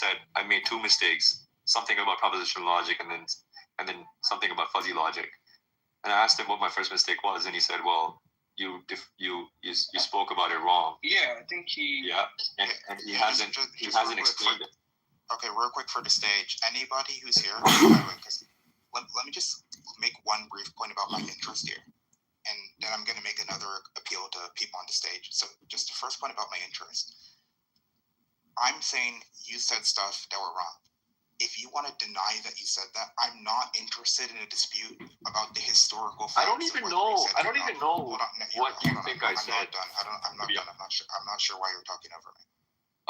said I made two mistakes, something about propositional logic and then something about fuzzy logic. And I asked him what my first mistake was, and he said, well, you spoke about it wrong. Yeah, I think he... Yeah, and he hasn't explained it. Okay, real quick for the stage. Anybody who's here, because let me just make one brief point about my interest here. And then I'm going to make another appeal to people on the stage. So just the first point about my interest. I'm saying you said stuff that were wrong. If you want to deny that you said that, I'm not interested in a dispute about the historical facts. I don't even know what you think I said. I'm not done. I'm not sure why you're talking over me.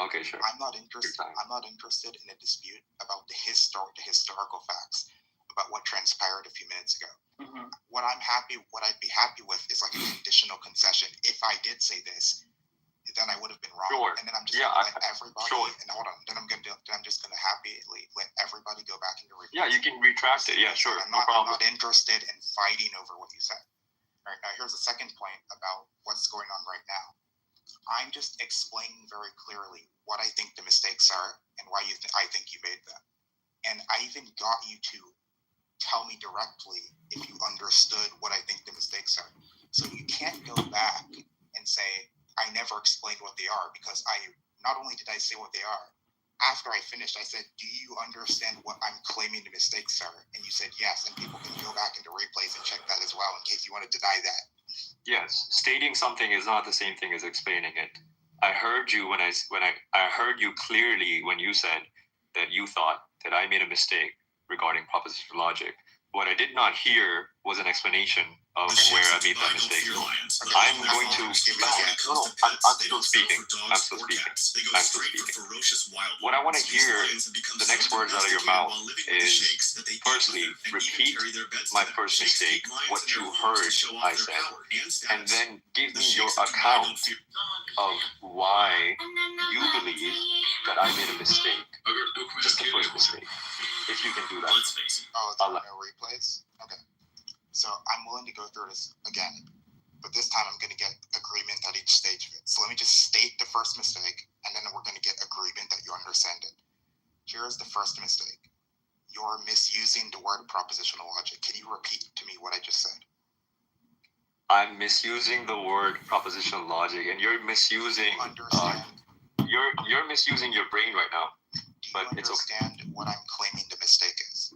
Okay, sure. I'm not interested in a dispute about the historical facts about what transpired a few minutes ago. Mm-hmm. What I'd be happy with is like a conditional concession. If I did say this, then I would have been wrong. Sure. And then I'm just gonna let everybody. Sure. And hold on. Then I'm just gonna happily let everybody go back into replay. Yeah, you can retract it. Yeah, sure. I'm No problem. not interested in fighting over what you said. All right. Now here's the second point about what's going on right now. I'm just explaining very clearly what I think the mistakes are and why I think you made them. And I even got you to tell me directly if you understood what I think the mistakes are. So you can't go back and say, I never explained what they are, because not only did I say what they are, after I finished, I said, do you understand what I'm claiming the mistakes are? And you said yes, and people can go back into replays and check that as well in case you want to deny that. Yes, stating something is not the same thing as explaining it. I heard you when I heard you clearly when you said that you thought that I made a mistake regarding propositional logic. What I did not hear was an explanation of where I made that mistake. I'm going to... I'm still speaking. What I want to hear, the next words out of your mouth is, firstly, repeat my first mistake, what you heard I said, and then give me your account of why you believe that I made a mistake. Just the first mistake. If you can do that. Oh, there are no replays? Okay. So I'm willing to go through this again, but this time I'm going to get agreement at each stage of it. So let me just state the first mistake, and then we're going to get agreement that you understand it. Here's the first mistake. You're misusing the word propositional logic. Can you repeat to me what I just said? I'm misusing the word propositional logic, and you're misusing... You're misusing your brain right now. Do you understand what I'm claiming the mistake is?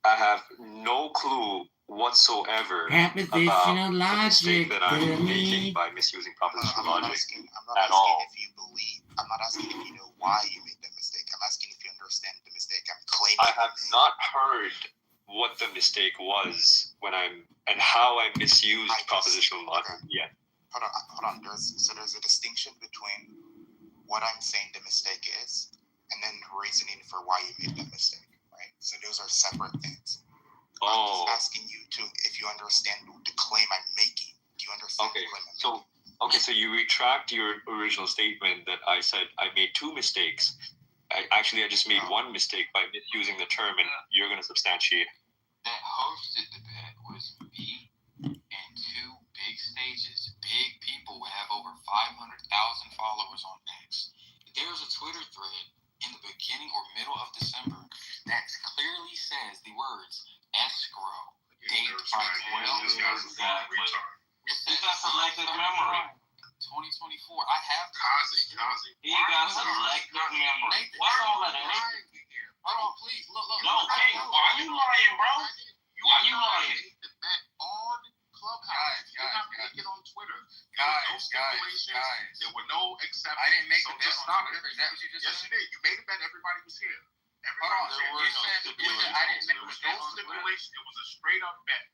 I have no clue whatsoever about the mistake that I'm making by misusing propositional logic at all. I'm not asking if you know why you made that mistake. I'm asking if you understand the mistake I'm claiming. I have not heard what the mistake was and how I misused propositional logic yet. Hold on. There's a distinction between what I'm saying the mistake is and then reasoning for why you made that mistake, right? So those are separate things. I'm just asking you if you understand the claim I'm making. Do you understand the claim I'm making? So you retract your original statement that I said I made two mistakes. I just made one mistake by misusing the term, and you're going to substantiate. That hosted the bet was me and two big stages, big people would have over 500,000 followers on X. There was a Twitter thread in the beginning or middle of December that clearly says the words escrow, date by 12. This guy's a fucking retard. He's got selective memory. 2024. I have Kazi. He got selective memory. What's all that? Hold on, please. Look. No, hey, why are you lying, bro? Why are you lying? The bet on Clubhouse. You're not making it on Twitter. Guys. There were no exceptions. I didn't make the bet stop on Twitter. Is that what you just said? Yes, you did. You made a bet. Everybody was here. Hold on. You said I didn't make There was no stipulation. It was a straight up bet.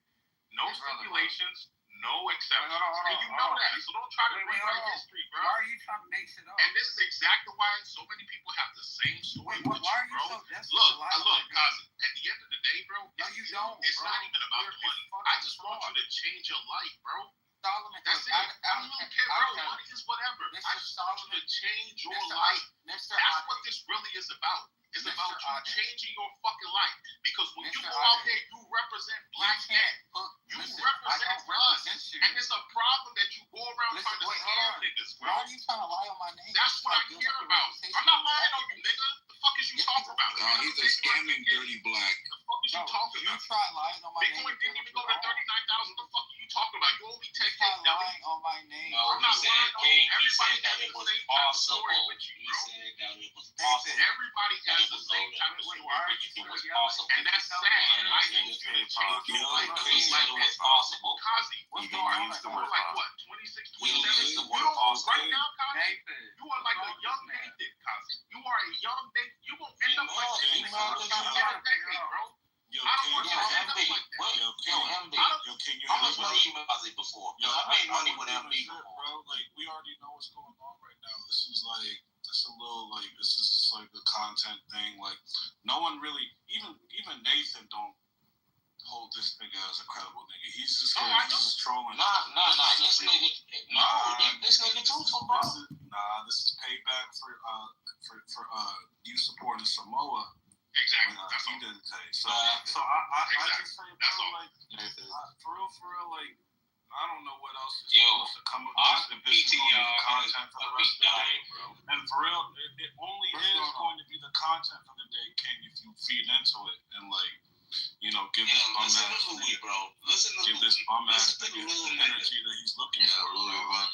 No stipulations. No exceptions. And you know that. So don't try to rewrite history, bro. Why are you trying to make shit up? And this is exactly why so many people have the same story with you, why are you bro. so desperate? Look, cousin. At the end of the day, bro. No, you don't. It's not even about the money. I just want you to change your life, bro. Solomon, that's it. I don't really care, bro. Money is whatever. I just want you to change your life. That's what this really is about. It's about you changing your fucking life. Because when you go out there, you represent black men. You represent us. And it's a problem that you go around trying to scam niggas, bro. Why are you trying to lie on my name? That's what I care about. I'm not lying on you, nigga. The fuck is you he's a scamming dirty black. The fuck is you talking about? You try lying on my name. Bitcoin didn't even go to 39,000. The fuck are you talking about? You only take You it. try lying on my name. No, I'm not he said, lying on hey, you. he said Everybody that has it the was same type of story possible. with you, He bro. said that it was possible. Everybody has the same type of story with you. It was possible. And that's sad. I think you should change your life. He said it was possible. Kazi, He you are used the word like possible. what, 26, He 27? used the You word don't possible. right now, Kazi, Nathan. you are like a young Nathan, Kazi. You are a young Nathan. You won't end up like this in a decade, bro. Yo, I don't want Yo, you to end MB, up like that. what? Yo, Yo, MB, can you how hear much me? money you made Ozzy before? Because I made money with MB before. Bro, like, we already know what's going on right now. This is like, it's a little like, this is just like a content thing. Like, no one really, even Nathan don't hold this nigga as a credible nigga. He's just, I he's just trolling. Nah, this nigga truthful, bro. This is payback for you supporting Samoa. Exactly. That's That's he all. didn't say. So I just say, That's bro, all. like, for real, like, I don't know what else is Yo, supposed to come of this if this is going to be the content for the rest of the day, bro. And for real, it only is going to be the content for the day, King, if you feed into it and, like, you know, give this bum Listen ass to Louis, nigga, bro. Listen to give Louis. this bum ass Listen to nigga the little the nigga. energy that he's looking for, bro.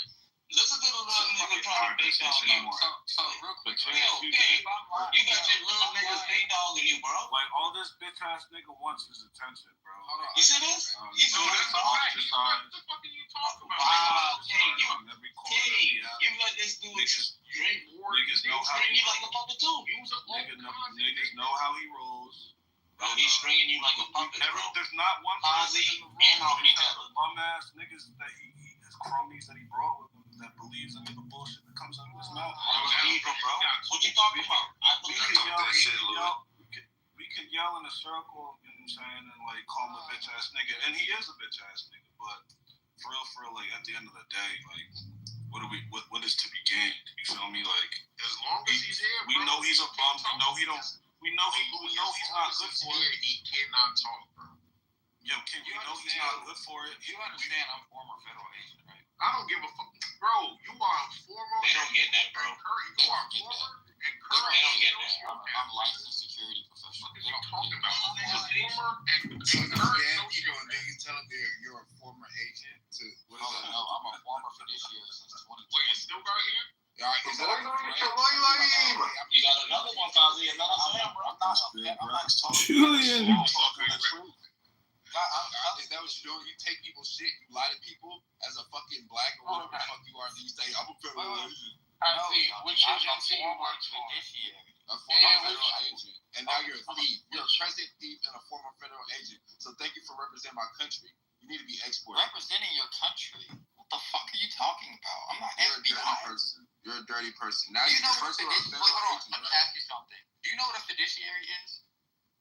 Listen to the little nigga trying to big dog you. So real quick, Yo, hey, you got your little niggas big dogging you, bro. Like, all this bitch ass nigga wants is attention, bro. You see this? You see No, this? that's a fact. What the fuck are you talking about? Wow, King, Every corner, King, yeah. you let this dude Drink more. Niggas know how string you like a puppet too. Use a Niggas know how he rolls. Bro, he's stringing you like a puppet, bro. There's not one Ozzy person in the room and Homie except Kevin. the bum ass niggas that his cronies that he brought with him that believes any of the bullshit that comes out of his mouth. I believe him, bro. What you talking about? I believe him. We can yell in a circle, you know what I'm saying, and like call him a bitch ass nigga, and he is a bitch ass nigga. But for real, like at the end of the day, like what is to be gained? You feel me? Like as long as he's here, we know he's a bum. We know he's not good for it. He cannot talk, bro. Yo, King, we know he's not good for it. You understand I'm former federal agent, right? I don't give a fuck, bro. You are a former. They don't get that, bro. You are former and current. They don't get that. I'm licensed security professional. What are you talking about? Former and Scam current. people and then you tell them you're a former agent to what is that? No, I'm a former fiduciary since 2020. Wait, you still got here? Is that You got another one, Kazi, another member. I'm not Julian. Is that what you're doing? You take people's shit, you lie to people as a fucking black or whatever the fuck you are, and you say, I'm a federal agent. Which agency you work for? Fiduciary. A former federal agent. And now you're a thief. You're a present thief and a former federal agent. So thank you for representing my country. You need to be exported. Representing your country? What the fuck are you talking about? I'm not You're a dirty FBI. person. You're a dirty person. Now You you're know the what first a one a fiduciary? federal Hold on, agent. let me ask you something. Do you know what a fiduciary is?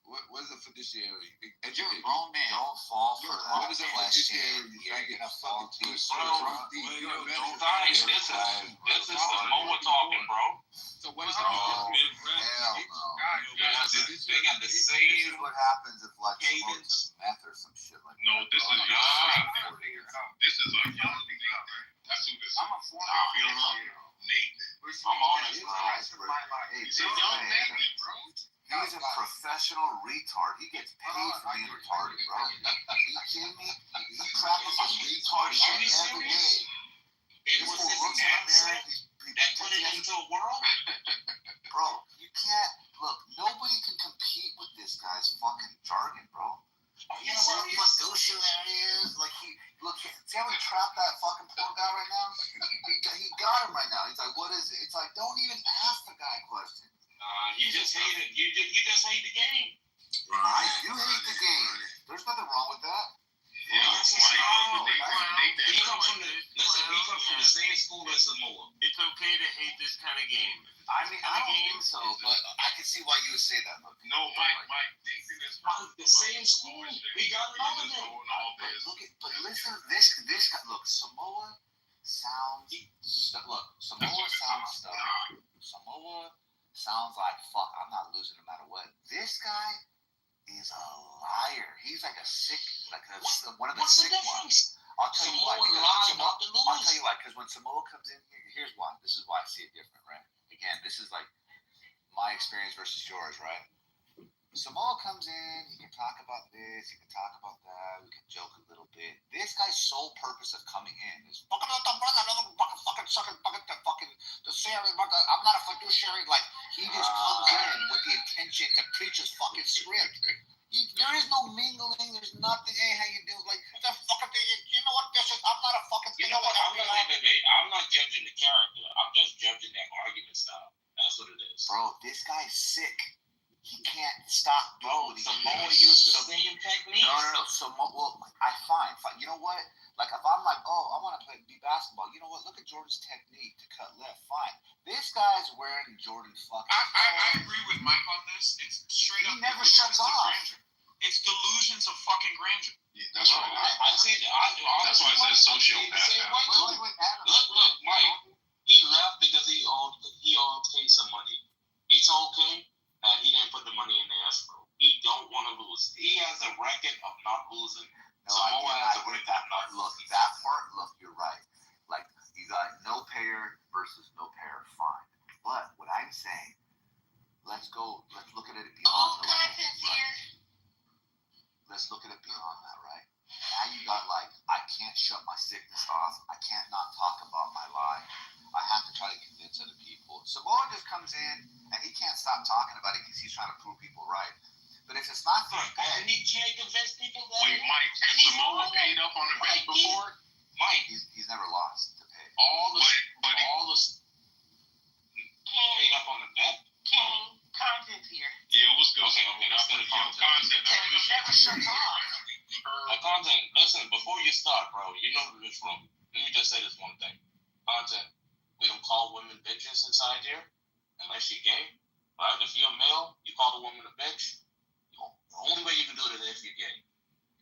What is a fiduciary? You're a grown man. Don't fall for What that is a question. fiduciary? You can't get a fucking thief. This is Samoa talking, bro. So what is Oh, that? Hell no. They got the This same is what happens if like cadence. smokes meth or some shit like No, that. this is Bro, young. 40 years. This is a young Nathan. That's who this is. I'm a former Nathan. I'm honest, bro. Hey, He's this a young man, Nathan, bro. he's a professional retard. He gets paid for being retarded, bro. Are you kidding me? He practices retard shit every day. It This was fool his looks at me, mindset that put it into a world. bro, you can't, look, nobody can compete with this guy's fucking jargon, bro. You know what a fiduciary is? Like, look, see how he trapped that fucking poor guy right now? He got him right now. He's like, what is it? It's like, don't even ask the guy questions. You just hate it. You just hate the game. I do hate the game. There's nothing wrong with that. Yeah, it's like He comes from the same school as Samoa. It's okay to hate this kind of game. I mean, I don't think so, but I can see why you would say that. Look, No, Mike, Nathan is The same school. We got another doing one. all but this. but listen, this guy. Look, Samoa sounds. Look, Samoa sounds stubborn. Samoa sounds like fuck. I'm not losing no matter what. This guy is a liar. He's like a sick, one of the What's the sick ones. difference? I'll tell you why. Samoa Because lied Samoa, about the I'll tell lose. you why. Because when Samoa comes in here, here's why. This is why I see it different, right? Again, this is like my experience versus yours, right? Samoa comes in, he can talk about this, he can talk about that, we can joke a little bit. This guy's sole purpose of coming in is I'm not a fiduciary. Like, he just comes in with the intention to preach his fucking script. There is no mingling, there's nothing, hey, how you doing? Like, the fucking thing, you know what, this is, I'm not a fucking You know what? I'm not judging the character. I'm just judging that argument style. That's what it is. Bro, this guy's sick. He can't stop doing what Samoa used the same technique. No. Samoa, well, fine. You know what? Like, if I'm like, oh, I want to be basketball. You know what? Look at Jordan's technique to cut left. Fine. This guy's wearing Jordan's fucking. I agree with Mike on this. It's straight up. He never shuts off. Grandeur. It's delusions of fucking grandeur. Yeah, that's right. I see. That's why I said sociopath. Look, Mike. He left because he owed Kay some money. He told Kay that he didn't put the money in the escrow. He don't want to lose. He has a record of not losing. No, I get that part. Look, that part. Look, you're right. Like, you got no payer versus no payer. Fine. But what I'm saying, let's look at it beyond Let's look at it beyond that, right? Now you got, like, I can't shut my sickness off. I can't not talk about my life. I have to try to convince other people. Samoa just comes in, and he can't stop talking about it because he's trying to prove people right. But if it's not for a bet, and he can't convince people that. Wait, Mike, has Samoa paid up on a bet before? Mike, he's never lost to pay. All the paid up on the bet. King, content here. Yeah, what's good? Okay, that's good content. Never shuts off. Content, listen, before you start, bro, you know this room. Let me just say this one thing. Content, we don't call women bitches inside here unless you're gay. Right? If you're a male, you call the woman a bitch. The only way you can do it is if you're gay.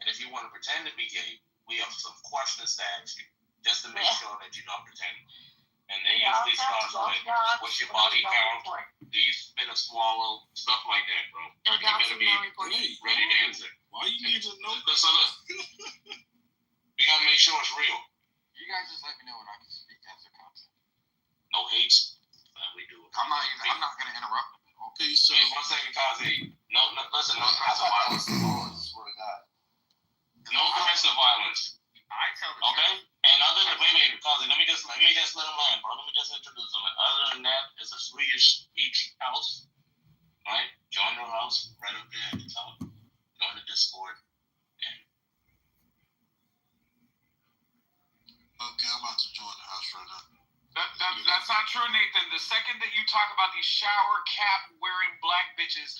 And if you want to pretend to be gay, we have some questions to ask you just to make sure that you're not pretending. And they usually start with, what's your body count? Do you spit or swallow? Stuff like that, bro. You gotta be ready to answer. Why you need to know? So look, we gotta make sure it's real. You guys just let me know when I can speak as a content. No hates. We do it. I'm not gonna interrupt. Peace. Hey, 1 second, Kazi. No, listen, no domestic violence. Swear to God. No domestic violence. I tell the Okay? And other than wait, Kazi, let me just let him land, bro. Let me just introduce him. Other than that, it's a Swedish beach house. Right? Join your house right up there at the top. Join the Discord. Okay, I'm about to join the house right now. That's not true, Nathan. The second that you talk about these shower cap wearing black bitches,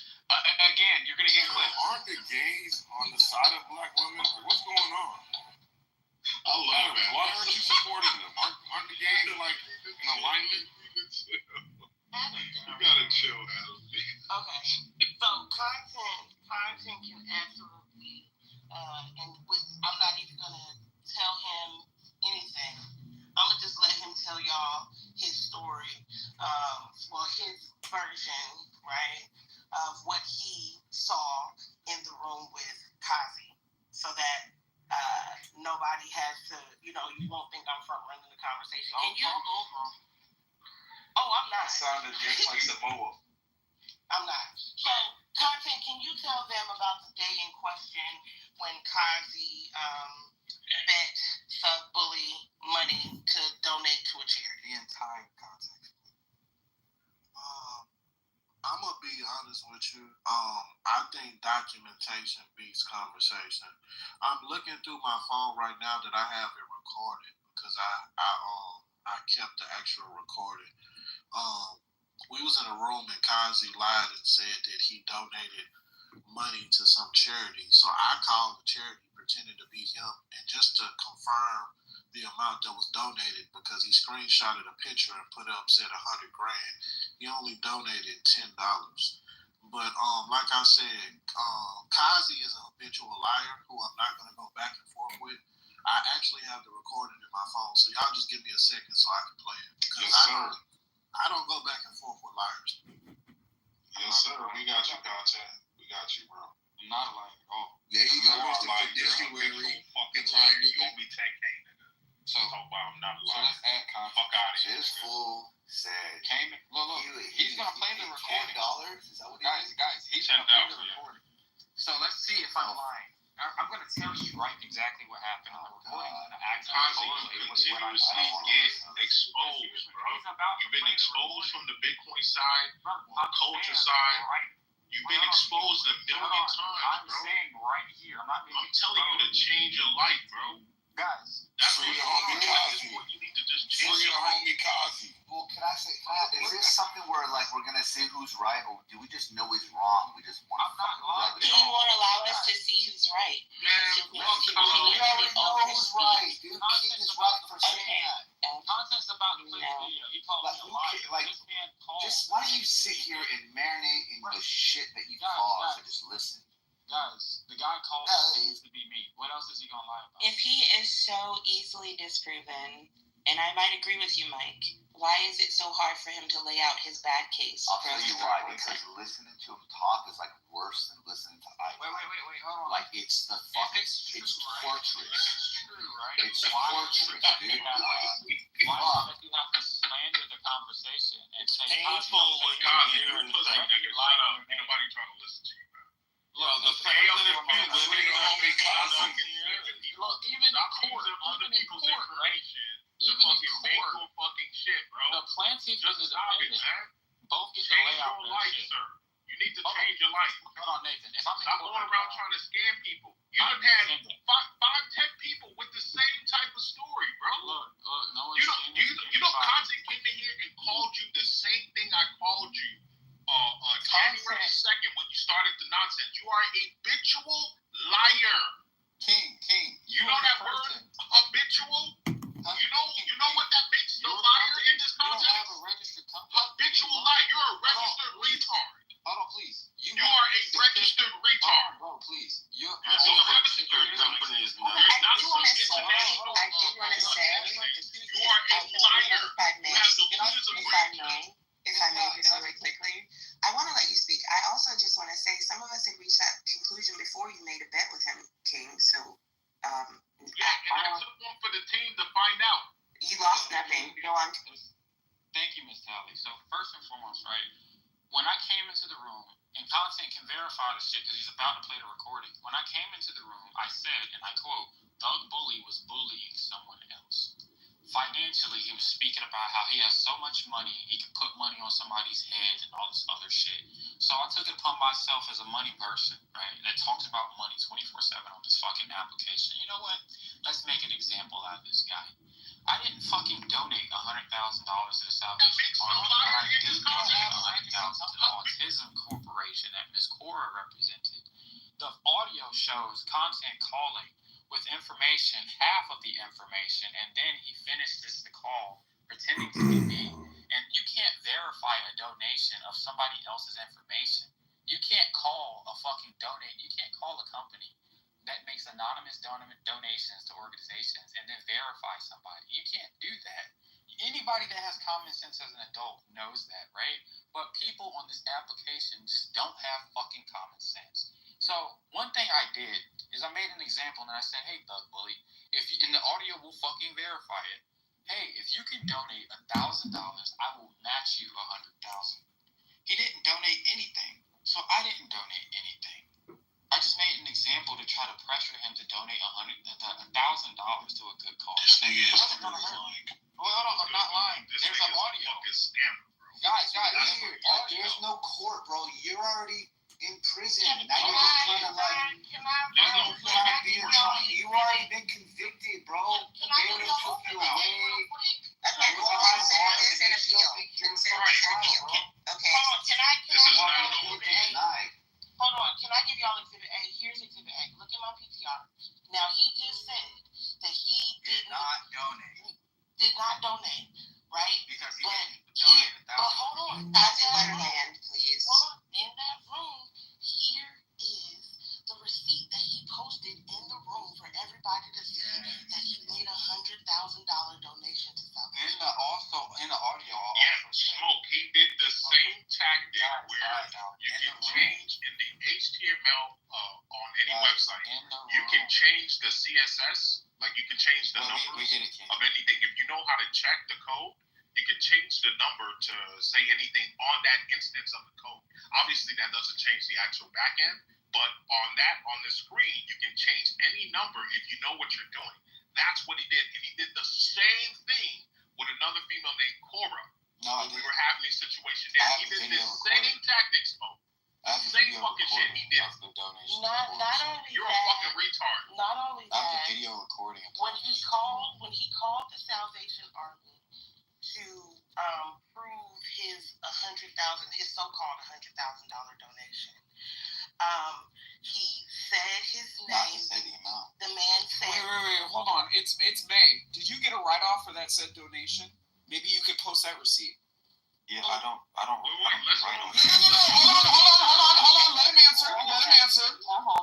again, you're gonna get clipped. Aren't the gays on the side of black women? What's going on? I love it. Why aren't you supporting them? Aren't the gays like in alignment? You gotta chill, Adam. Okay, so content can absolutely, I'm not even gonna tell him anything. I'm gonna just let him tell y'all his story, his version, right, of what he saw in the room with Kazi, so that nobody has to, you won't think I'm front running the conversation. Can you? Oh, I'm not. That sounded just like Samoa. I'm not. So, content, can you tell them about the day in question when Kazi bet Bully money to donate to a charity? The entire context. I'm gonna be honest with you. I think documentation beats conversation. I'm looking through my phone right now that I have it recorded because I kept the actual recording. We was in a room and Kazi lied and said that he donated money to some charity. So I called the charity pretending to be him, and just to confirm the amount that was donated, because he screenshotted a picture and put up, said $100,000. He only donated $10. But like I said, Kazi is a habitual liar who I'm not gonna go back and forth with. I actually have the recording in my phone, so y'all just give me a second so I can play it. Because I don't go back and forth with liars. Yes, sir. We got you, content. We got you, bro. I'm not lying at all. There you go. Mr. Fiduciary. Fucking lying. You gonna be 10K, nigga. So I'm not So lying. let's add context. Fuck out of here. This fool said Look, he's gonna play the recording. $10? Is that what Guys, he's gonna play the recording. get exposed, bro. You've been exposed from the Bitcoin side, culture side. You've been exposed a million times, bro. I'm telling you to change your life, bro. Guys, That's what you need to just change your homie Kazi. Well, can I say, is this something where like we're gonna say who's right, or do we just know he's wrong? We just want to fucking rub it He in? won't allow us to see who's right. Man, We already know who's right, dude. King is right for saying that. Content's about to play the video. He called me a liar. This man called. Just why don't you sit here and marinate in the shit that you cause and just listen? Guys, the guy called me to be me. What else is he gonna lie about? If he is so easily disproven, and I might agree with you, Mike, why is it so hard for him to lay out his bad case? I'll tell you why. Because listening to him talk is like worse than listening to Ike. Wait, hold on. Like it's the fucking, it's torturous. It's true, right? It's torturous, dude. Why does he have to slander the conversation and say Painful with Kazi. You're pussy, nigga. Shut up. Ain't nobody trying to listen to you, man. Well, the payoff to the fence, nigga, homie Kazi. Look, even in court, other people's information. Even in Make court, your fucking shit, bro. the plaintiff and the Just stop it, defendant man. both get to Change lay out your their life, shit. sir. You need to change your life. Hold on, Nathan. If I'm in Stop court going right around now, trying to scam people. You I'm done had defending. 10 people with the same type of story, bro. Look, no one's You know, scamming you know, anybody. Content came in here and called you the same thing I called you January 2nd when you started the nonsense. You are a habitual liar. King. You know that word, habitual? You know what that makes you a liar in this You don't have context? a registered company. Habitual liar. You're a registered retard. Hold on, please. You are a registered retard. Bro, please. You're You're All a registered registered company is You're not. not do some wanna say- international. I do wanna say- You are a liar. If I may, You have delusions of grandeur. if I may, very quickly, I want to let you speak. I also just want to say some of us had reached that conclusion before you made a bet with him, King. So, Yeah, and I took one for the team to find out. you lost nothing. Go on. Thank you, Miss Tally. So first and foremost, right, when I came into the room, and Content can verify the shit because he's about to play the recording. When I came into the room, I said, and I quote, Thug Bully was bullying someone else. Financially, he was speaking about how he has so much money, he could put money on somebody's head and all this other shit. So I took it upon myself as a money person, right, that talks about money 24/7 on this fucking application. You know what? Let's make an example out of this guy. I didn't fucking donate $100,000 to the Salvation Army, but I did donate $100,000 to the Autism Corporation that Ms. Cora represented. The audio shows Content calling with information, half of the information, and then he finishes the call pretending to be me. And you can't verify a donation of somebody else's information. You can't call a fucking donate. You can't call a company that makes anonymous donations to organizations and then verify somebody. You can't do that. Anybody that has common sense as an adult knows that, right? But people on this application just don't have fucking common sense. So one thing I did is I made an example and I said, hey, Thug Bully, if you, and the audio will fucking verify it. Hey, if you can donate $1,000, I will match you $100,000. He didn't donate anything, so I didn't donate anything. I just made an example to try to pressure him to donate $1,000 to a good cause. This nigga is Wasn't gonna hurt. lying. Well, hold on, I'm not lying. This There's nigga an is a audio. fucking scammer, bro. Guys, There's no court, bro. You're already in prison. Can Now you're just trying to like. There's no fucking court. You already been convicted, bro. Bailey took you away. Okay, we'll consider this an appeal. Consider this an appeal. Okay. This is not no appeal. Denied. Hold on, can I give y'all Exhibit A? Here's Exhibit A. Look at my PTR. Now, he just said that he did not donate, right? Because But hold on. That's in Letterland, please. Hold on. In that room, here is the receipt that he posted in the room for everybody to see that he made $100,000 donation to Salvation. In the audio, I'll Yeah, also say, Smoke, he did the same tactic where you can change in the HTML on any website. You can change the CSS, like you can change the numbers of anything. If you know how to check the code, you can change the number to say anything on that instance of the code. Obviously, that doesn't change the actual backend, but on the screen, you can change any number if you know what you're doing. That's what he did. And he did the same thing with another female named Cora. No, We were having a situation there. He did the same tactics, Mo. Same fucking shit he did. Not only You're a that, fucking retard. not only I have that, the video recording. when he called the Salvation Army to prove his so-called $100,000 donation, he said his name. Not to say the amount. The man said. Wait, hold on. It's May. Did you get a write-off for that said donation? Maybe you could post that receipt. Yeah, I don't Wait, let's write on go. it. Hold on. Let him answer. No, hold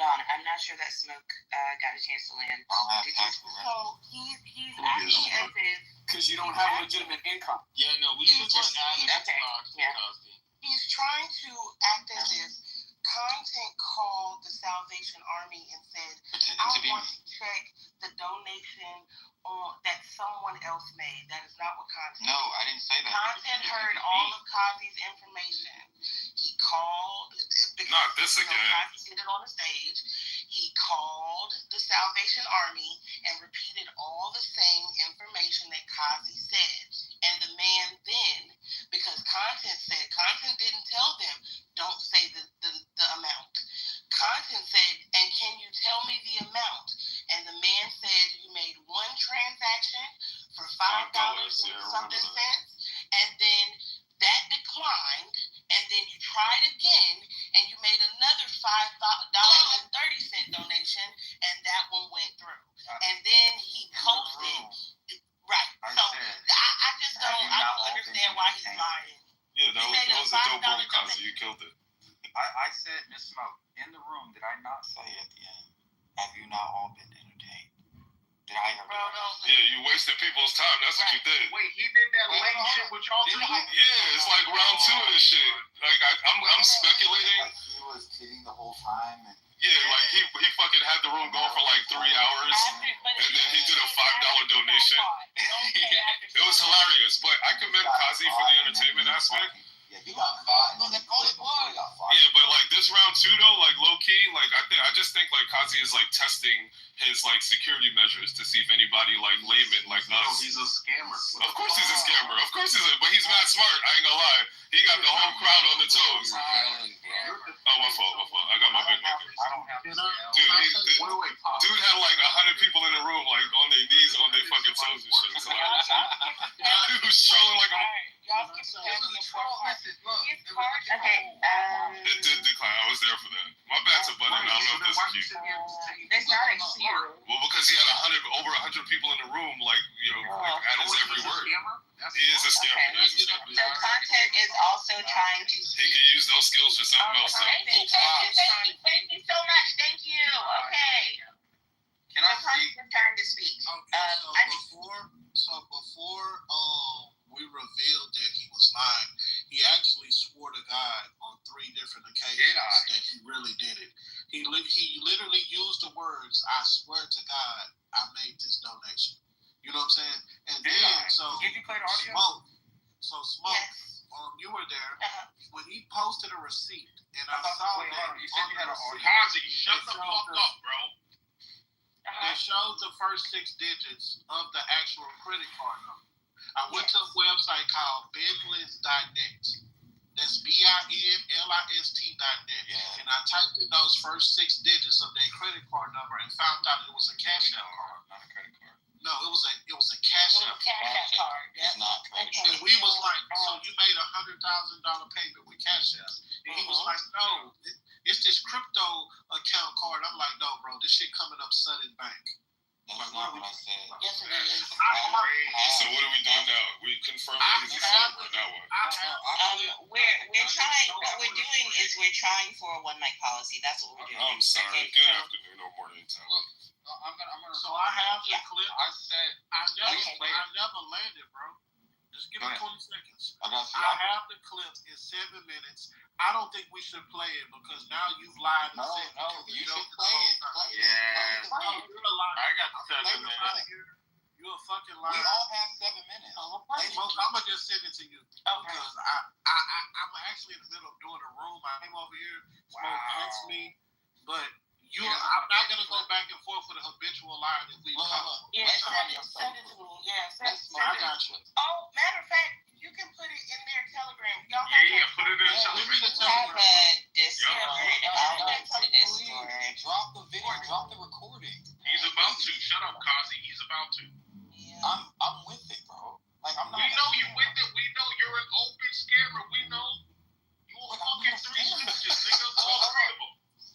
on. I'm not sure that Smoke got a chance to land. I don't have taxable revenue. So he's acting as if Because you don't have legitimate income. Yeah, no, we should just add it to Cosby. he's trying to act as if content called the Salvation Army and said, Pretending I to be want me. to check the donation that someone else made. That is not what content. No, I didn't say that. Content heard all of Cosby's information. He called. Not this again. Cosby did it on the stage. He called the Salvation Army and repeated all the same information that Cosby said. And the man then, because content didn't tell them, don't say the amount. Content said, and can you tell me the amount? And the man said, you made one transaction for $5 and something cents, and then that declined, and then you tried again, and you made another $5.30 donation, and that one went through. And then he posted, right? So I just don't understand why he's lying. Yeah, that was a dope one, Kazi. You killed it. I said, Miss Smoke, in the room, did I not say at the end, have you not all been entertained? Did I ever? Yeah, you wasted people's time. That's what you did. Wait, he did that lame shit with y'all too? Yeah, it's like round 2 of this shit. Like I'm speculating. Like he was kidding the whole time. And Yeah, like he fucking had the room going for like 3 hours, and then he did a $5 donation. It was hilarious, but I commend Kazi for the entertainment aspect. Yeah, he got fired. Yeah, but like this round 2 though, like low key, like I just think like Kazi is like testing his like security measures to see if anybody like layman like us. He's a scammer. Of course he's a scammer. Of course but he's not smart. I ain't gonna lie. He got the whole crowd on the toes. Oh, my fault. I got my big nigga. Dude had like 100 people in the room, like on their knees, on their fucking toes and shit. It's hilarious. He was strolling like a. Okay. It did decline. I was there for that. My bad to Bunny. I don't know if that's a cue. There's not a queue. Well, because he had over 100 people in the room, like like at his every word. He is a scammer. So content is also trying to. He could use those skills for something else. Thank you so much. Thank you. Okay. Can I speak? Turn to speak. Before we revealed that he was lying, he actually swore to God on 3 different occasions that he really did it. He literally used the words, I swear to God, I made this donation. You know what I'm saying? And Did you play the audio? Smoke, Yes. you were there. When he posted a receipt, and I thought- saw wait, that hold on. You said you had an audio. Kazi, shut the fuck up, bro. They showed the first 6 digits of the actual credit card number. I went to a website called binlist.net. That's BINLIST.net. Yeah. And I typed in those first 6 digits of their credit card number and found out it was a cash out card. Not a credit card. No, it was a cash out Cash App card. It's not credit And card. we was like, so you made $100,000 payment with Cash App? And he was like, no, it's this crypto account card. I'm like, no, bro, this shit coming up Sudden Bank. That's not what I said. Yes, it is. So what are we doing now? We confirm that he's a scammer. Now what? We're trying. What we're doing is we're trying for a 1 mic policy. That's what we're doing. I'm sorry. Good afternoon or morning time. I'm gonna. So I have the clip. I said. I never landed, bro. Just give me 20 seconds. I got you. I have the clip in 7 minutes. I don't think we should play it because now you've lied and said You should play it. Yeah. You're a liar. I got 7 minutes. You're a fucking We liar. all have 7 minutes. Hey, Smoke, I'm gonna just send it to you because I'm actually in the middle of doing a room. I came over here. Smoke asked me, but I'm not gonna go back and forth with a habitual liar if we come. Yeah, send it to me. Yeah, send I got you. Oh, matter of fact, you can put it in their Telegram. Y'all Put it in We Telegram. have a Discord. I'll link to Discord. Drop the video. Drop the recording. He's about to. Shut up, Kazi. He's about to. Yeah. I'm with it, bro. Like I'm not. We know you with it. We know you're an open scammer. We know you a fucking three stooges, nigga. All three of them.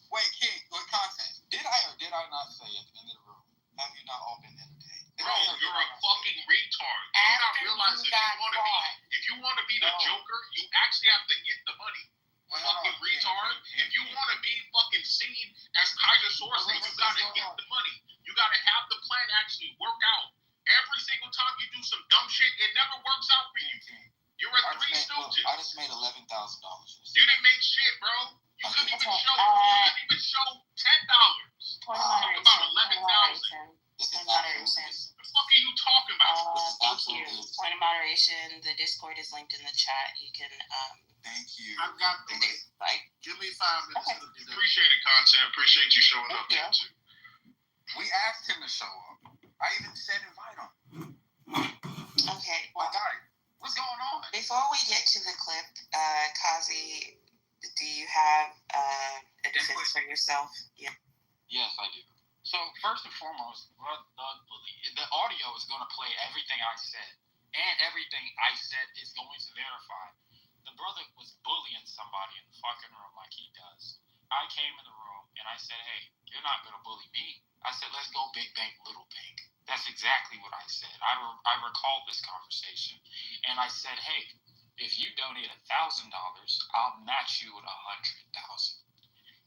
Wait, King, what content? Did I or did I not say at the end of the room? Have you not all been entertained? Bro, you're a fucking retard. You not realize if you want to be the Joker, you actually have to get the money. Fucking retard. If you want to be fucking seen as Kaiser Source, you gotta get the money. You gotta have the plan actually work out. Every single time you do some dumb shit, it never works out for you. You're a three stooges. I just made $11,000. You didn't make shit, bro. You couldn't even show $10. Point of About moderation. 11,000. Point of moderation. What the fuck are you talking about? Thank you. Point of moderation. The Discord is linked in the chat. You can Thank you. I've got the like. Give me 5 minutes to do that. Appreciate it, content. Appreciate you showing up there too. We asked him to show up. I even said invite him. Okay. My guy, what's going on? Before we get to the clip, Kazi, do you have a defense for yourself? Yeah. Yes, I do. So first and foremost, the audio is going to play everything I said, and everything I said is going to verify. The brother was bullying somebody in the fucking room like he does. I came in the room and I said, hey, you're not going to bully me. I said, let's go big bank, little bank. That's exactly what I said. I recall this conversation. And I said, hey, if you donate $1,000, I'll match you with 100,000.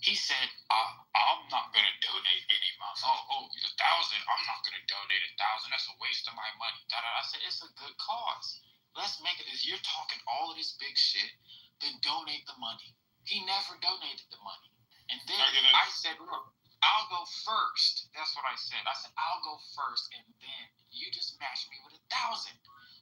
He said, I'm not going to donate any money. Oh, 1,000, I'm not going to donate 1,000. That's a waste of my money. I said, it's a good cause. Let's make it, as you're talking all of this big shit, then donate the money. He never donated the money. And then I said, look, I'll go first. That's what I said. I said, I'll go first, and then you just match me with 1,000.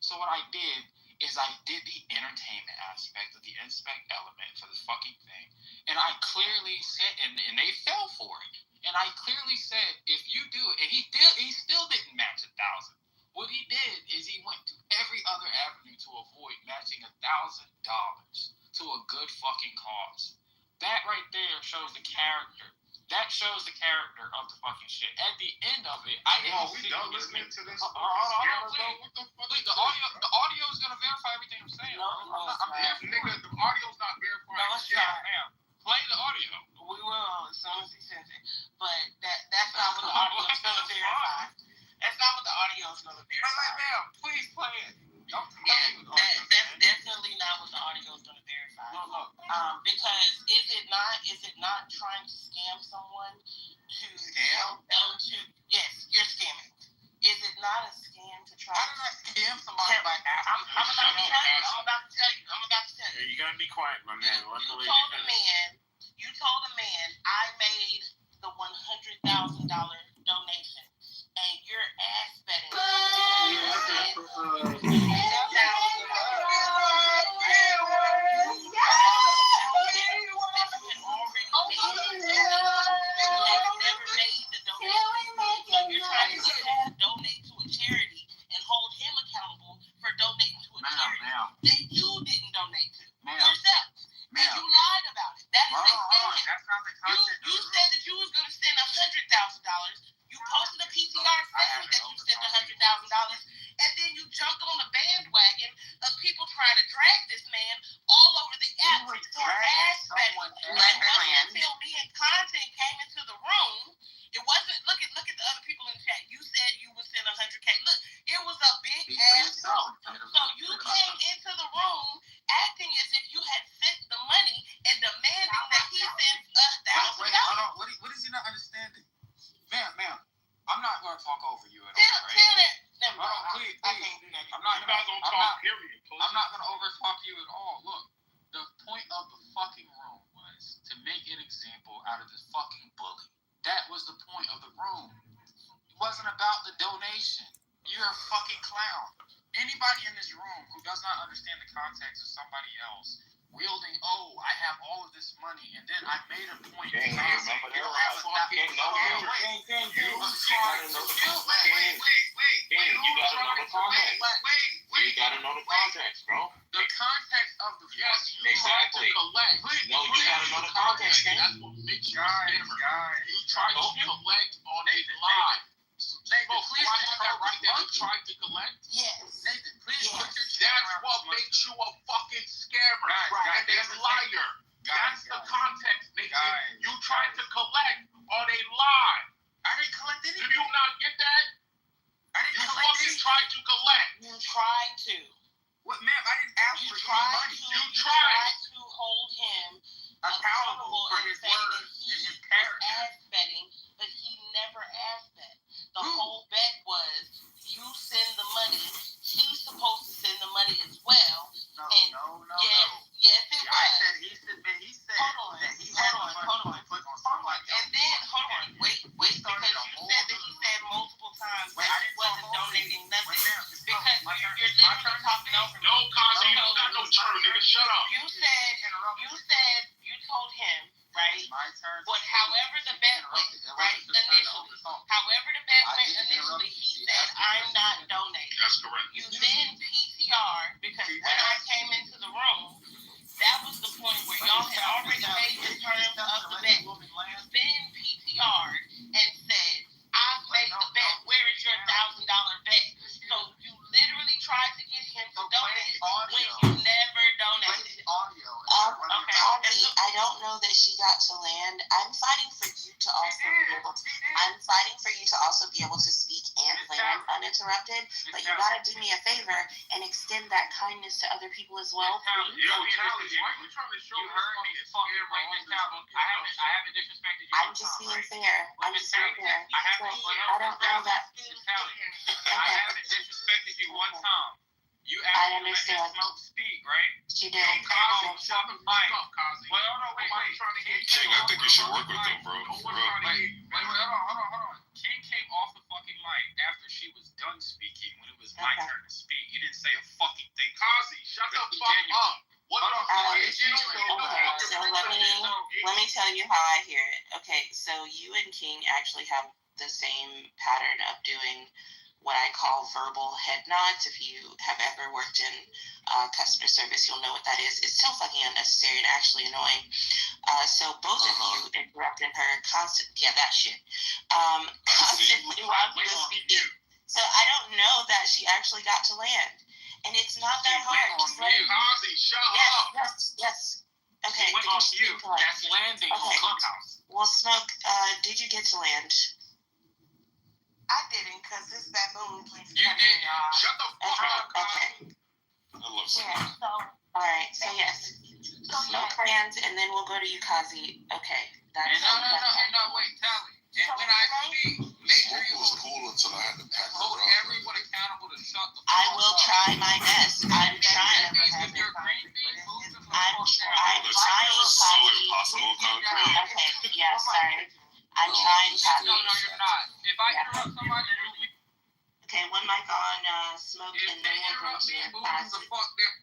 So what I did is I did the entertainment aspect of the inspect element for the fucking thing. And I clearly said, and they fell for it. And I clearly said, if you do it, and he still didn't match 1,000. What he did is he went to every other avenue to avoid matching $1,000 to a good fucking cause. That right there shows the character. That shows the character of the fucking shit. At the end of it, I didn't we done listening to this. What the fuck? The audio is gonna verify everything I'm saying. Nigga, the audio's not verified. No, it's not. Ma'am. Play the audio. We will as soon as he sends it. But that's not what the audio is going to verify. That's not what the audio is going to verify. Ma'am, please play it. That's definitely not what the audio is going to verify. No. Because is it not trying to scam someone to Scam? Yes, you're scamming. Is it not a scam to try? How did I scam somebody by asking? I'm about to tell you. Yeah, you gotta be quiet, my man. You told a man I made the $100,000 donation, and you're ass betting. You're trying to donate to a charity and hold him accountable for donating to a charity that you didn't donate to yourself. And you lied about it. That is a scam. That's not the content. You said that you was going to spend $100,000. You posted a PTR saying that you spent $100,000, and then you jumped on the bandwagon of people trying to drag this man all over the app for ass betting. Until me and content came into the room, it wasn't. Look at the other people in the chat. You said you would send $100K. Look, it was a big ass room. So you came into the room acting as if you had sent the money and demanding that he send $1,000. Wait, hold on. What is he not understanding? Ma'am, I'm not going to talk over you at all. Tell it. Hold on, please. I'm not going to overtalk you at all. Look, the point of the fucking room was to make an example out of this fucking bully. That was the point of the room. It wasn't about the donation. You're a fucking clown. Anybody in this room who does not understand the context of somebody else wielding, oh, I have all of this money, and then I made a point. Dang, you you remember don't that? have a fucking. You gotta know the context, bro. The context of the exactly. Collect. No, you gotta know the context, man. That's what makes you a scammer. You try to collect on a lie. Nathan, please have that right there. You tried to collect? Yes. Nathan, please Yes. put your That's what makes you a fucking scammer. And a liar. That's the context, Nathan. You tried to collect on a lie. I didn't collect anything. Do you not get that? I didn't You collect fucking anything. tried to collect. You tried to. What, ma'am? I didn't ask You for tried any money. to. You You tried. tried to hold him accountable For and his say word that and he his was character. ass betting, but he never asked that. The Who? whole bet was you send the money. He's supposed to send the money as well. No, And yes, it Yeah, was. I said he said that he said Hold on, that he had hold the on, money hold on. to put on Hold on, somebody else. and then hold on, wait, because you started a whole said that he said multiple times Wait, that I he didn't wasn't talk over you. donating nothing Wait, ma'am, it's because my turn. you're It's my literally turn. talking over me. No, Kazi, you No, don't got no turn, nigga. Shut up. You said you told him, right? It's my turn. But however the bet went, right, initially, however the bet went initially, he said, I'm not donating. That's correct. You then PTR, because when I came into the room, that was the point where y'all had already made the terms of the bet. You then PTR'd and said, I've made the bet, where is your $1,000 bet? So you literally tried to get him to donate when you never donated. Kazi, I don't know that she got to land. I'm fighting for you to also be able to. I'm fighting for you to also be able to speak and land uninterrupted. But you gotta do me a favor and extend that kindness to other people as well. Please. Yo, Callie, why are you trying to show You heard me. I haven't disrespected you. I'm just being fair. I'm just being fair. I haven't. I don't know that. I haven't disrespected you one time. You I asked me to let understand. Miss Smoke speak, right? She You did. came on the fucking mic. Well, hold on, wait. King, I think you should work with them, bro. For real. Wait, hold on. King came off the fucking mic after she was done speaking when it was my Okay. turn to speak. He didn't say a fucking thing. Kazi, shut the Let's be fuck genuine. up. What the fuck is you doing? Okay, so let me tell you how I hear it. Okay, so you and King actually have the same pattern of doing what I call verbal head nods. If you have ever worked in customer service, you'll know what that is. It's so fucking unnecessary and actually annoying. So both of you interrupted her constantly while she was speaking. So I don't know that she actually got to land. And it's not that hard. Just let Kazi, shut up. Yes. Okay. She went on mute. That's landing on Okay. Clubhouse. Well, Smoke, did you get to land? I didn't, because this baboon keeps You coming, did. y'all. Shut the fuck up, Okay. I love Yeah, Smoke. so, All right. So yes, Smoke lands, and then we'll go to you, Kazi. Okay. That's No, wait, Tally. And when I speak, make sure you Smoke was cool until I had to pack her hold up. everyone accountable to shut the fuck I up. will try my best. I'm trying. If you're green bean, move the fuck I'm down. trying, So Kazi. impossible concrete. Okay. Yeah. Sorry. I'm trying, Kazi. No, you're not. If I interrupt somebody, Okay. One mic on Smoke, if and they then we'll go interrupt to me, move the Kazi. fuck down.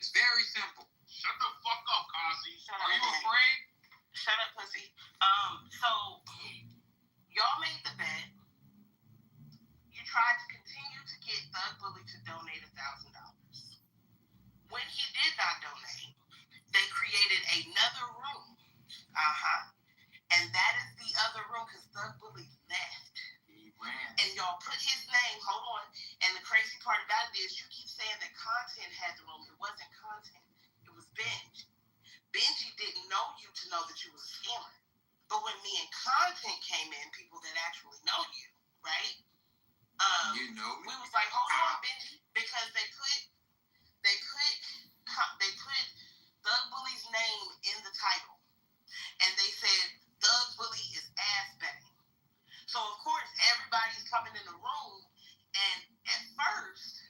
It's very simple. Shut the fuck up, Kazi. Are you afraid? shut up, pussy. So, y'all made the bet. You tried to continue to get Thug Bully to donate $1,000. When he did not donate, they created another room. And that is the other room because Thug Bully left. He ran. And y'all put his name, hold on. And the crazy part about it is you keep saying that content had the room. It wasn't content. It was Benji. Benji didn't know you to know that you was a scammer. But when me and content came in, people that actually know you, right? You know me? We was like, hold on, Benji, because they put Thug Bully's name in the title, and they said Thug Bully is ass betting. So of course everybody's coming in the room, and at first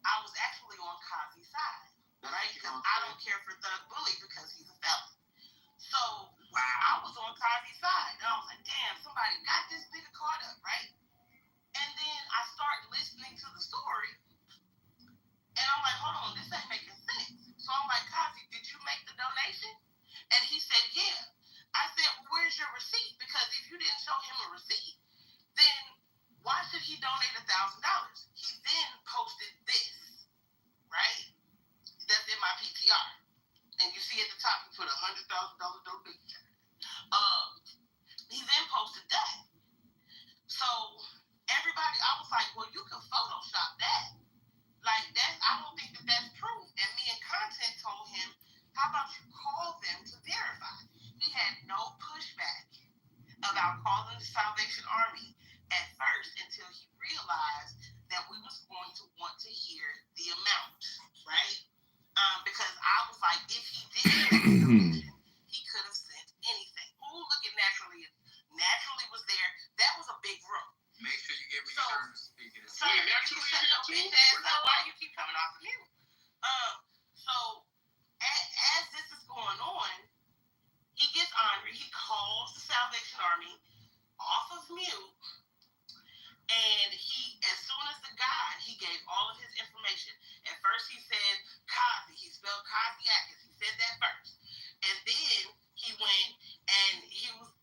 I was actually on Kazi's side, right? Because I don't care for Thug Bully because he's a felon. So I was on Kazi's side, and I was like, damn, somebody got this nigga caught up, right? And then I start listening to the story, yeah. I said, well, where's your receipt? Because if you didn't show him a receipt, then why should he donate $1,000? He then posted this, right? That's in my PTR. And you see at the top, he put $100,000 donation. He then posted that. So everybody, I was like, well, you can Photoshop that. Like that, I don't think that that's true. And me and Content told him, how about you call them to verify? He had no pushback about calling the Salvation Army at first until he realized that we was going to want to hear the amount, right? Because I was like, if he did send the donation, he could have sent anything. Ooh, look at Naturally. Naturally was there. That was a big room. Make sure you give me your turn to speak. So Naturally, why you keep coming off the mute? So as this is going on, he gets angry. He calls the Salvation Army off of mute, and as soon as the guy, he gave all of his information. At first, he said Kazi. He spelled Kaziakis. He said that first, and then he went and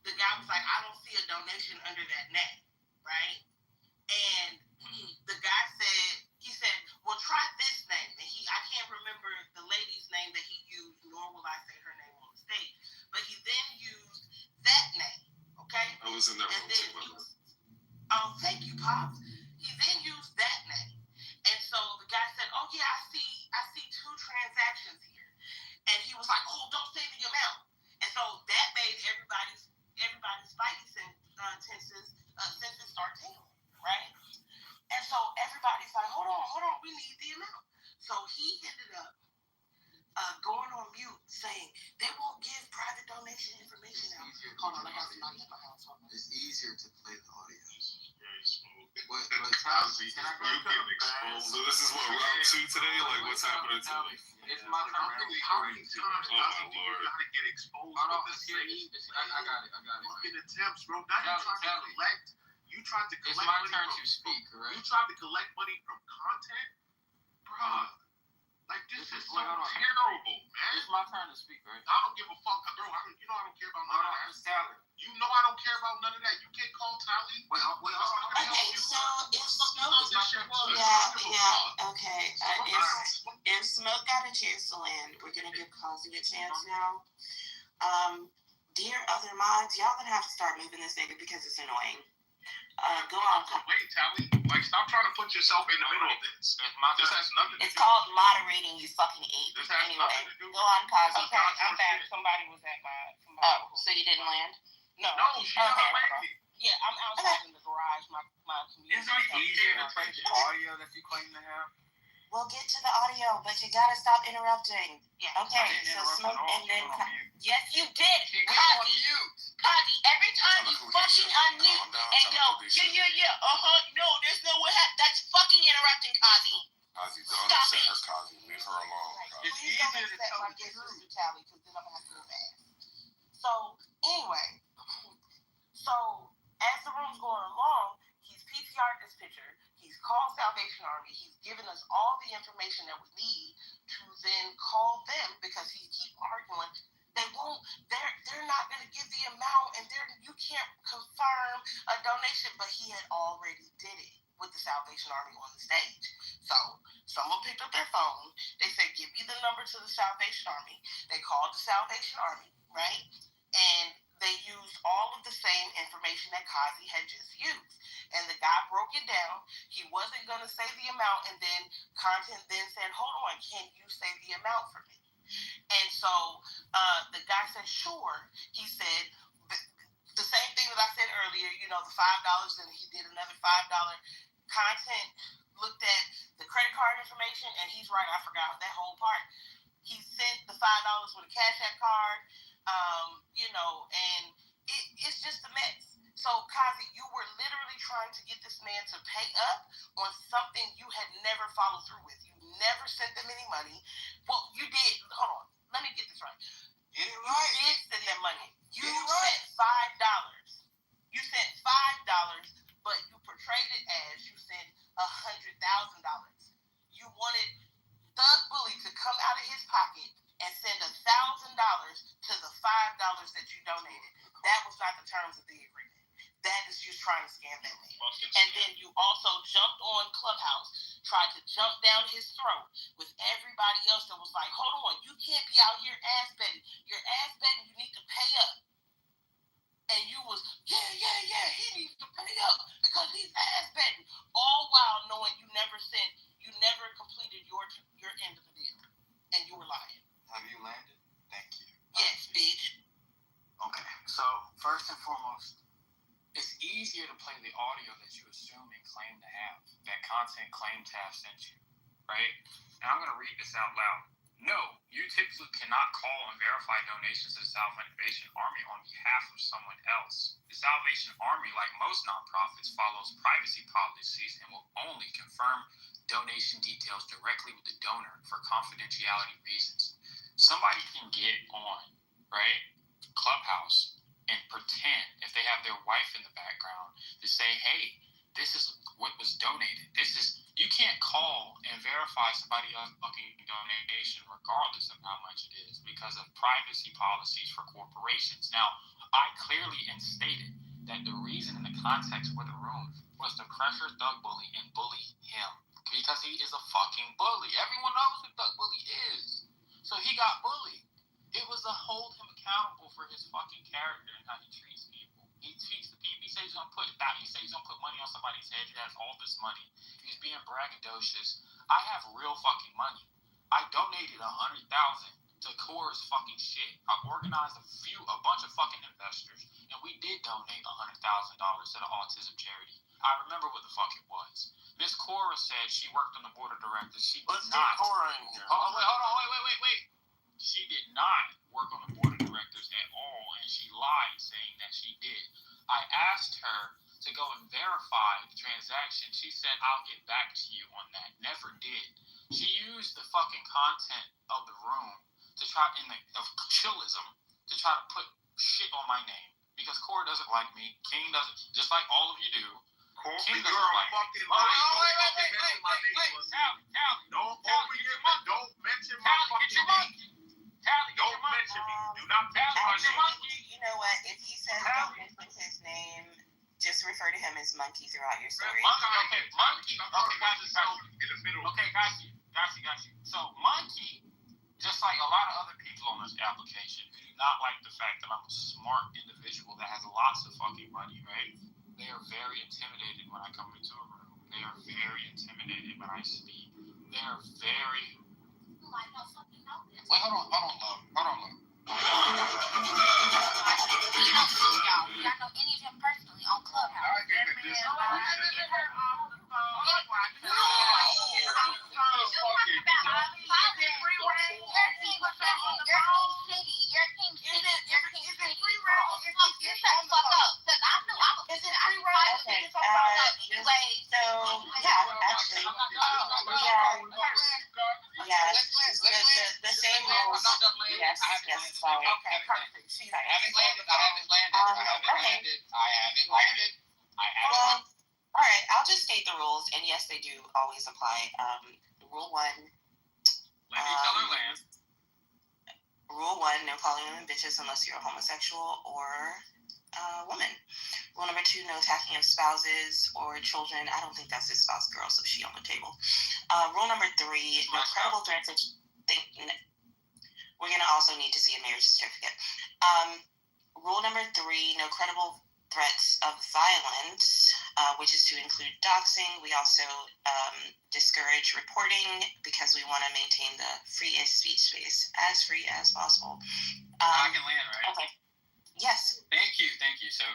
the guy was like, I don't see a donation under that name, right? And the guy he said, well, try this name. And I can't remember the lady's name that he used, nor will I say her name on the stage. But he then used that name, okay? I was in that room too. Oh, thank you, Pops. He then used that name. And so the guy said, oh, yeah, I see 2 transactions here. And he was like, oh, don't say the amount. And so that made everybody's spidey senses start tingling, right? And so everybody's like, hold on, we need the amount. So he ended up going on mute saying, they won't give private donation information out. Hold on, I got somebody at my house. It's easier to play the audio. Very smooth. But Kazi, you getting exposed. So this is what, round 2 today? Like, what's happening today? It's my How many times Oh, my do you Lord. gotta get exposed Hold on, with this thing? I got it. Fucking attempts, bro. Now you trying to collect. It's my turn to speak, correct? You trying to collect money from content, bruh. Like this is so terrible, man. It's my turn to speak, right? I don't give a fuck, bro. You know I don't care about none of that. It's Tally. You know I don't care about none of that. You can't call Tally. Wait, Okay, so if Smoke, okay. If Smoke got a chance to land, we're gonna give Kazi a chance now. Dear other mods, y'all gonna have to start moving this nigga because it's annoying. Go on. Wait, Tally. Like, stop trying to put yourself in the middle of this. This has nothing to do. It's called moderating, you fucking ape. This has Anyway, nothing to do. go on, Kazi. Okay, I'm back. Somebody was at my. Oh, so you didn't land? No, she's not landing. Yeah, I'm outside in the garage. My community. Is it easier to play the audio that you claim to have? We'll get to the audio, but you gotta stop interrupting. Yeah. Okay, so Smoke and then. Yes, you did, Kazi. Every time you fucking unmute and go, yeah, no, there's no way. That's fucking interrupting, Kazi. Kazi, don't upset her, Kazi. Leave her alone. It's easier to tell the truth. Tally, because then I'm gonna have to go fast. So anyway, as the room's going along, he's PTR'd this picture. He's called Salvation Army. He's given us all the information that we need to then call them because he keep arguing. They're not going to give the amount, and you can't confirm a donation, but he had already did it with the Salvation Army on the stage. So someone picked up their phone. They said, give me the number to the Salvation Army. They called the Salvation Army, right? And they used all of the same information that Kazi had just used. And the guy broke it down. He wasn't going to say the amount, and then Content then said, hold on, can you say the amount for me? And so the guy said, sure. He said, the same thing that I said earlier, the $5, and he did another $5. Content looked at the credit card information, and he's right, I forgot that whole part. He sent the $5 with a Cash App card, and it's just a mess. So, Kazi, you were literally trying to get this man to pay up on something you had never followed through with. You never sent them any money. Well, you did. Hold on. Let me get this right. Get it right. You did send them money. You sent $5. You sent $5, but you portrayed it as you sent $100,000. You wanted Thug Bully to come out of his pocket and send $1,000 to the $5 acknowledge that you donated. That was not the terms of the agreement. That is you trying to scam that man. And then you also jumped on Clubhouse, tried to jump down his throat with everybody else that was like, hold on, you can't be out here ass betting. You're ass betting, you need to pay up. And you was, yeah, he needs to pay up because he's ass betting. All while knowing you never completed your end of the deal. And you were lying. Have you landed? Thank you. Yes, bitch. Okay, so first and foremost, it's easier to play the audio that you assume and claim to have, that content claim to have sent you, right? And I'm going to read this out loud. No, you typically cannot call and verify donations to the Salvation Army on behalf of someone else. The Salvation Army, like most nonprofits, follows privacy policies and will only confirm donation details directly with the donor for confidentiality reasons. Somebody can get on, right, Clubhouse and pretend, if they have their wife in the background, to say, hey, this is what was donated. You can't call and verify somebody else's fucking donation regardless of how much it is because of privacy policies for corporations. Now, I clearly stated that the reason in the context for the room was to pressure Thug Bully and bully him because he is a fucking bully. Everyone knows who Thug Bully is. So he got bullied. It was to hold him accountable for his fucking character and how he treats people. He treats the people. He says he's gonna put money on somebody's head. He has all this money. He's being braggadocious. I have real fucking money. I donated $100,000 to Core's fucking shit. I organized a bunch of fucking investors, and we did donate $100,000 to the autism charity. I remember what the fuck it was. Miss Cora said she worked on the board of directors. She did Let's not. get Cora in here. Hold on, wait. She did not work on the board of directors at all, and she lied saying that she did. I asked her to go and verify the transaction. She said, I'll get back to you on that. Never did. She used the fucking content of the room to try, of chillism, to try to put shit on my name. Because Cora doesn't like me. King doesn't, just like all of you do. King doesn't like me. Fucking don't mention my fucking name. Don't mention me. Do not mention my name. You know what? If he says don't mention his name, just refer to him as Monkey throughout your story. Monkey. Okay, got you. So Monkey, just like a lot of other people on this application, who do not like the fact that I'm a smart individual that has lots of fucking money, right? They are very intimidated when I come into a room. They are very intimidated when I speak. They are very. Wait, hold on, love. Y'all know any of him personally on Clubhouse. The same rules. Yes, sorry. Okay, perfect. I haven't landed. Well, all right, I'll just state the rules, and yes, they do always apply. Rule 1. Let me tell her land. Rule 1, no calling women bitches unless you're a homosexual or woman. Rule number 2, no attacking of spouses or children. I don't think that's his spouse, girl, so she on the table. Rule number 3, no credible threats of... We're going to also need to see a marriage certificate. Rule number 3, no credible threats of violence, which is to include doxing. We also discourage reporting because we want to maintain the free speech space as free as possible. I can land, right? Okay. Yes. Thank you. So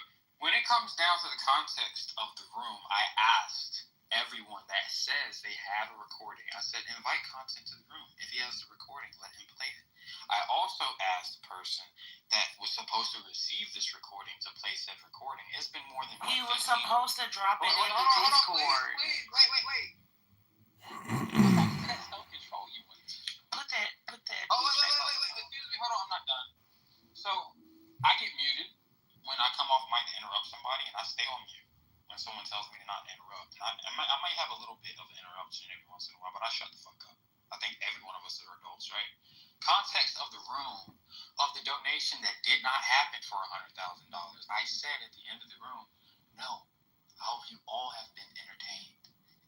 when it comes down to the context of the room, I asked everyone that says they have a recording. I said, invite content to the room. If he has the recording, let him play it. I also asked the person that was supposed to receive this recording to play said recording. It's been more than He was supposed to drop it in the Discord. Wait. Self-control, you would. Put that. Oh, wait. Excuse me. Hold on, I'm not done. So, I get muted when I come off mic to interrupt somebody, and I stay on mute when someone tells me to not interrupt. I might have a little bit of an interruption every once in a while, but I shut the fuck up. I think every one of us are adults, right? context of the room, of the donation that did not happen for $100,000, I said at the end of the room, no, I hope you all have been entertained.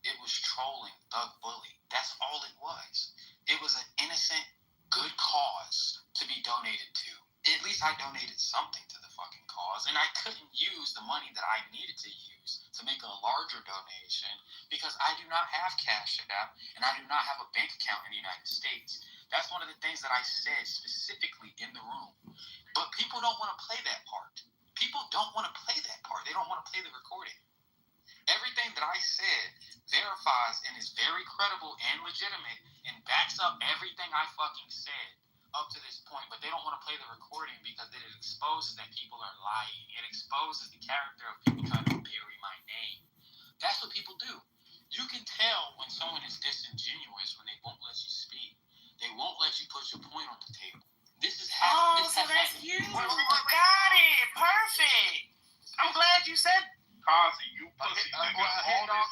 It was trolling, thug bully. That's all it was. It was an innocent, good cause to be donated to. At least I donated something to the fucking cause, and I couldn't use the money that I needed to use to make a larger donation because I do not have Cash App and I do not have a bank account in the United States. That's one of the things that I said specifically in the room. But people don't want to play that part. People don't want to play that part. They don't want to play the recording. Everything that I said verifies and is very credible and legitimate and backs up everything I fucking said up to this point, but they don't want to play the recording because it exposes that people are lying. It exposes the character of people trying to bury my name. That's what people do. You can tell when someone is disingenuous when they won't let you speak. They won't let you put your point on the table. This is how. Oh, so that's you. Got it. Perfect. I'm glad you said. Kazi, you pussy, nigga.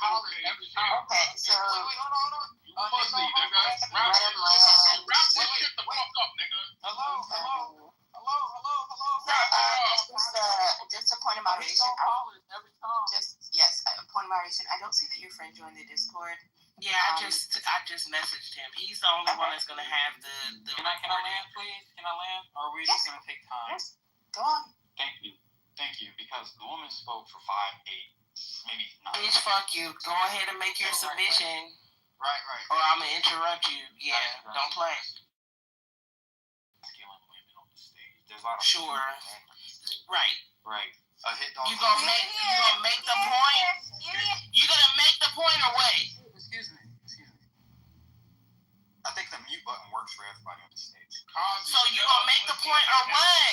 All this okay. Okay, so. Wait, hold on. You pussy, nigga. Wrap this shit the fuck up, nigga. Hello. Just a point of moderation. A point of moderation. I don't see that your friend joined the Discord. Yeah, I just messaged him. He's the only one that's gonna have the. Can I land, please? Can I land? Or are we just gonna take time? Yes. Go on. Thank you, because the woman spoke for 5, 8, maybe 9. Bitch, fuck you. Go ahead and make your submission. Right. Or I'm gonna interrupt you. Yeah, right. Don't play. Killing women on the stage. There's a lot of sure. Right. Hit dog. You gonna make the point? You gonna make the point or wait? Excuse me. I think the mute button works for everybody on the stage. So you gonna make the point or what?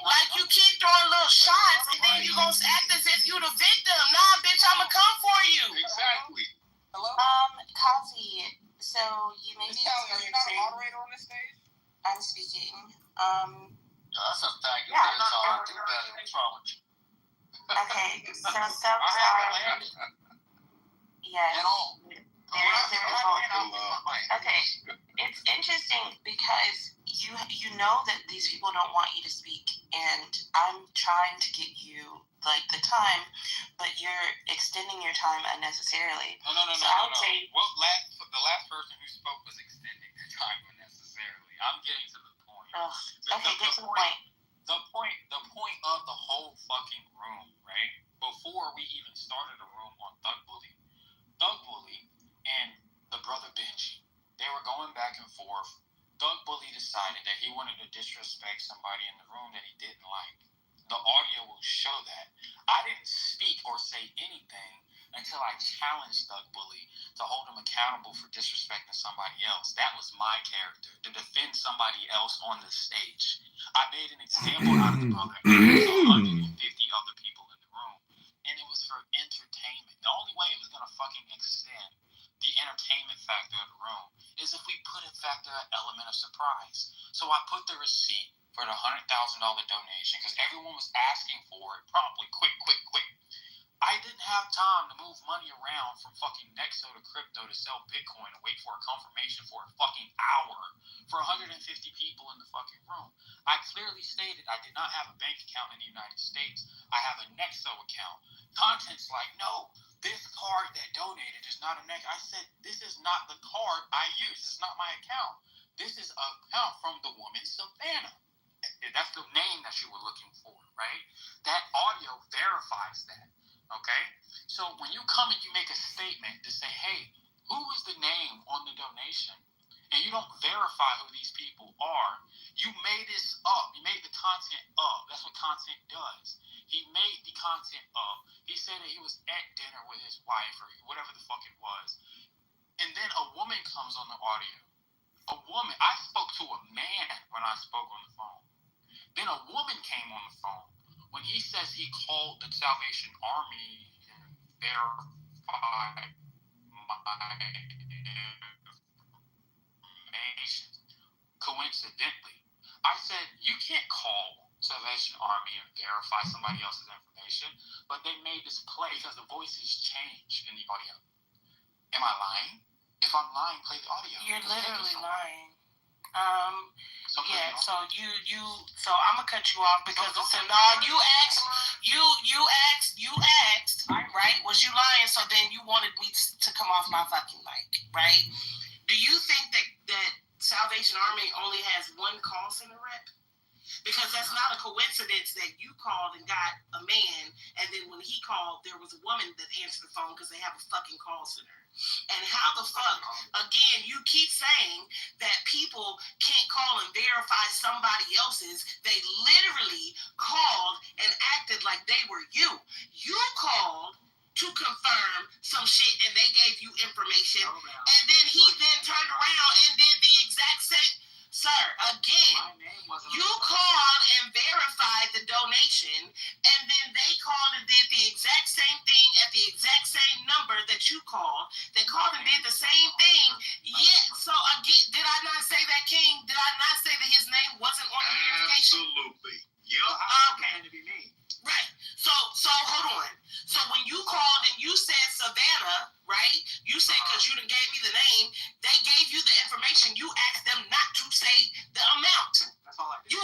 Like you keep throwing little shots and then you gonna act as if you the victim. Nah, bitch, I'ma come for you. Exactly. Hello? Kazi, so you may be Are you not a moderator on this stage? I'm speaking. That's a fact. You Yeah, can't talk. Do better. What's wrong with you? Okay, so sometimes, yes, At all. Okay, it's interesting because you know that these people don't want you to speak, and I'm trying to get you like the time, but you're extending your time unnecessarily. No. So I would say, well, the last person who spoke was extending their time unnecessarily. I'm getting to the point. Get to the point. The point of the whole fucking room, right? Before we even started a room on Thug Bully and the brother Benji, they were going back and forth. Thug Bully decided that he wanted to disrespect somebody in the room that he didn't like. The audio will show that. I didn't speak or say anything until I challenged Thug Bully to hold him accountable for disrespecting somebody else. That was my character, to defend somebody else on the stage. I made an example out of the brother. There was 150 other people in the room, and it was for entertainment. The only way it was going to fucking extend the entertainment factor of the room is if we put an element of surprise. So I put the receipt for the $100,000 donation because everyone was asking for it promptly, quick. I didn't have time to move money around from fucking Nexo to crypto to sell Bitcoin and wait for a confirmation for a fucking hour for 150 people in the fucking room. I clearly stated I did not have a bank account in the United States. I have a Nexo account. Content's like, no, this card that donated is not a Nexo. I said, this is not the card I use. It's not my account. This is an account from the woman Savannah. That's the name that you were looking for, right? That audio verifies that. Okay? So when you come and you make a statement to say, hey, who is the name on the donation? And you don't verify who these people are, you made this up. You made the content up. That's what content does. He made the content up. He said that he was at dinner with his wife or whatever the fuck it was. And then a woman comes on the audio. A woman. I spoke to a man when I spoke on the phone. Then a woman came on the phone. When he says he called the Salvation Army and verified my information, coincidentally, I said, you can't call Salvation Army and verify somebody else's information, but they made this play because the voices change in the audio. Am I lying? If I'm lying, play the audio. You're literally lying. Yeah, so so I'm gonna cut you off because so no, you asked, right? Was you lying? So then you wanted me to come off my fucking mic, right? Do you think that Salvation Army only has one call center rep? Because that's not a coincidence that you called and got a man, and then when he called, there was a woman that answered the phone because they have a fucking call center. And how the fuck, again, you keep saying that people can't call and verify somebody else's. They literally called and acted like they were you. You called to confirm some shit and they gave you information. And then he then turned around and did the exact same. Sir, again, you called and verified the donation, and then they called and did the exact same thing at the exact same number that you called. They called and did the same thing. Yeah, so again, did I not say that, King? Did I not say that his name wasn't on the verification? Absolutely. Yep. Okay. Right. So hold on. So when you called and you said Savannah, right? You said because you done gave me the name, they gave you the information. You asked them not to say the amount. That's all I did.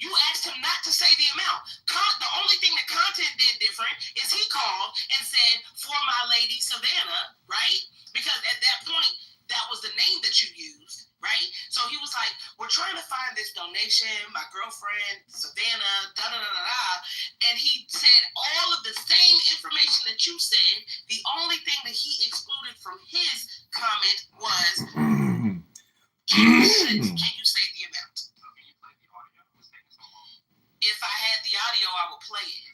You asked him not to say the amount. The only thing that Content did different is he called and said, for my lady Savannah, right? Because at that point, that was the name that you used, right? So he was like, we're trying to find this donation, my girlfriend, Savannah, da-da-da-da-da. And he said all of the same information that you said. The only thing that he excluded from his comment was, can you say the amount? If I had the audio, I would play it.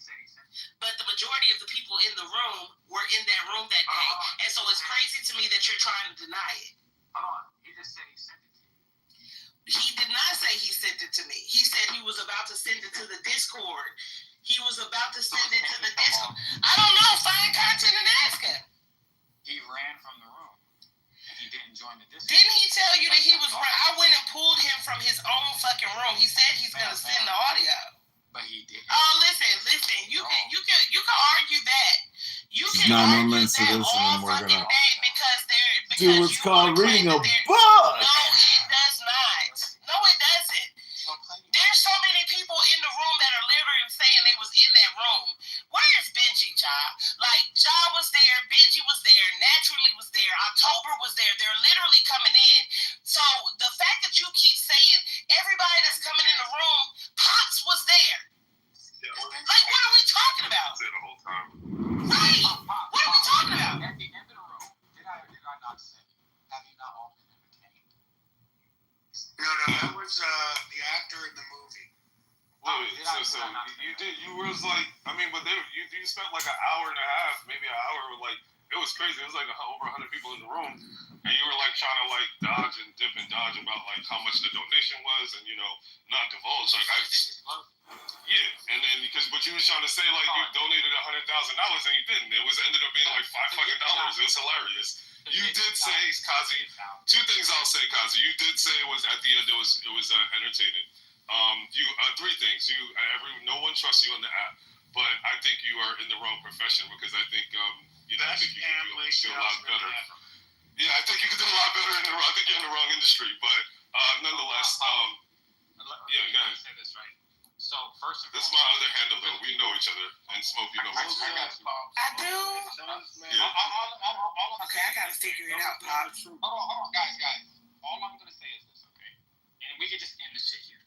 But the majority of the people in the room were in that room that day. And so it's crazy to me that you're trying to deny it. Hold on. He just said he sent it to you. He did not say he sent it to me. He said he was about to send it to the Discord. He was about to send it to the Discord. I don't know. Find Content and ask him. He ran from the room. And he didn't join the Discord. Didn't he tell you that he was I went and pulled him from his own fucking room. He said he's going to send the audio. But he didn't. Oh, listen. You can argue that. You It's can 9 more argue minutes to that this, and all then we're fucking gonna day because do what's you called wanna reading a claim that book. No, it does not. No, it doesn't. There's so many people in the room that are literally saying they was in that room. Where is Benji, Ja? Like, Ja was there, Benji was there, Naturally was there, October was there. They're literally coming in. So the fact that you keep saying everybody that's coming in the room, Pops was there. Like, what are we talking about? The whole time. Right. What are we talking about? At the end of the room, did I or did I not say, have you not all been entertained? No, that was the actor in the movie. Wait, so you was like, I mean, but you spent like an hour and a half, maybe an hour, like, it was crazy. It was like over 100 people in the room, and you were like trying to like dodge and dip and dodge about like how much the donation was, and not divulge. Like and then but you was trying to say like you donated $100,000 and you didn't. It ended up being like $5 fucking. It was hilarious. You did say, Kazi. Two things I'll say, Kazi. You did say it was at the end. It was entertaining. Three things. No one trusts you on the app, but I think you are in the wrong profession because I think I think you can do a lot better. Yeah, I think you could do a lot better I think you're in the wrong industry, but nonetheless, yeah, go ahead. Say this right. So first of all, this is my other handle though. We know each other, and Smoke, you know us. I do. Yeah. Okay, I gotta figure it out, Pops. Hold on, guys. All I'm gonna say is this, okay? And we can just end this shit here.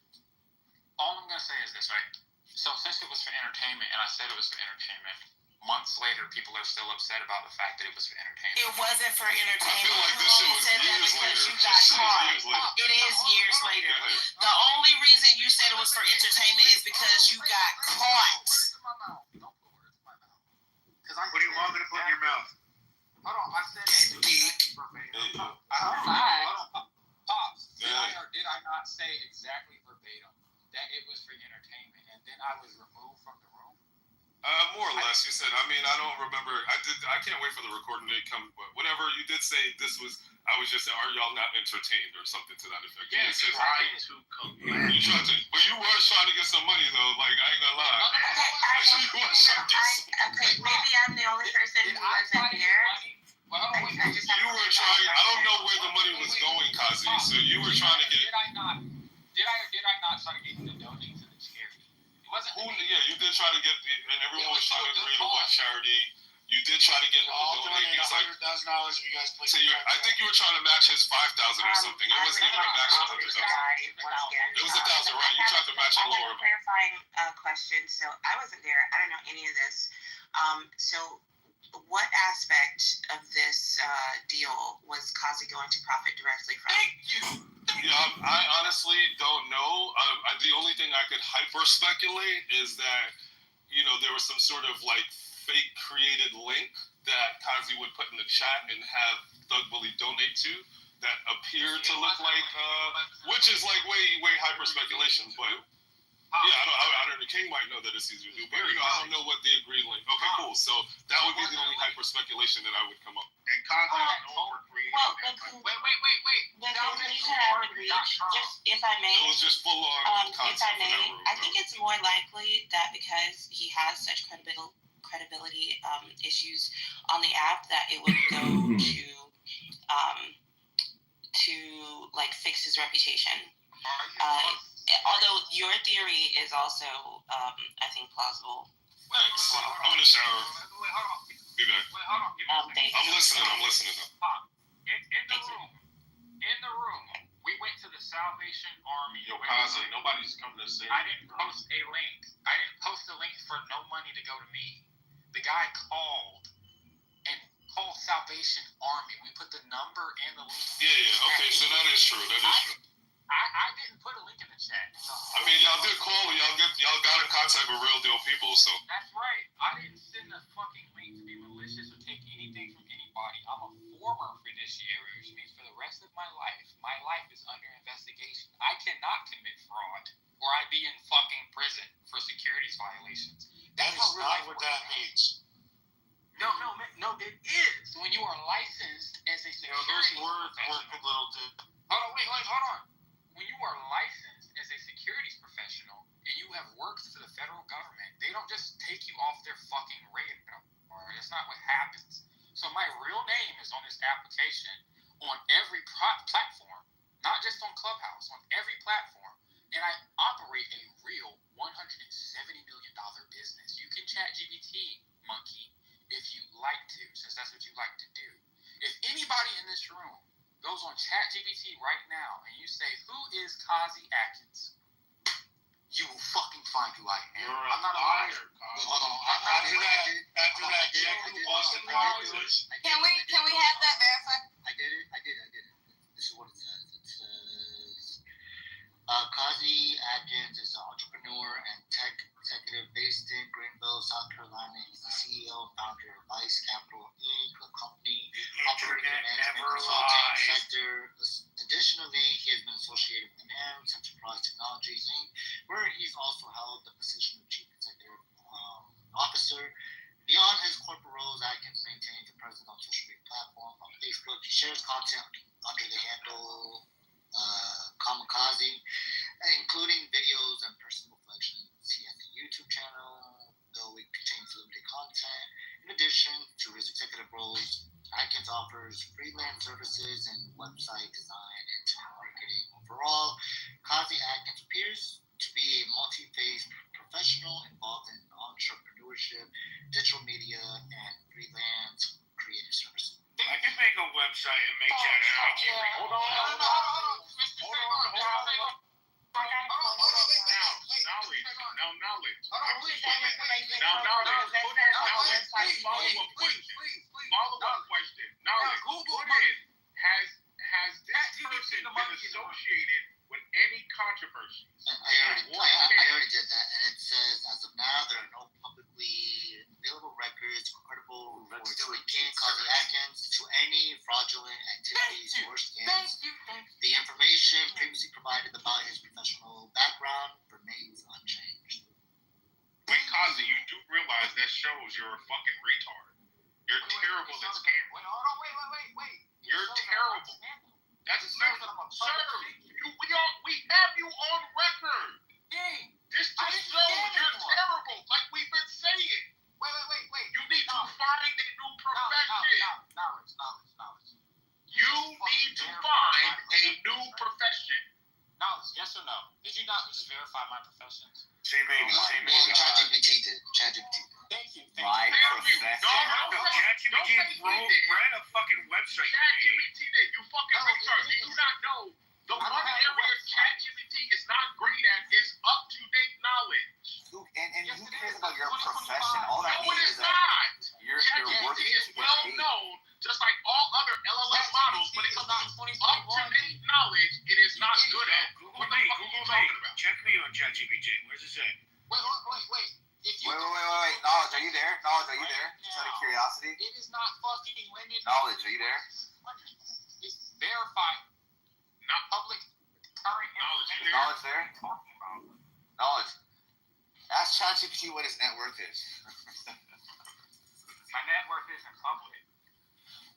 All I'm gonna say is this, right? So since it was for entertainment, and I said it was for entertainment, months later, people are still upset about the fact that it was for entertainment. It wasn't for entertainment. I feel like this shit was years later. You got caught. Years later. It is years later. The only reason you said it was for entertainment is because you got caught. Don't put words in my mouth. What do you want me to put in your mouth? Hold on, I said it verbatim. Pops, did I not say exactly verbatim that it was for entertainment, and then I was removed from the room? More or less, you said. I mean, I don't remember. I can't wait for the recording to come. But whatever you did say, this was. I was just saying, are y'all not entertained or something to that effect? Yeah, you tried to but you were trying to get some money though. Like I ain't gonna lie. Okay, maybe I'm the only person who wasn't here. You were trying. I don't know where the money was going, Kazi. So you were trying to get you did try to get, and everyone was trying to agree to what charity. You did try to get him I'll to donate donate. $100,000 if you guys play. So I think you were trying to match his 5,000 or something. It wasn't even a match of 100,000. It was 1,000, right? You tried to match it I lower. have a clarifying question. So I wasn't there. I don't know any of this. So what aspect of this deal was Kazi going to profit directly from? Yeah, I honestly don't know. The only thing I could hyper speculate is that, there was some sort of like fake created link that Kazi would put in the chat and have Thug Bully donate to that appeared to look like, which is like way hyper speculation, but. Yeah, I don't know. King might know that it's easier to do, but I don't know what the agreed link. Okay, cool. So that would be the only hyper speculation that I would come up. And Kazi is over creating. Wait. The conclusion I would reach, just if I may. It was just full on if I may, I think it's more likely that because he has such credibility issues on the app that it would go to like fix his reputation. Although your theory is also, I think, plausible. Thanks. I'm in the shower. Wait, hold on. Be back. Wait, hold on. I'm listening. In the room, we went to the Salvation Army. Yo, Kazi, nobody's coming to see. I didn't post a link. I didn't post a link for no money to go to me. The guy called Salvation Army. We put the number and the link. Yeah. Okay, so that is true. I didn't put a link in the chat. I mean, y'all did call. Y'all got in contact with real deal people. So that's right. I didn't send a fucking link to be malicious or take anything from anybody. I'm a former fiduciary, which means for the rest of my life is under investigation. I cannot commit fraud or I'd be in fucking prison for securities violations. That's not what that means. No, it is. When you are licensed as a securities those words work a little different. Hold on. When you are licensed as a securities professional and you have worked for the federal government, they don't just take you off their fucking radar. That's not what happens. So my real name is on this application on every platform, not just on Clubhouse, on every platform. And I operate a real $170 million business. You can chat GPT, monkey, if you like to, since that's what you like to do. If anybody in this room goes on ChatGPT right now and you say, "Who is Kazi Atkins?" you will fucking find who I am. I'm not a liar. Hold on. After that, Can we have that verified? I did it. This is what it says. It says, Kazi Atkins is an entrepreneur and tech executive based in Greenville, South Carolina. He's the CEO and founder of Vice Capital Inc., a company operating in the management consulting sector. Additionally, he has been associated with NAMS, Enterprise Technologies Inc., where he's also held the position of Chief Executive Officer. Beyond his corporate roles, Atkins maintains a presence on social media platforms. On Facebook, he shares content under the handle Kamikaze, including videos and personal reflections. He has a YouTube channel, though it contains limited content. In addition to his executive roles, Atkins offers freelance services in website design and internet marketing. Overall, Kazi Atkins appears to be a multi-phase professional involved in entrepreneurship, digital media, and freelance creative services. I can make a website and make that out. Hold on. Follow-up question. Knowledge. Has this person been associated with any controversies? I already did that, and it says, as of now, there are no publicly available records or credible reports linking Kazi Atkins to any fraudulent activities or scams. The information previously provided about his professional background remains unchanged. Wait, Kazi, you do realize that shows you're a fucking retard. You're terrible at scamming. Wait. You're terrible. That's sir. We have you on record. This just shows you're terrible, like we've been saying. Wait. You need to find a new profession. Knowledge. You need to find a new profession. Knowledge, yes or no? Did you not just verify my professions? Say maybe. ChatGPT did. ChatGPT. Thank you. My profession. ChatGPT ran a fucking website. ChatGPT did. You fucking retard. You do not know. The one area ChatGPT is not great at is up-to-date knowledge. And who cares about your profession? All that No, it means is is that not. you're ChatGPT working is to get well paid. known, just like all other LLM models, when it comes to up-to-date knowledge, it is not good at. What the fuck are you talking about? Check me on ChatGPT. Where's it say? Wait. If you Wait. Knowledge, are you there? Knowledge, are you there? Just out of curiosity. It is not fucking limited. Knowledge, are you there? It's verified. Not public current information. Knowledge there? Knowledge. Ask ChatGPT what his net worth is. My net worth isn't public.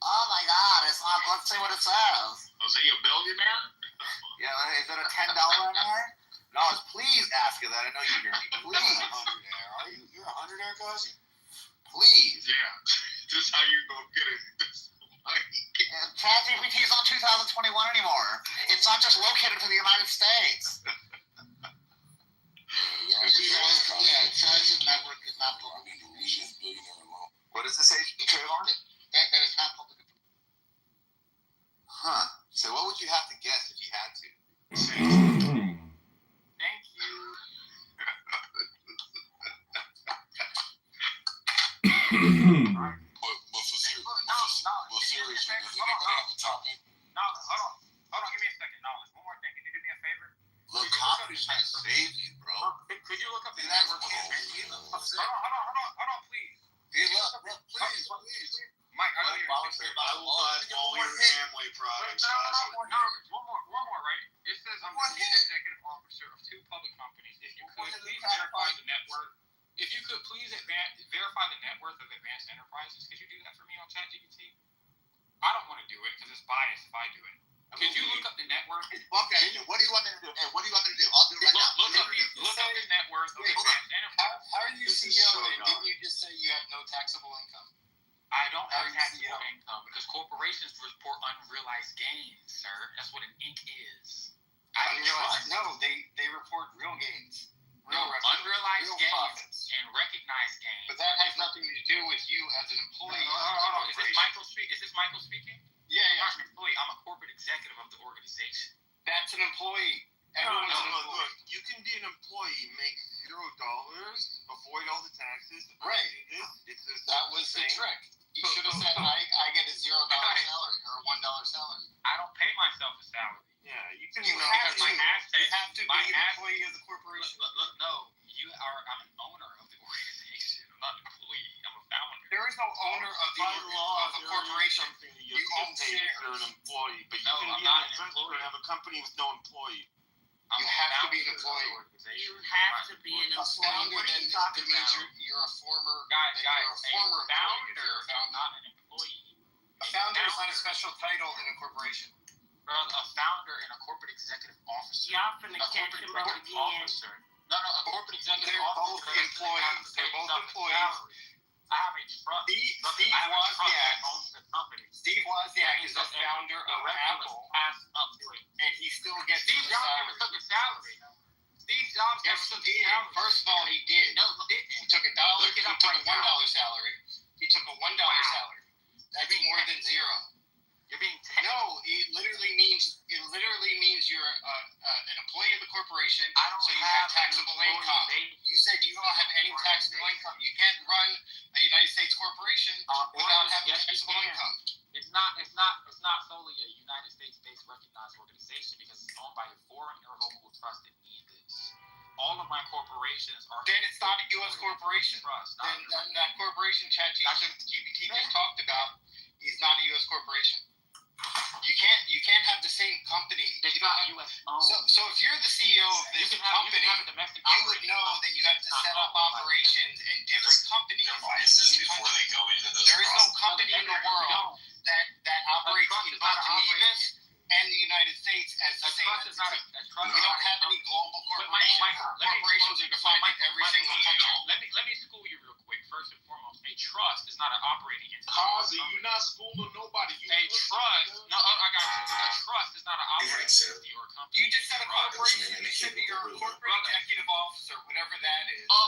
Oh my God! It's not. Let's see what it says. Was he a billionaire? Yeah, is it a $10 an hour? Knowledge, please ask her that. I know you hear me. Please. Are you? You're 100 there, Guzzy? Please. Yeah. This how you gonna get it. ChatGPT is not 2021 anymore. It's not just located for the United States. Chat's network is not public. What does this say, Trayvon? That is not public. Huh. So what would you have to guess if you had to? Thank you. But seriously, does anybody have a topic? Hold on, give me a second. Knowledge. One more thing. Can you do me a favor? Look, coffee's trying to save you, bro. Could you look up the That's network? Hold on, please. Please. Mike, I know you're I will buy all your Amway products. One more, right? It says I'm the chief executive officer of 2 public companies. If you could please verify the net worth. If you could please verify the net worth of Advanced Enterprises, could you do that for me on ChatGPT? I don't want to do it because it's biased if I do it. Could you look up the net worth? Okay, what do you want me to do? Hey, what do you want me to do? I'll do it right now. Look up the net worth of Advanced Enterprises. How are you CEO? Didn't you just say you have no taxable income? I don't have taxable income because corporations report unrealized gains, sir. That's what an Inc. is. No, they report real gains. Unrealized real gains profits. and recognized gains. But that has nothing to do with you as an employee. Hold on. Is this Michael speaking? Yeah. I'm an employee. I'm a corporate executive of the organization. That's an employee. Everyone's an employee. Look, you can be an employee, make $0, avoid all the taxes. Right. That was the trick. You should have said, I get a $0 salary or a $1 salary. I don't pay myself a salary. Yeah, you can. You have to. You have to be an employee of the corporation. Look, no. I'm an owner of the organization. I'm not an employee. I'm a founder. There is no owner of a corporation. You own shares. You're an employee, but you can be an employee. Have a company with no employee. You have to be an employee. You have to be an A founder employee. then means you're a former. Guys, former founder, not an employee. A founder is not a special title in a corporation. A founder and a corporate executive officer. Y'all finna catch him up again. No, a corporate executive They're both officer. employees. They're both employees. I have a trust. Steve Wozniak owns the company. Steve Wozniak is the founder of Apple, Passed up to it. and he still gets Steve the Jobs never salary. took a salary. Steve Jobs Yes, never took he a did. salary. First of all, he did. No, He took $1. Look He it up took right a $1 now. salary. He took a $1 salary. That's more than zero. You're being taxed. No, it literally means you're an employee of the corporation. I don't so you have have taxable income. You said you don't have any taxable income. You can't run a United States corporation without having taxable income. It's not solely a United States-based recognized organization because it's owned by a foreign irrevocable trust that needs this. All of my corporations are. Then it's not a U.S. corporation. Trust. Then that corporation ChatGPT just talked about is not a U.S. corporation. You can't have the same company. It's not U.S. owned. So if you're the CEO of this company, you would know that you have to set up operations and different companies. There is no company in the world that operates in both Nevis and the United States as the same entity. We don't have any global corporations. Corporations are defined in every single country. Let me school you real quick. First and foremost, a trust is not an operating entity. Kazi, you're not schooling nobody. A trust, no, I got you. A trust is not an operating entity or a company. You just said a corporation. You said that you're a corporate executive officer, whatever that is. Of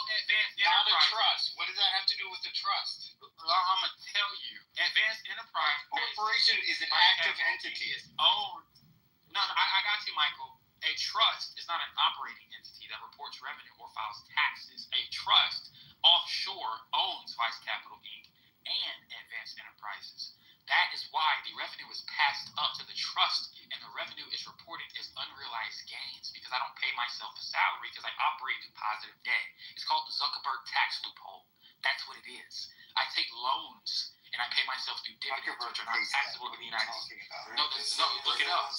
trust? What does that have to do with the trust? I'm gonna tell you. Advanced Enterprise Corporation is an active entity. No, I got you, Michael. A trust is not an operating entity that reports revenue or files taxes. A trust offshore owns Vice Capital Inc. and Advanced Enterprises. That is why the revenue is passed up to the trust, and the revenue is reported as unrealized gains because I don't pay myself a salary because I operate in positive debt. It's called the Zuckerberg tax loophole. That's what it is. I take loans and I pay myself through dividends, which are not taxable in the United States. No, look it up.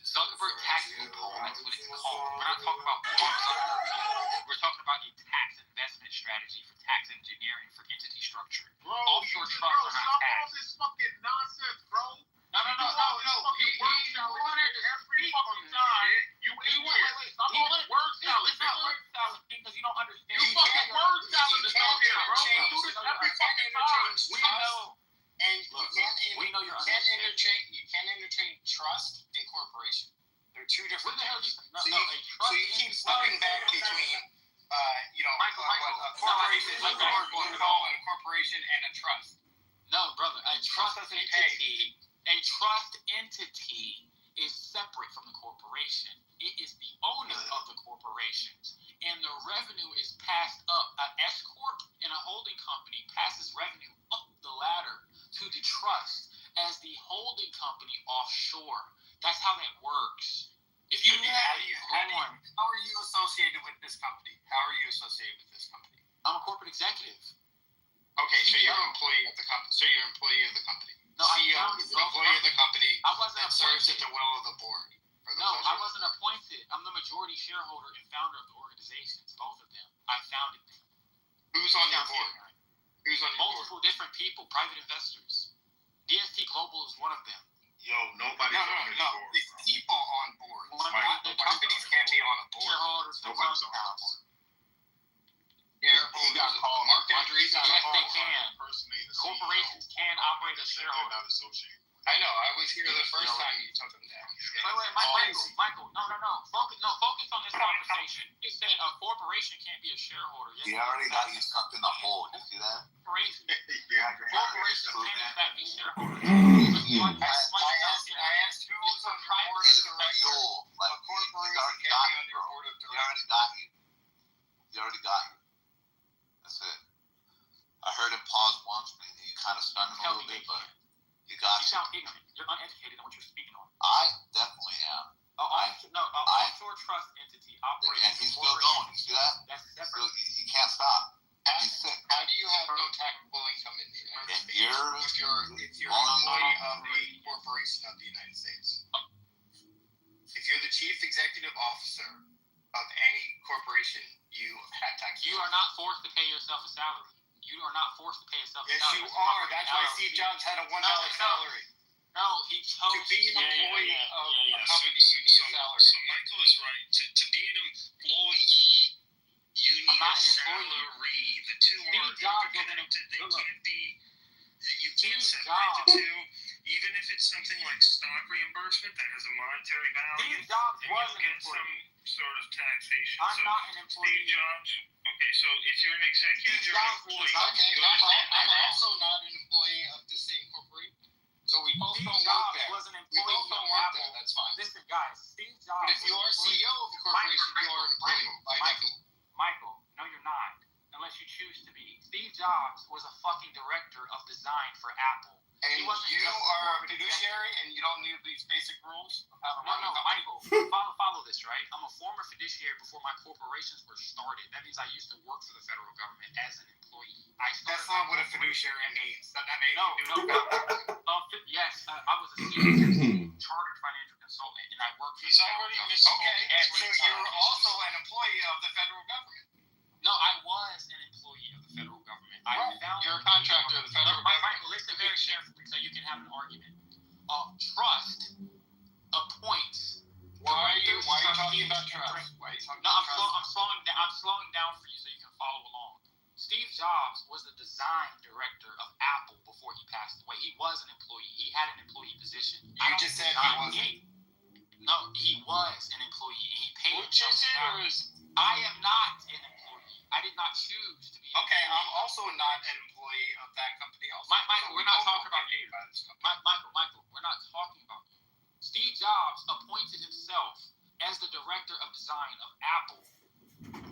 Zuckerberg tax loophole. That's what it's called. We're not talking about Mark Zuckerberg. We're talking about a tax investment strategy for tax engineering for entity structure. Bro, offshore trusts are not stop all taxed. this fucking nonsense, bro. No. Every fucking time. You stop all the word salad. It's not word salad because you don't understand. You fucking word salad is out here, bro. You do this every fucking time. We know. And We know you're you can't interchange trust and corporation. They're two different things. So you keep slipping back between, Michael, a corporation, like a corporation and a trust. No, brother, a trust entity is separate from the corporation. It is the owner of the corporations, and the revenue is passed up. An S corp and a holding company passes revenue up the ladder to the trust as the holding company offshore. That's how that works. If you How are you associated with this company? I'm a corporate executive. Okay, so you're an employee of the company. No, CEO is an employee of the company I wasn't that serves at the will of the board. No, I wasn't appointed. I'm the majority shareholder and founder of the organizations, both of them. I founded them. Who's on your board? Multiple different people, private investors. DST Global is one of them. Yo, nobody's on this board. It's people on board. The companies can't be on a board. Shareholders, Nobody's on this board. He got called. Mark Andreessen. Yes, they can. Corporations can operate as shareholders. I know. I was here the first time you took them down. Wait, Michael. No. Focus on this conversation. You said a corporation can't be a shareholder. Yes, He already got you stuck in the hole. You see that? Corporations can in fact be shareholders. I asked who was on the board of directors. A corporation can't be on your board of directors. He already got you. That's it. I heard him pause once, and he kind of stunned him a little bit, but you got You sound ignorant. You're uneducated on what you're speaking on. I definitely am. Offshore trust entity operates. And he's still going. You see that? That's separate. He can't stop. He's sick. How do you have no taxable income in the United States? If you're an employee of a corporation of the United States. If you're the chief executive officer of any corporation, you have taxes. You are not forced to pay yourself a salary. You are not forced to pay yourself a Yes, salary. you are. That's why Steve Jobs had a $1 salary. No, he chose To be an employee of a company, you need a salary. So Michael is right. To be an employee, you need a salary. The two are interconnected. They can't be. You can't separate the two. Even if it's something like stock reimbursement that has a monetary value, Steve Jobs then was you'll an get employee. some sort of taxation. I'm not an employee. Steve Jobs. Okay, so if you're an executive, Steve you're an Jobs was employee. not- Okay, You understand? I'm also not an employee of the same corporation. So we both Steve don't work Jobs there. was an We employee both don't of work Apple. there. That's fine. Listen, guys, Steve Jobs. But if you are CEO of the corporation, you are an employee. By definition. Michael, no, you're not. Unless you choose to be. Steve Jobs was a fucking director of design for Apple. And He wasn't you just a are a corporate fiduciary, and you don't need these basic rules of how to run a No, company. Michael, follow this, right? I'm a former fiduciary before my corporations were started. That means I used to work for the federal government as an employee. That's not what a fiduciary means. That made No. Yes, I was a senior chartered financial consultant, and I worked for He's already misspoken. Okay, so you're also an employee of the federal government. No, I was an employee of the federal government. You're a contractor of the federal government. Michael, listen very carefully so you can have an argument. Trust appoints. Why are you talking about trust? No, I'm slowing down for you so you can follow along. Steve Jobs was the design director of Apple before he passed away. He was an employee. He had an employee position. You just said he wasn't. No, he was an employee. He paid Which is it, or is I am not an employee. I did not choose to be. Okay, I'm also not an employee of that company. Also, Michael, we're not talking about you. Michael, we're not talking about you. Steve Jobs appointed himself as the director of design of Apple.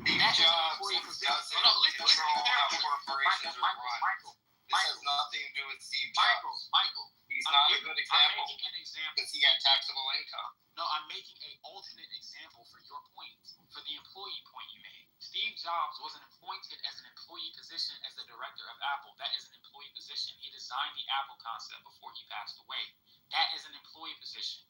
Steve Jobs doesn't control how corporations are run. This has nothing to do with Steve Jobs. Michael. He's not a good example. I'm making an example. Because he had taxable income. No, I'm making an alternate example for your point, for the employee point you made. Steve Jobs wasn't appointed as an employee position as the director of Apple. That is an employee position. He designed the Apple concept before he passed away. That is an employee position.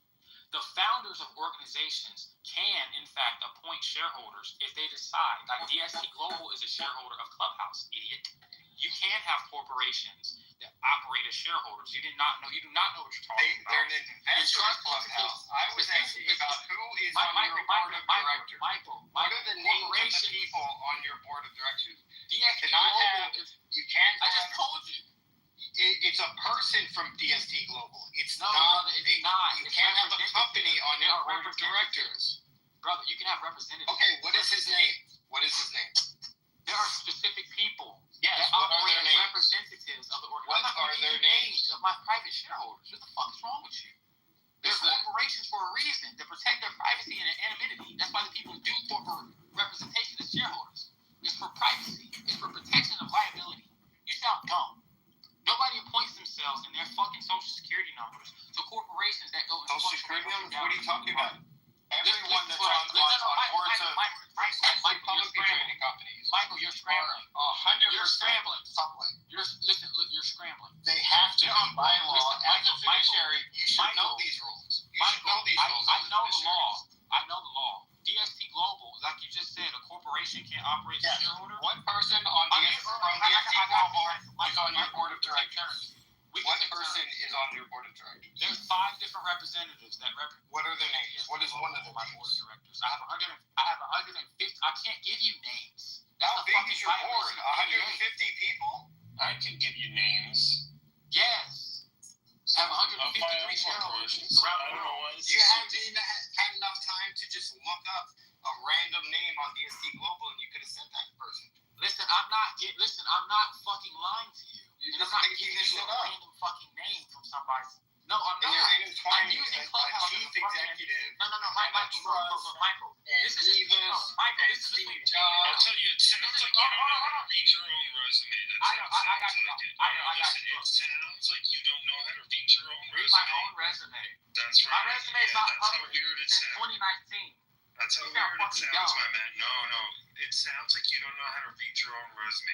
The founders of organizations can, in fact, appoint shareholders if they decide. Like DST Global is a shareholder of Clubhouse, idiot. You can have corporations that operate as shareholders. You do not know what you're talking about. They're an investor in Clubhouse. I was asking about who is on your board of directors. Michael, what are the names of the people on your board of directors? DST Global you can't I just told you. It's a person from DST Global. It's not. You can't have a company on your board of directors. Brother, you can have representatives. Okay, what is his name? There are specific people that operate as representatives of the organization. What are their names? Of my private shareholders. What the fuck is wrong with you? They're corporations for a reason, to protect their privacy and anonymity. That's why the people do corporate representation as shareholders. It's for privacy. It's for protection of liability. You sound dumb. Nobody appoints themselves and their fucking social security numbers to corporations that go in social security numbers? What are you talking about? Everyone that's on boards of publicly traded companies. Michael, you're scrambling. 100%. You're scrambling. You're scrambling. They have to be by law. As a fiduciary, you should know these rules. I know the law. DST Global, like you just said, a corporation can't operate as a shareholder. What person from DST Global is on your board of directors? What person is on your board of directors? There's 5 different representatives that represent. What are their names? What is one of them? My board of directors. I have 150. I can't give you names. How big is your board? 150 people? I can give you names. Yes. I have 153 shareholders around the world. You haven't even had enough time to just look up a random name on DST Global, and you could have sent that person. Listen, I'm not fucking lying to you. You're I'm just not making giving this you shit a up. random fucking name from somebody. No, I'm not. You're I'm using Clubhouse a chief executive. Michael. This is Steve Jobs. I'll tell you, it sounds like you don't know how to read your own resume. It sounds like you don't know how to read your own resume. My own resume. That's right. My resume is not That's how published weird it since sounds. 2019. That's how weird it sounds, my man. No. It sounds like you don't know how to read your own resume.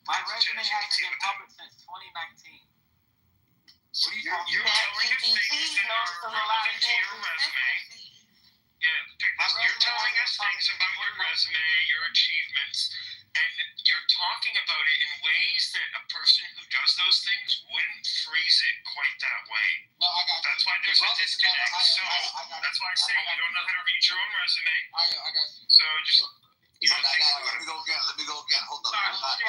My resume hasn't been published since 2019. So you're telling us things that are relevant to your resume. Yeah, you're telling us things about your resume, your achievements, and you're talking about it in ways that a person who does those things wouldn't phrase it quite that way. No, I got you. That's why there's a disconnect. So that's why I say you don't know how to read your own resume. I got you. So just Let me go again. Hold on. I got you.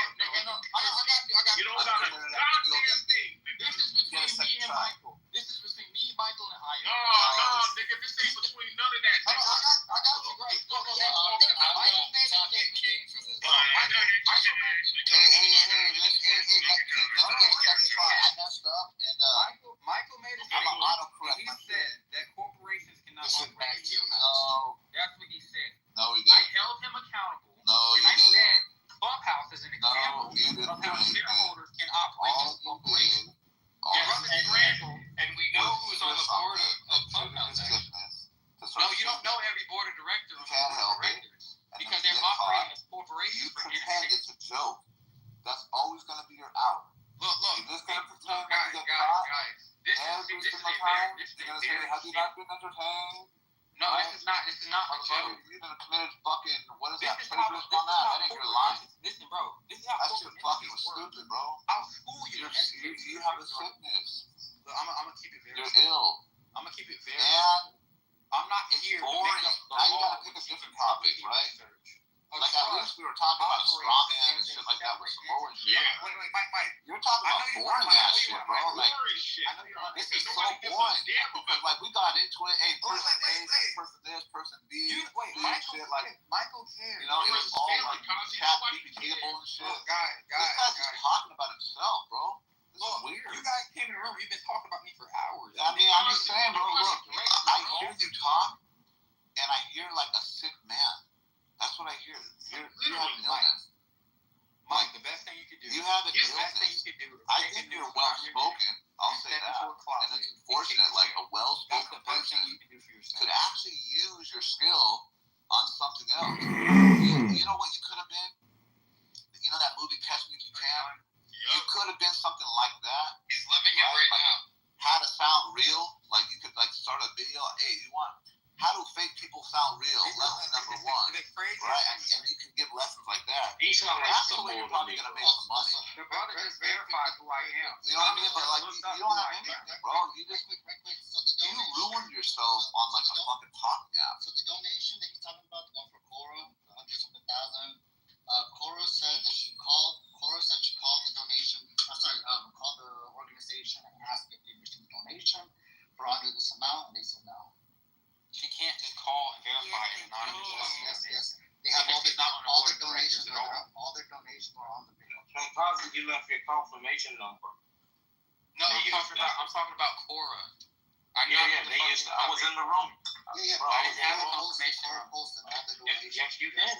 You don't got a goddamn thing. This is between me and Michael. This is between me, Michael, and I. No, nigga, this ain't between none of that. I got you. Great. Go. I'm gonna talk at King for this. Hey, let me go check the spot. I messed up, and Michael made a I'm an statement. autocorrect. He said that corporations cannot Listen operate back as to you, man. No, That's what he said. no, we I didn't. held him accountable. No, and you I didn't. said Clubhouse is an No, example you didn't of how do anything. shareholders can operate All as you corporations. did, all And we know who's on the board of Clubhouse. No, you don't know every board of directors You can't help it. directors because they're operating as corporations You for pretend entertainment. it's a joke. That's always going to be your out. Look, You're just going to pretend when guys. you get caught. This is Every a single time, very you're going to say, have you not been entertained? No, this is not a joke. You done committed fucking, what is This that? is how Plagiarism on that? That ain't your line. Listen, bro. This is how That shit corporate fucking entities work. stupid, bro. I'll school you. You have a sickness. Look, I'm gonna keep it very. You're ill. I'm gonna keep it very. And I'm not it's here to boring. make up the Now you law. gotta pick a different topic, right? Research. Like at least we were talking about astronomy. Man and shit like that with Samoa and shit. Yeah. Wait, Mike. You're talking about boring ass shit, bro. Like, Shit. this is so boring. Because, like, we got into it. Hey, person A, person this, person B. Shit, like, Michael cares. you know, it was all like chat table and shit. Look, guys. This guy's just talking about himself, bro. This is weird. You guys came in the room. You've been talking about me for hours. I mean, I'm just saying, bro. Look, I hear you talk, and I hear like a sick man. That's what I hear. You have an illness. Mike, the best thing you could do. You have an the best thing illness. you could do. I think you're well spoken. I'll say that. And it's unfortunate, like a well That's spoken the best person thing you can do for yourself. could actually use your skill on something else. You know what you could have been? You know that movie Catch Me If You Can? You could have been something like that. He's living it right now. How to sound real? Like you could like start a video. Hey, you want how do fake people sound real? Lesson number one, right? And you can give lessons like that. He's not That's the way you're probably gonna make some money. The brother just verified who I am. You know what I mean? But like you don't have anything, bro. You just you ruined yourself on like a fucking talking app. So the donation that he's talking about, the one for Cora, the 100,000, Cora said she called the donation. Called the organization and asked if they received a donation for under this amount, and they said no. She can't just call and verify it anonymously. Yes. They have all the donations. All their donations are on the video. So probably you left your confirmation number. No, I'm talking about Cora. They used. I was in the room. Yeah. I didn't have a confirmation. Cora posted all the donations. Yes, you did.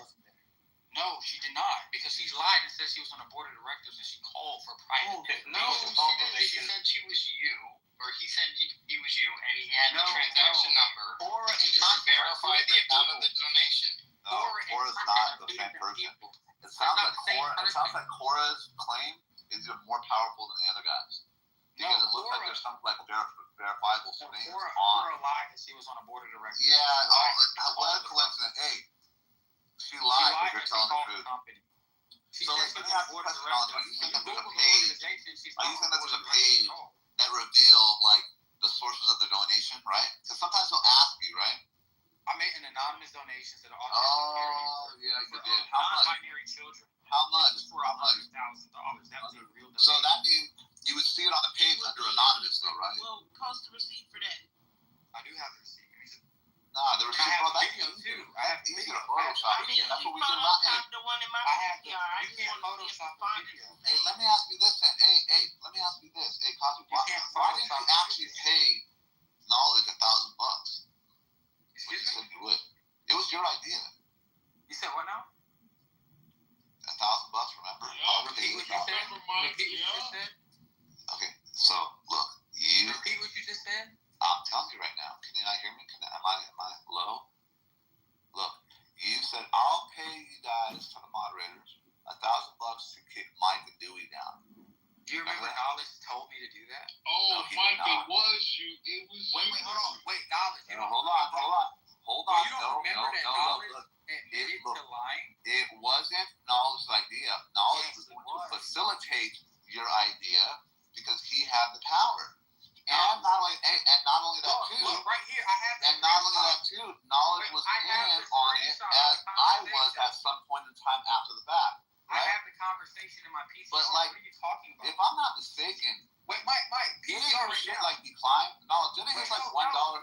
No, she did not, because she's lied and said she was on the board of directors and she called for private. She said she was you, or he said he was you, and he had the transaction number. Cora to just verify the amount of the donation. No, Cora's not the same person. It sounds like Cora's claim is even more powerful than the other guys. Because it looks like there's some like verifiable things on. Cora lied that she was on a board of directors. Yeah, what a coincidence. Hey, she lied because you're telling the truth. She So said let me she's ask on you the board a of question. directors. Do you think that there's a Google page? organization, she's Are you not saying on that the there's a board of directors page at all. that reveal like the sources of the donation, right? Because sometimes they'll ask you, right? I made an anonymous donation to the autistic Oh, care yeah, you for did. How much? non-binary children. How much? This was for $100,000. That was a real donation. So that means you would see it on the page under anonymous, though, right? Well, post the receipt for that. I do have the receipt. Nah, there was I have bro, that's video easy. too. I have Easy video. to Photoshop. That's what we do. Photoshopped the one in my I have PCR. I you just can't want to see if Photoshop I find video. it. Hey, let me ask you this, then. Hey, let me ask you this. Hey, Cosby, why didn't you actually pay Knowledge $1,000? Excuse You me? said you would. It was your idea. You said what now? $1,000, remember? Repeat what you said. Repeat what you just said. Okay, so look, Repeat what you just said. I'm telling you right now. Can you not hear me? Am I low? Look, you said I'll pay you guys for the moderators $1,000 to kick Mike and Dewey down. Do you remember Knowledge told me to do that? Oh, Mike, it was you. It was Wait, hold on. Wait, Knowledge. You know, hold on. Well, you don't remember that Knowledge Look. admitted to lying? It wasn't Knowledge's idea. Knowledge was going to facilitate your idea because he had the power. And not only that too. Look, right here, I have And not only that too, Knowledge was in on it as I was at some point in time after the fact. I Right? have the conversation in my PCR. But, like, what are you talking about? If I'm not mistaken, Wait, Mike, didn't PCR your right shit now. like decline? No, didn't it like $1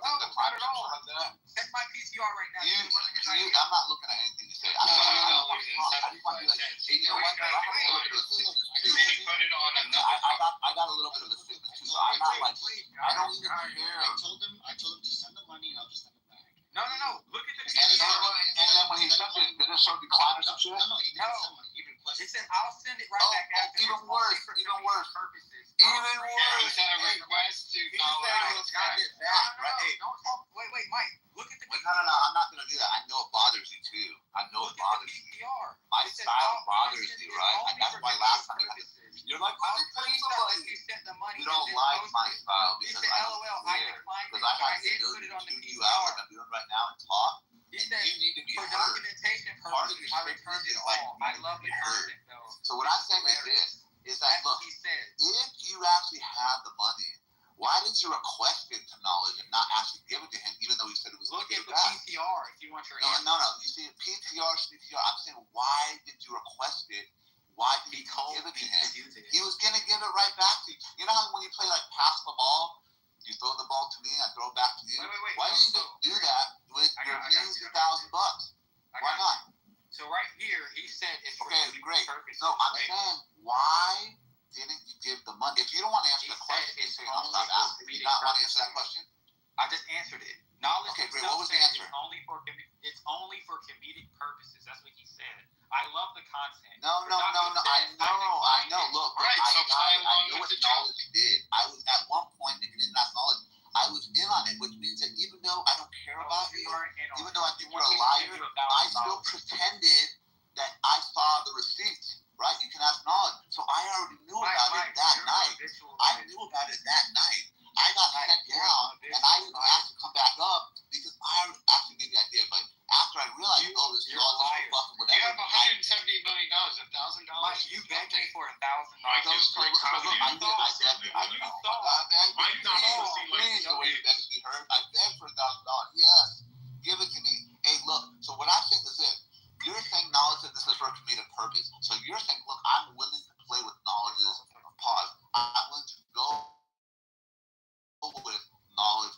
thing decline or not at all. something like that? That's my PCR right now. I'm not looking at anything you say. I just want to be like, hey, you know what? I have a little bit of sickness too. I got a little bit of a sickness too, so I'm not like, I don't even care. I told him to send the money and I'll just send it back. No. Look at the And then when he sent it, did it show decline or some shit? No, he didn't send money. He requested. It said I'll send it right back after. Even worse. Purposes. Even worse. You sent a request to Wait, Mike. Look at the No, I'm not gonna do that. I know it bothers you too. I know it bothers you. My style bothers you, right? That's why last time you're like, why did you send the money? You don't like my style because I don't care. Because I have the ability to tune you out like I'm doing right now and talk. You need to be for heard. documentation Part of purposes, your I returned it all. I love the content though. So what I'm saying is this: is that look, if you actually have the money, why did you request it to Knowledge and not actually give it to him, even though he said it was look going to at the be PTR if you want your answer. No. You see, PTR. I'm saying, why did you request it why did he give it to him? He was going to give it right back to you. You know how when you play like pass the ball, you throw the ball to me, I throw it back to you? Wait. Why didn't you do that with your new $2,000? Why not? So right here, he said it's for great. purposes. No, I'm saying, why didn't you give the money? If you don't want to answer the question, I'll stop asking. Do you not want to answer that question? I just answered it. Knowledge great. What was the answer? It's only for comedic purposes. That's what he said. I love the content. No. I know. Look, right. I know what knowledge did. I was at one point, if you didn't ask knowledge, I was in on it, which means that even though I don't care about you, even though I think you're a liar, I still pretended that I saw the receipts. Right? You can ask knowledge. So I already knew about it that night. I knew about it that night. I got sent down, and I didn't have to come back up because actually maybe I did, but after I realized, this is all just fucking whatever. You have $170 million, $1,000. You begged me for $1,000. Mike is great comedy. I did. Mike not please, the way you begged me hurt. I begged for $1,000. Yes, give it to me. Hey, look. So what I'm saying is this: you're saying knowledge that this is for a comedic purpose. So you're saying, look, I'm willing to play with knowledge's pause. I'm willing to go with knowledge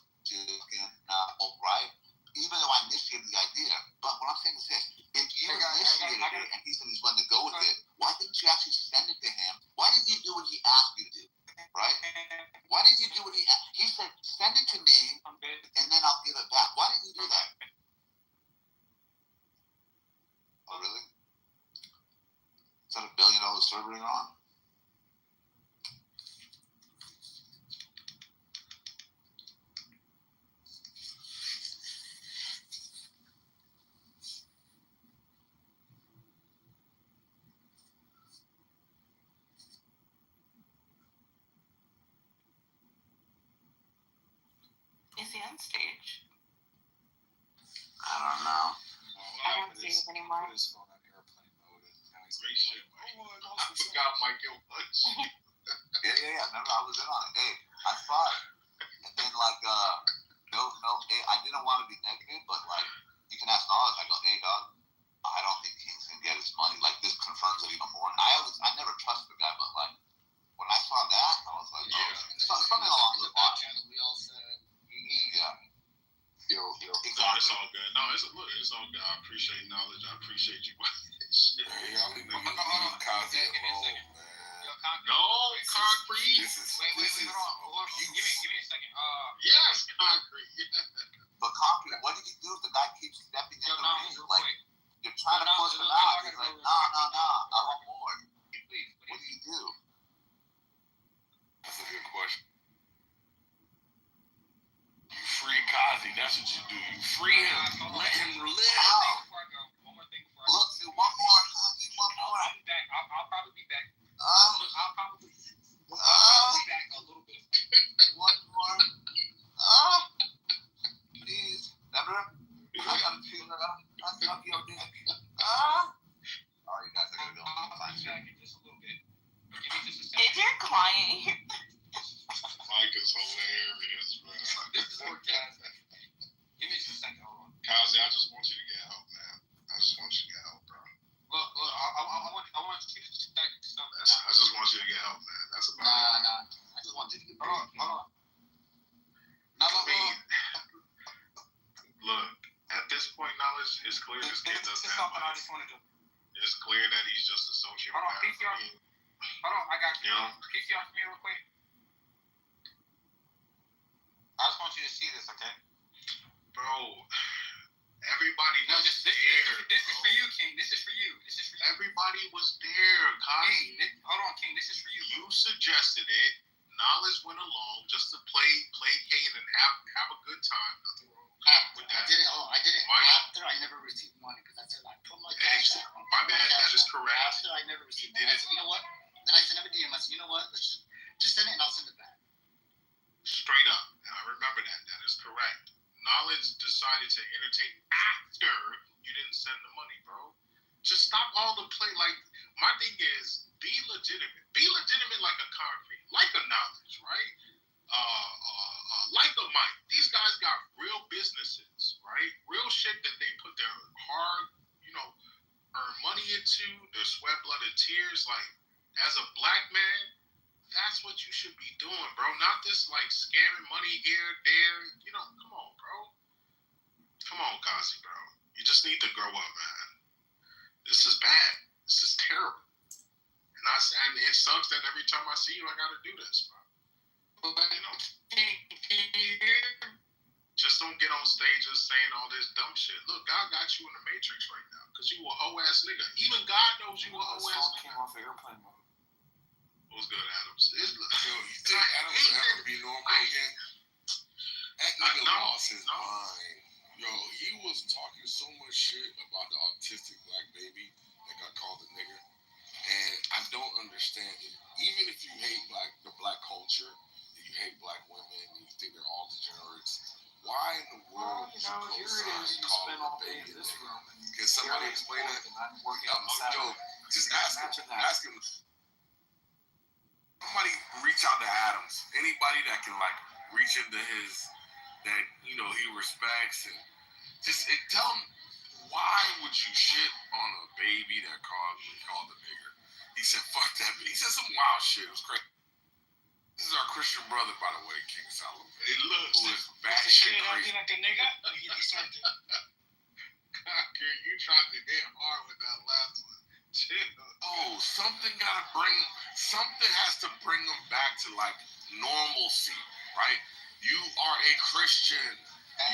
right? Even though I initiated the idea. But what I'm saying is this: if you initiated it and he said he's willing to go with it, why didn't you actually send it to him? Why didn't you do what he asked you to do? Right? Why didn't you do what he asked? He said, send it to me and then I'll give it back. Why didn't you do that? Oh, really? Is that $1 billion server you're on? Is he on stage? I don't know. I don't see it anymore. Put his phone on airplane mode. Great shit, Mike. I forgot Mike your lunch. Yeah. Remember, I was in on it. Hey, I saw it. And then, I didn't want to be negative, but, you can ask knowledge. I go, hey, dog, I don't think King's going to get his money. This confirms it even more. I never trusted the guy, but, when I saw that, I was like, something along those lines. We all said, Yo. Exactly. It's all good. No, it's all good. I appreciate knowledge. I appreciate you. Shit. Y'all leave Kazi alone, man. No, concrete. Wait, hold on. Give me a second. Yes, concrete. But concrete, what did you do if the guy keeps stepping in the ring? You're trying to push him out. He's like, no, I want more. Please. What do you do? That's a good question. You free Kazi. That's what you do. You free him. Let him live. One more thing before I go. Look, do one more. I'll be back. I'll probably be back. I'll probably be back a little bit. One more. Please. Remember? I gotta choose. I suck your dick. Alright, you guys, I gotta go. I'll be back in just a little bit. Give me just a second. Is your client here? Mike is hilarious, man. This is more Kazi. Give me just a second. Hold on. Kazi, I just want you to get help, man. I just want you to get help, bro. Look, I want you to check something out. I just want you to get help, man. That's about it. Nah. I just want you to get paid. Hold on. Look, at this point, knowledge is clear. This kid doesn't have money. It's clear that he's just a sociopath. Hold on, PCR. Hold on, I got you. Yeah. PCR for me real quick. I just want you to see this, okay? Bro, everybody was there. This is for you, King. This is for you. Everybody was there, Kazi. King, hold on, King. This is for you. You suggested it. Knowledge went along just to placate and have a good time. Nothing wrong with that. I did it after I never received money because I said I put my cash out. My bad. That is correct. After I never received money, I said, you know what? Then I sent him a DM. I said, you know what? Let's just send it and I'll send it back. Straight up. And I remember that. That is correct. Knowledge decided to entertain after you didn't send the money, bro. Just stop all the play. My thing is, be legitimate. Be legitimate like a concrete, like a knowledge, right? Like a Mike. These guys got real businesses, right? Real shit that they put their hard, earn money into their sweat, blood, and tears. Like, as a black man, that's what you should be doing, bro. Not this like scamming money here, there. You know, come on, bro. Come on, Kazi, bro. You just need to grow up, man. This is bad. This is terrible. And it sucks that every time I see you, I gotta do this, bro. You know, just don't get on stages saying all this dumb shit. Look, God got you in the Matrix right now because you a hoe ass nigga. Even God knows you a hoe ass nigga. Came off airplane mode. What's good, Adams? Yo, you think Adams will ever be normal again? That nigga lost his mind. Yo, he was talking so much shit about the autistic black baby that got called a nigger. And I don't understand it. Even if you hate the black culture, and you hate black women, and you think they're all degenerates, why in the world would you call a baby a nigger? Can somebody explain that? Yo, just ask him. Somebody reach out to Adams. Anybody that can like reach into his that he respects and just tell him why would you shit on a baby that called a nigger? He said fuck that, but he said some wild shit. It was crazy. This is our Christian brother, by the way, King Solomon. It looks who is bad shit crazy. Like a nigga. You tried to hit hard with that last one. Oh, something has to bring them back to like normalcy, right? You are a Christian.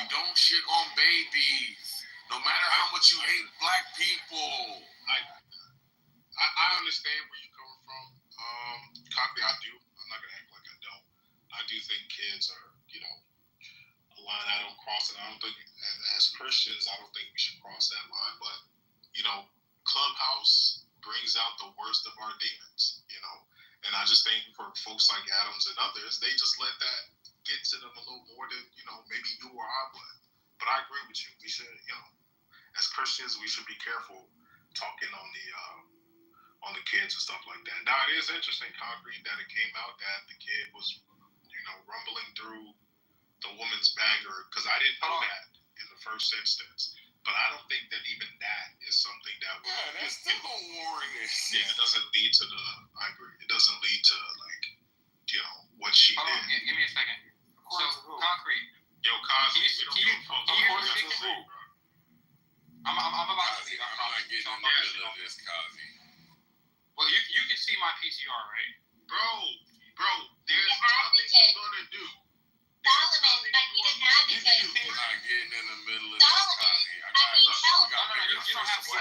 You don't shit on babies. No matter how much you hate black people. I understand where you're coming from. Cocky, I do. I'm not gonna act like I don't. I do think kids are, a line I don't cross, and I don't think as Christians, I don't think we should cross that line. But Clubhouse brings out the worst of our demons, and I just think for folks like Adams and others, they just let that get to them a little more than maybe you or I would. But I agree with you. We should, as Christians, we should be careful talking on the kids and stuff like that. Now it is interesting, Concrete, that it came out that the kid was, rumbling through the woman's bagger, because I didn't know that in the first instance. But I don't think that even that is something that would... Yeah, that's still a warning. Yeah, it doesn't lead to I agree. It doesn't lead to, what she did. Give me a second. So, Concrete. Yo, Cosby, I'm about to see. I'm not getting in the middle of this, Cosby. Well, you can see my PTR, right? Bro, there's nothing you're gonna do. Solomon, I need an advocate. You're not getting in the middle of this, Cosby. You don't have to.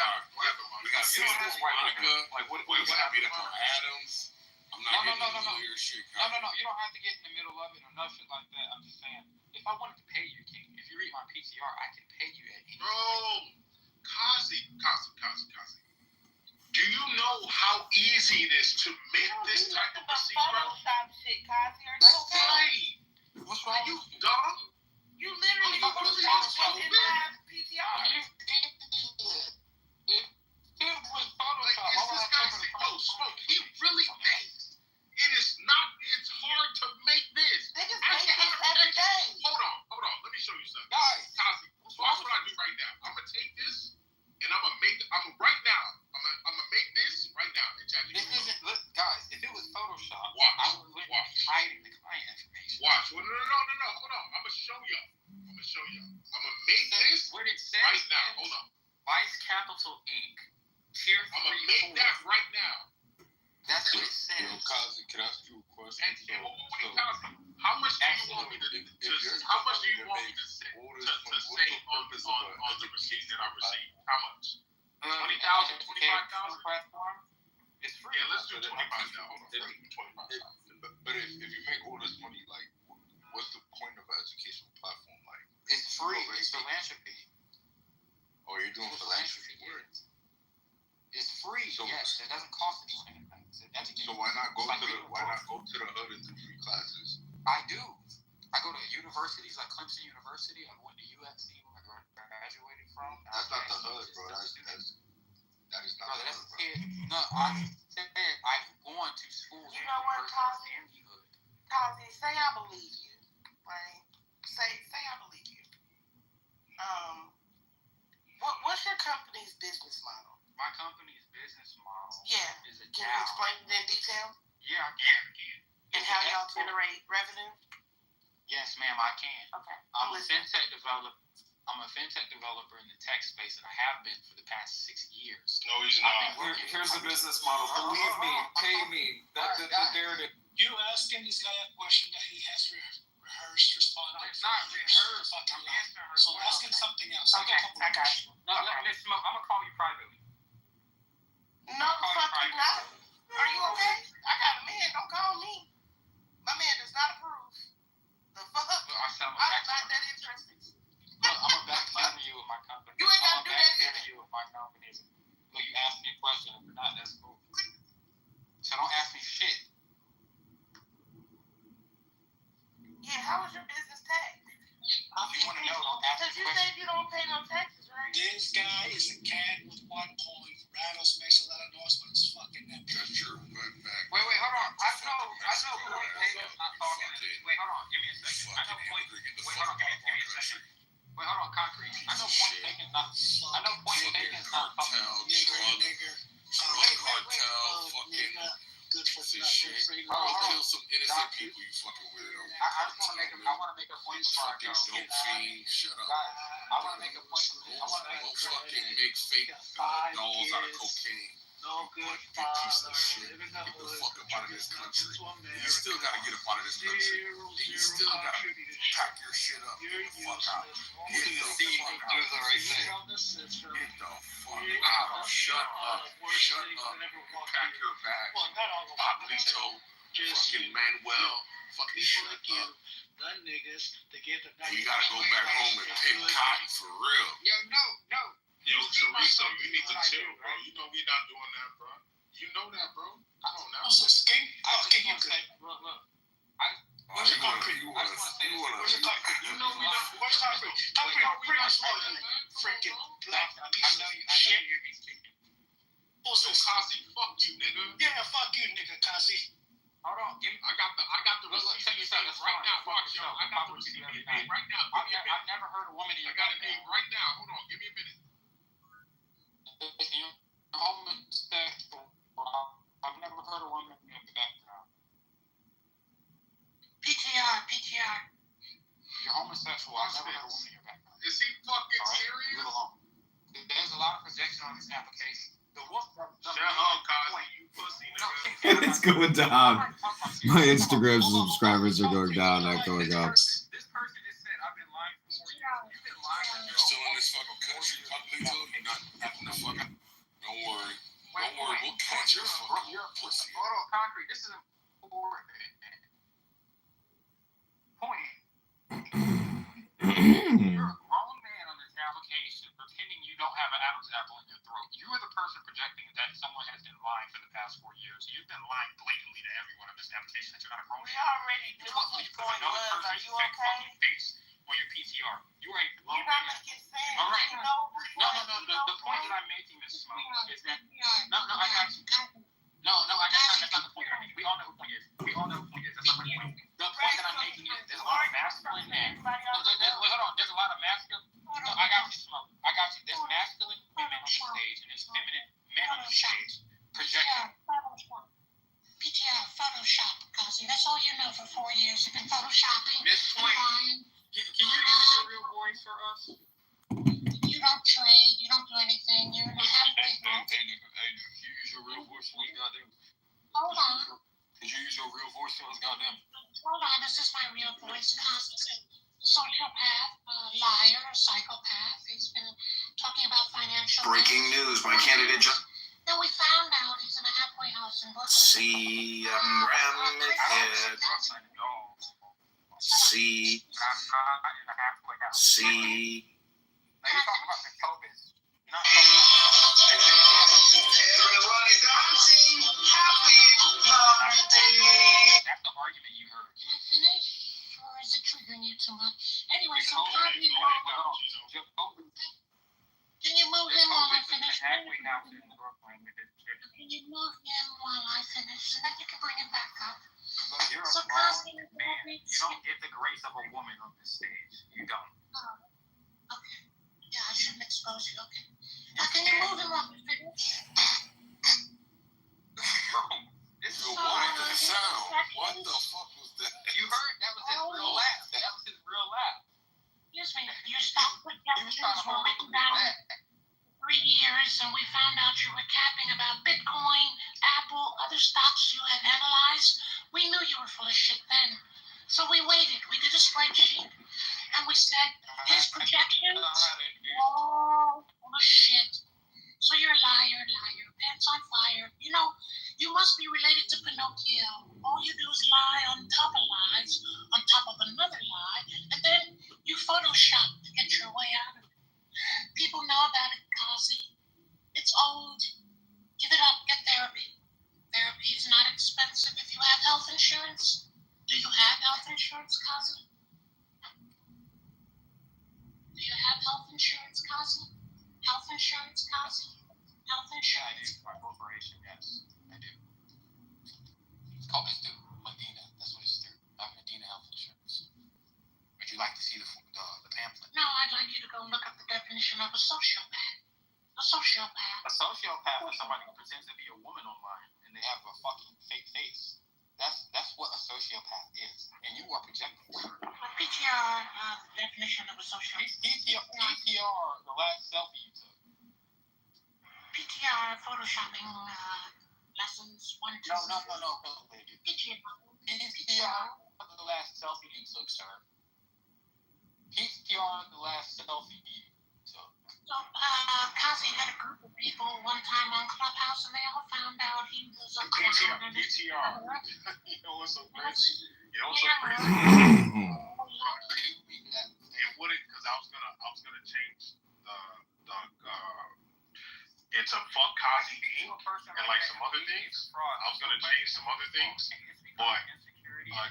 We got Sister Monica. What happened to Adams? I'm not getting in the middle of your shit, Cosby. No. You don't have to get in the middle of it or nothing like that. I'm just saying, if I wanted to pay you, King, if you read my PTR, I can pay you at any Bro, Kazi. Do you know how easy it is to make this type of receipt, bro? Photoshop shit, Kazi. That's right. What's wrong? Are you dumb? You literally Photoshop in my PTR. It was Like, Photoshop. is this guy smoke? He really thinks it is not. It's hard to make this. Niggas make this every day. Hold on. Let me show you something. Guys, Kazi, so that's what I do right now. I'm gonna take this and I'm gonna make this right now. This isn't. Look, guys, if it was Photoshop, Watch. I would literally be hiding the client information. Watch. Well, no. Hold on. I'm gonna show you. I'm gonna make this What it says right now. Hold on. Vice Capital Inc. Tier 3. I'm gonna make that right now. That's what it says. Yo, Kazi, can I ask you a question? And how much do you want me to say on the receipt that I received? How much? 20,000, 25,000. It's free. Yeah, let's do 25,000. But if you make all this money, like, what's the point of an educational platform? Like, It's free. It's philanthropy. oh, you're doing philanthropy work. It's free. Yes, it doesn't cost anything. So why not go to the hood and do free classes? I do. I go to universities like Clemson University. I went to USC where I graduated from. That's not the hood, bro. That is not the hood, bro. No, I said I've gone to schools. You know what, Kazi? In the hood. Kazi, say I believe you, right? Say I believe you. What's your company's business model? My company is business model Yeah. is a Can you explain it in detail? Yeah, I can. And how y'all generate revenue? Yes, ma'am, I can. Okay. I'm a fintech developer in the tech space, and I have been for the past 6 years. No, he's not. Here's the business model. Believe me, pay me. There it is. You asking this guy a question that he has rehearsed responding. It's not rehearsed. Fucking I'm answering her So question. ask him something else. Okay, I got you. No, Miss Smoke, I'm gonna call you privately. No, fuck you not. Are you okay? I got a man. Don't call me. My man does not approve. The fuck? Look, I'm not that interested. Look, I'm gonna back channel you with my company. You ain't gotta do that either. You with my company. Look, you ask me a question. If you're not, that's cool. So don't ask me shit. Yeah, how was your business tax? If you want to know, don't ask me Because you said you don't pay no taxes, right? This guy is a cat with one coin. Rattles makes a lot of noise, but it's fucking that. Cut your butt back. Wait, hold on. I know Point Taken's not talking. Wait, hold on. Give me a second. I know Point. Wait, hold on. Give me a second. Wait, hold on. Concrete. I know Point Taken's not talking. Nigger. Fucking good for shit. nothing. Kill some innocent people, you fucking weirdo. I want to make a point for Fucking dope fiend. Shut up. I want to make a point. Fucking make fake dolls out of cocaine. No good Piece father. of shit. Get the fuck up out of this country. You still gotta get up out of this country. You still gotta pack your shit up. Get the fuck out. Get the fuck out. Get the fuck out. Shut up. Shut up. Pack your bag. Pablito. Fucking Manuel. Fucking shut up. The niggas, they give the You gotta go back home and pick cotton for real. Yo, no. Yo, Teresa, you need to chill, bro. You know we not doing that, bro. You know that, bro. I don't know. Also, Skink, I'll kick you. Look. Where's your concrete? You wanna Where's your concrete? You know we not. Where's concrete? Concrete, pretty much more than freaking black piece of shit. Also, Kazi, fuck you, nigga. Yeah, fuck you, nigga, Kazi. Hold on. I got the receipt right now. Watch, yo. I got the receipt right now. Give me a minute. I've never heard a woman in I your got a name right now. Hold on. Give me a minute. I've never heard a woman in the background. PTR. You're homosexual. I've never heard a woman in your background. Is he fucking All right? serious? Leave it alone. There's a lot of projection on this application. Shut up, Kazi. You pussy, nigga. It's going down. My Instagram subscribers are going down, not going up. This person just said, I've been lying for 4 years. You've been lying. You're still in this fucking country, Pablito. You're not having the fucking. Don't worry. Don't worry. We'll catch your fucking pussy. Hold on, Concrete. This is important. Point. You're a grown man on this application pretending you don't have an Adam's apple in your throat. You are the person projecting that someone has been lying for the past 4 years. You've been lying blatantly to everyone on this application that you're not a grown We man. already knew what's going on. Are you okay? Face on your PTR. You are a grown You're not man. making sense. All right. You know No. The point that I'm making, Miss Smoke, is that no, I got you. No, that's not the point that I'm making. We all know who he is. That's not the point. The point that I'm making is there's a lot of masculine men. Hold on. There's a lot of masculine. No, I got you, Smoke. I got you. There's masculine women on the stage and there's feminine men on the stage projecting. PTR, Photoshop, Kazi. That's all you know for 4 years. You've been photoshopping. Miss Point, can you use your real voice for us? You don't trade. You don't do anything. You're halfway home. Hey, you use your real voice for us, goddamn. Hold on. Did you use your real voice for us, goddamn? Hold on. This is my real voice. Kazi's a sociopath, liar, psychopath. He's been talking about financial. Breaking news. My candidate. Then we found out he's in a halfway house in Brooklyn. See, I'm ramming it head. See. I'm not in a halfway house. See. Now you're talking about the Tobis. Not Everybody dancing, happy birthday. That's the argument you heard. Can I finish? Or is it triggering you too much? Anyway, so Can you move in while I finish? Halfway house in Brooklyn. Can you move in while I finish? And then you can bring it back up. Look, you're a So grown Kazi, man. You don't get the grace of a woman on this stage. You don't. Okay. Yeah, I shouldn't expose you. Okay. Now, can you move in while I finish? stocks you had analyzed, we knew you were full of shit then. So we waited. We did a spreadsheet, and we said his projections all full of shit. So you're a liar, pants on fire. You know, you must be related to Pinocchio. All you do is lie on top of lies, on top of another lie, and then you Photoshop to get your way out of it. People know about it, Kazi. It's old. Give it up. Get therapy. Therapy is not expensive if you have health insurance. Do you have health insurance, Kazi? Do you have health insurance, Kazi? Health insurance, Kazi? Health insurance? Yeah, I do. My corporation, yes, I do. It's called Medina. That's what it's through. I have Medina Health Insurance. Would you like to see the pamphlet? No, I'd like you to go look up the definition of a sociopath. A sociopath. A sociopath is somebody who pretends to be a woman online and they have a fucking fake face. That's what a sociopath is. And you are projecting. PTR, the definition of a sociopath. PTR, the last selfie you took. PTR, photoshopping lessons 1, 2. No, lady. PTR, the last selfie you took, sir. PTR, the last selfie you took. So, Kazi had a group of people one time on Clubhouse, and they all found out he was a clown. PTR. You know what's so crazy? It wouldn't, because I was gonna change the it's a fuck Kazi name and like some other things. I was gonna change some other things, but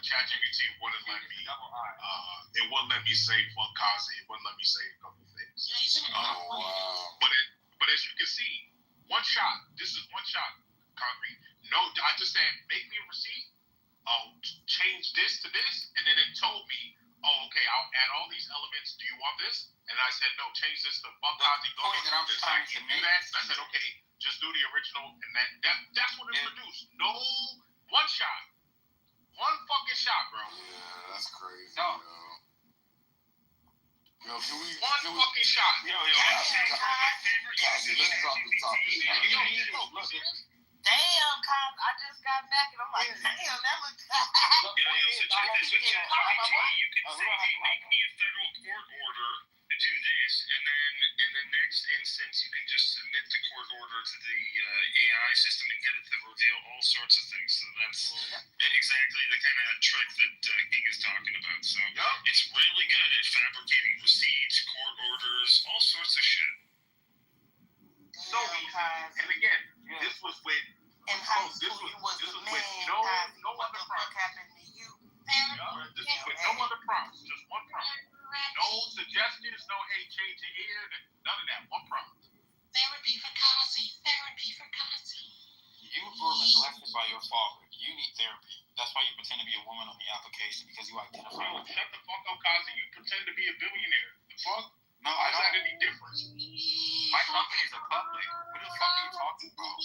ChatGPT wouldn't let me. It wouldn't let me say fuck Kazi. It wouldn't let me say a couple things. But as you can see, one shot. This is one shot. Concrete. No, I just said make me a receipt. Change this to this, and then it told me, okay, I'll add all these elements. Do you want this? And I said no. Change this to fuck Kazi. Go ahead. I can do that. And I said okay, just do the original, and that's what it produced. No one shot. One fucking shot, bro. Yeah, that's crazy. No. Yo, can we? Fucking shot. Yo. Kazi, let's drop the topic. Damn, Kyle, I just got back and I'm like, damn, that looks. So check this with ChatGPT. You can say, hey, make me a federal court order to do this, and then in the next instance, you can just submit the court order to the AI system and get it to reveal all sorts of things. So that's exactly the kind of trick that King is talking about. So it's really good at fabricating receipts, court orders, all sorts of shit. So easy. And again, this was with in high school, you was the man. No other prompt. Happened to you? This is with no other prompts, just one prompt. No suggestions, no hey, change it here, none of that. One prompt. Therapy for Kazi. Therapy for Kazi. You were neglected by your father. You need therapy. That's why you pretend to be a woman on the application, because you identify. Yo, shut the fuck up, Kazi. You pretend to be a billionaire. The fuck? No, why is that any different? My companies are public. What the fuck are you talking about?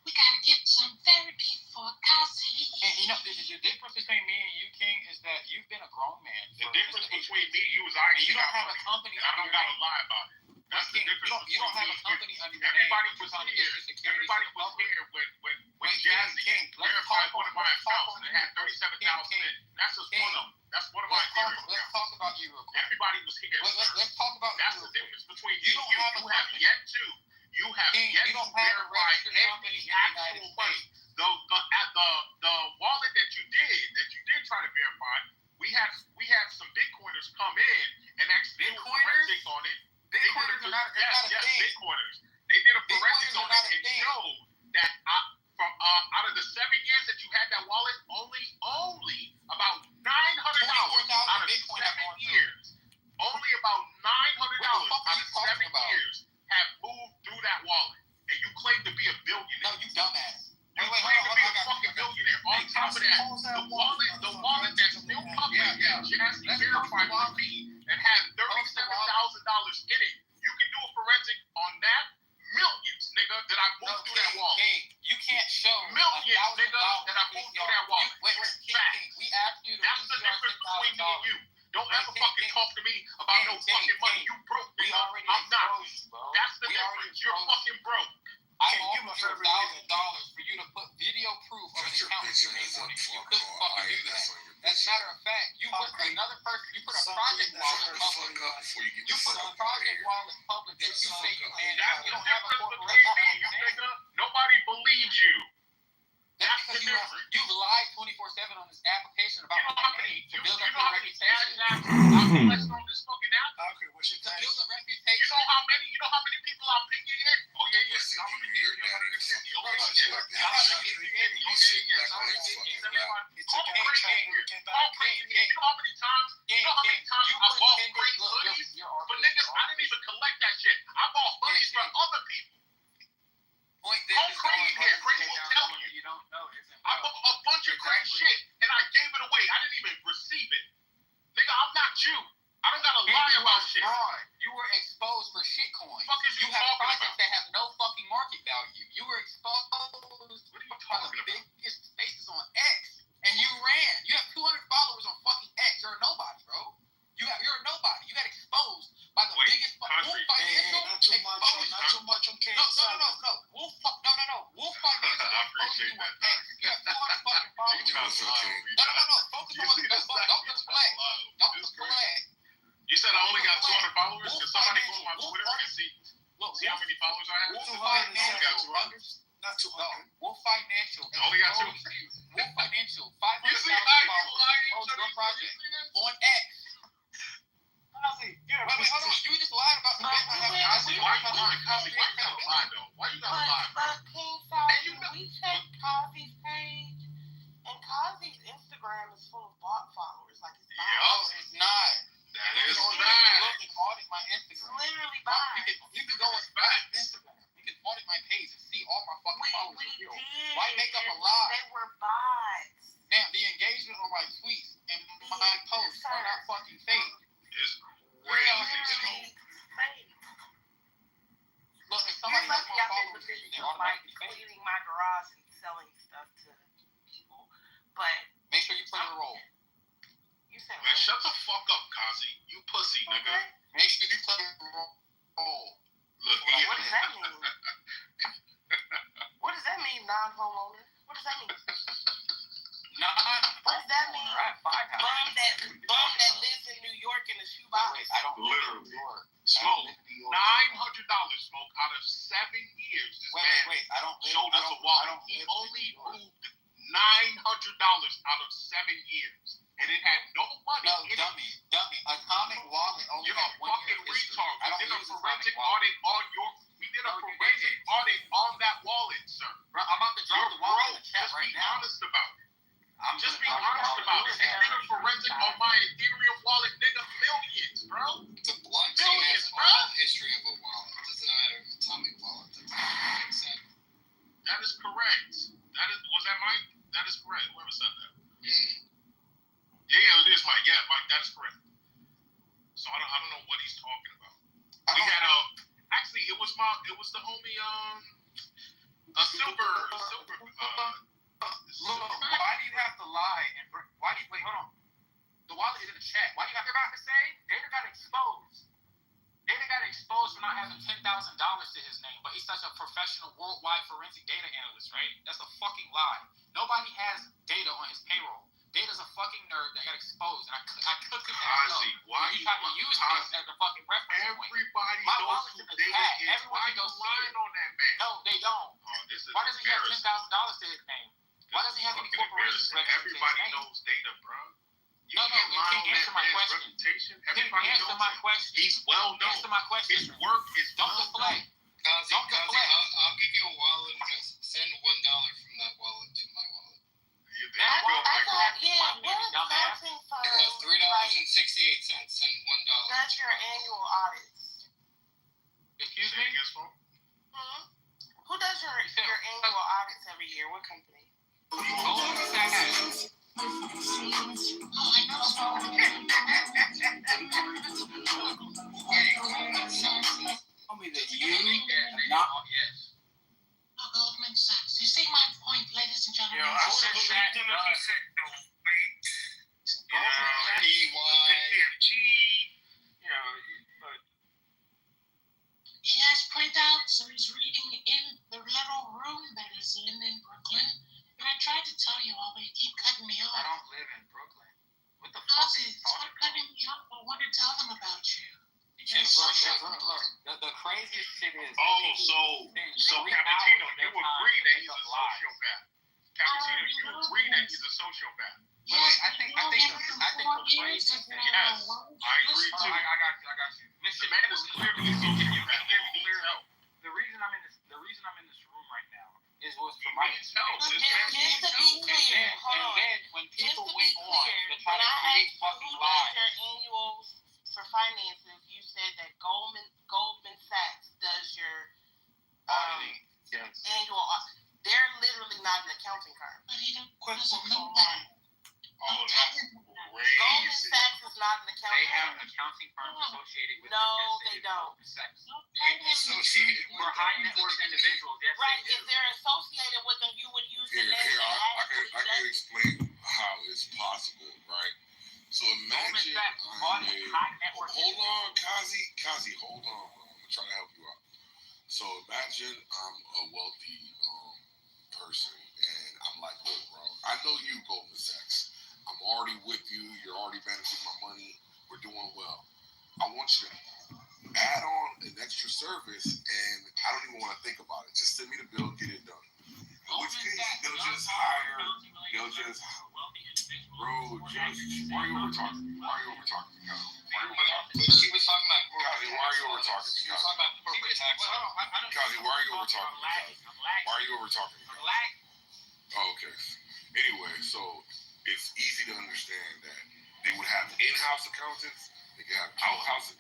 We gotta get some therapy for Kazi. And you know, the difference between me and you, King, is that you've been a grown man. The difference between me and you is you don't have a company. I don't gotta lie about it. That's the difference. You don't have a company under your Everybody name. was here. Everybody was here when Jazzy verified one of my accounts and it had 37,000 in. That's just one of them. That's one of my theories. Let's talk about you real quick. Everybody was here. Let's talk about that's the difference between you. You have King, yet to verify any actual money. The wallet that you did try to verify, we had some Bitcoiners come in and actually do a forensic on it. Bitcoiners are not a thing. Bitcoiners. They did a forensic on it and showed that from out of the 7 years that you had that wallet, only about $900 out of 7 years. Only about $900 out of 7 years have moved through that wallet. And you claim to be a billionaire. No, you dumbass. You claim to be a fucking billionaire. On top of that, the wallet that's still public that Jazzy verified with me and had $37,000 in it. You can do a forensic on that. Millions, nigga, that I moved through that wallet. You can't show millions, nigga, that I moved through that wallet. Wait, King, we asked you to that's the difference between me and you. Don't ever fucking talk to me about no fucking money. You broke, nigga. I'm not. That's the difference. You're fucking broke. I offered you $1,000 for you to put proof of an account with your name on it. You couldn't fucking do that. As a matter of fact, you put another person, you put a project wallet public. You put a project wallet public that you say you made. You don't have a corporation. Nobody believes you. That's because you've lied 24/7 on this application about my name to build up your reputation. On this fucking app? Okay, what's your To name? build a reputation. You know how many people I'm pinging here? Oh yeah. But niggas, I didn't even collect that shit. I bought hoodies for other people. Don't Crane here. Crane will tell you. You don't know. I bought a bunch of crazy shit and I gave it away. I didn't even receive it. Nigga, I'm not you. I don't gotta lie about shit. You were exposed for shitcoin. Fuck is you have talking projects about? that have no fucking market value. You were exposed What are you talking the about? biggest faces on X, and you ran. You have 200 followers on fucking X. You're a nobody, bro. You're a nobody. You got exposed by the biggest Wolf Financial. Not too much on KSI. No. Wolf Financial exposed you on X. You have 200 fucking followers. No. Focus on what's best. Don't display. Don't display. You said I only got 200 followers? Can somebody go on my Twitter and see how many followers I have? Wolf Financial. Not 200. Wolf Financial. I only got 2. Wolf Financial. 500,000 You see how you followers. lying? Your project on X. Wait, hold on. You just lied about the business. Why you gotta lie though? Why you gotta lie, bro? But King Solomon, we checked Kazi's page, and Kazi's Instagram is full of bot followers. Like it's not. No, it's not. That is You bad. can look and audit my It's Instagram. literally bots. You can go and back Instagram. You can audit my page and see all my fucking followers. We did. Why make up a lie? They were bots. Now, the engagement on my tweets and my posts are not fucking fake. It's Literally fake. Look, if You're somebody has lucky more I'm in the followers than you, business they're of like automatically fake. cleaning my garage and selling stuff to people. But Make sure you play your role. you said Man, shut the fuck up, Kazi. You pussy, nigga. Make sure you play your role. Look, What does that mean? What does that mean, non-homeowner? What does that mean? What does that mean? Bum that lives in New York in a shoebox. Wait, I don't Literally. New York. Smoke. $900 smoke out of 7 years. This man Wait. I don't live. showed us a wallet. He only moved $900 out of 7 years. And it had no money. No, in dummy. it. Atomic Wallet only You're a had 1 year fucking of history. retard. I don't We did a use forensic Atomic Wallet. audit on your. We did a forensic audit on that wallet, sir. Bro, I'm about to drop You're the wallet in broke. the chat Just right be now. honest about it. Just be gonna drop the honest wallet about in it. the We chat. did a forensic on my Ethereum wallet, nigga. Millions, bro. The blockchain Millions, has bro. all the history of a wallet. It doesn't matter if it's atomic wallet. That's That is correct. Was that Mike? That is correct. Whoever said that. Yeah, it is Mike. Yeah, Mike, that is correct. So I don't know what he's talking about. We had actually it was the homie Silver Why do you have to lie? Wait, hold on. The wallet is in the chat. Why do you have to say? Data got exposed. Data got exposed for not having $10,000 to his name, but he's such a professional worldwide forensic data analyst, right? That's a fucking lie. Nobody has data on his payroll. Data's a fucking nerd that got exposed, and I cooked it myself. Why you tried to use this as a fucking reference point. Everybody My knows wallet's who in the Data chat. is. Everyone Why can go you see lying it. on that man? No, they don't. This is Why doesn't he have embarrassing. $10,000 to his name? Why doesn't he have any Fucking corporations embarrassing. registered to his Everybody name? knows Data, bro. You No, can't lie King, on answer that my man's question. reputation. King, Everybody answer knows my him. question. He's well known. Answer my question. His work is Don't well display. known. Kazi, Don't display. I'll give you a wallet address. Send $1 from that wallet to my wallet. There you go, I Mike. thought, what accounting firm It was $3.68. Send $1. does your annual audits? Excuse Say me? it again, Smoke. Who does your annual audits every year? What company? Tell me that you have not. Yes. Goldman Sachs. You see my point, ladies and gentlemen. I said something if you said no wait. KPMG. He has printouts, so he's reading in the little room that he's in Brooklyn. And I tried you agree that he's a sociopath? Yes, I think the phrase is that. Yes, I agree too. I got you. The man is clearly a sociopath. The reason I'm in this room right now was for my Just to be clear, hold on. And then when people Just to be went on clear, to try when to I create asked you fucking who does lies. your annuals for finances, you said that Goldman Sachs does your Auditing, yes. annual. They're literally not an accounting firm. But he doesn't know that. Oh, that's Goldman crazy. Sachs is not an They accounting have firm. an accounting firm associated with No, it. they don't. Associated for high net worth individuals, yes, Right, they do. if they're associated with them, you would use the name Here, that I actually can does it. explain how it's possible, right? So imagine high net worth. hold on, Kazi, hold on. I'm gonna try to help you out. So imagine I'm a wealthy person, and I'm like, look, bro, I know you, Goldman Sachs. I'm already with you. You're already managing my money. We're doing well. I want you to add on an extra service, and I don't even want to think about it. Just send me the bill, get it done. In which case, they'll just hire. Bro, just why are you over talking me? Why are you over talking me, Kazi? Why are you over talking me? He was talking about Kazi, why are you over talking me, He was Kazi? talking about corporate tax. Kazi, why are you over talking me, Kazi? Why are you over talking me, Kazi? Oh, okay. Anyway, so it's easy to understand that they would have in-house accountants, they could have out-of-house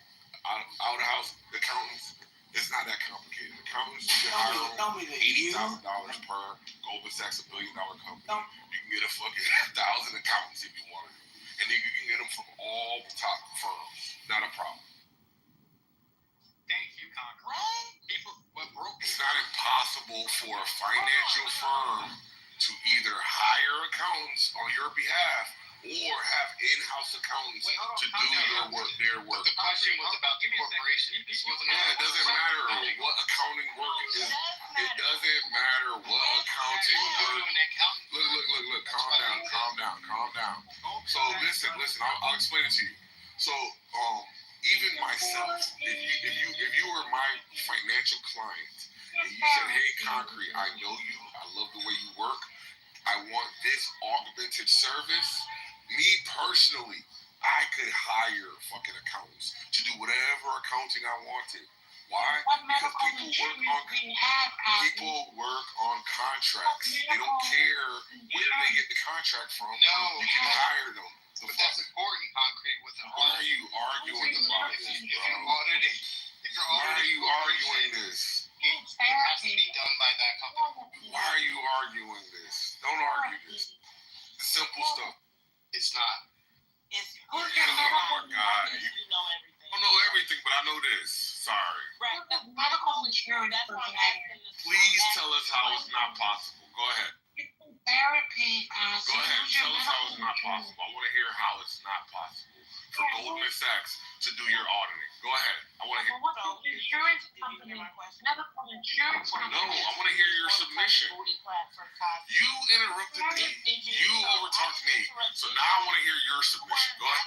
accountants. It's not that complicated. Accountants, you can hire them $80,000 per. Goldman Sachs, $1 billion company. You can get a fucking 1,000 accountants if you want to, and then you can get them from all the top firms. Not a problem. Thank you, Congress. It's not impossible for a financial firm to either hire accountants on your behalf or have in-house accountants to do their work. The question was about the corporation. It doesn't matter what accounting work is. It doesn't matter what accounting work. Look. Calm down. So listen. I'll explain it to you. So even myself, if you were my financial client and you said, hey, Concrete, I know you. I love the way you work. I want this augmented service. Me personally, I could hire fucking accountants to do whatever accounting I wanted. Why? Because people work on contracts. They don't care where they get the contract from. You can hire them. But that's important, Concrete. Why are you arguing about this, bro? Why are you arguing this? It has to be done by that company. Why are you arguing this? Don't argue this. The simple stuff. It's not. Oh my God. You know everything. I don't know everything, but I know this. Sorry. Right. Medical insurance provider. Please tell us how it's not possible. Go ahead. Therapy, Kazi. Go ahead. Tell us how it's not possible. I want to hear how it's not possible for Goldman Sachs to do your auditing. Go ahead. I want to hear. What's the insurance company? Medical insurance company. No, I want to hear your submission. You interrupted me. You overtalked me. So now I want to hear your submission. Go ahead.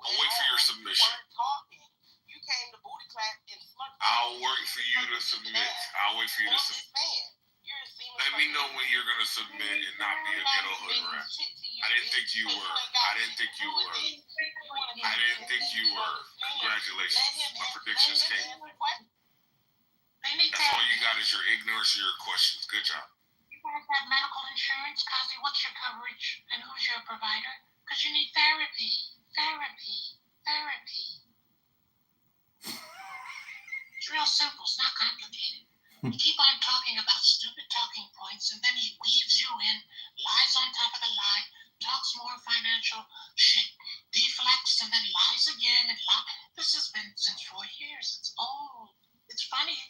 I'll wait for your submission. You came to booty clap and smirk. I'll wait for you to submit. I'll wait for you to submit. Let me know when you're going to submit and not be a ghetto hood rat. I didn't think you were. Congratulations. My predictions came. That's all you got is your ignorance and your questions. Good job. You guys have medical insurance, Kazi? What's your coverage? And who's your provider? Because you need therapy. It's real simple. It's not complicated. You keep on talking about stupid talking points, and then he weaves you in, lies on top of the lie, talks more financial shit, deflects, and then lies again and lies. This has been since 4 years. It's old. It's funny.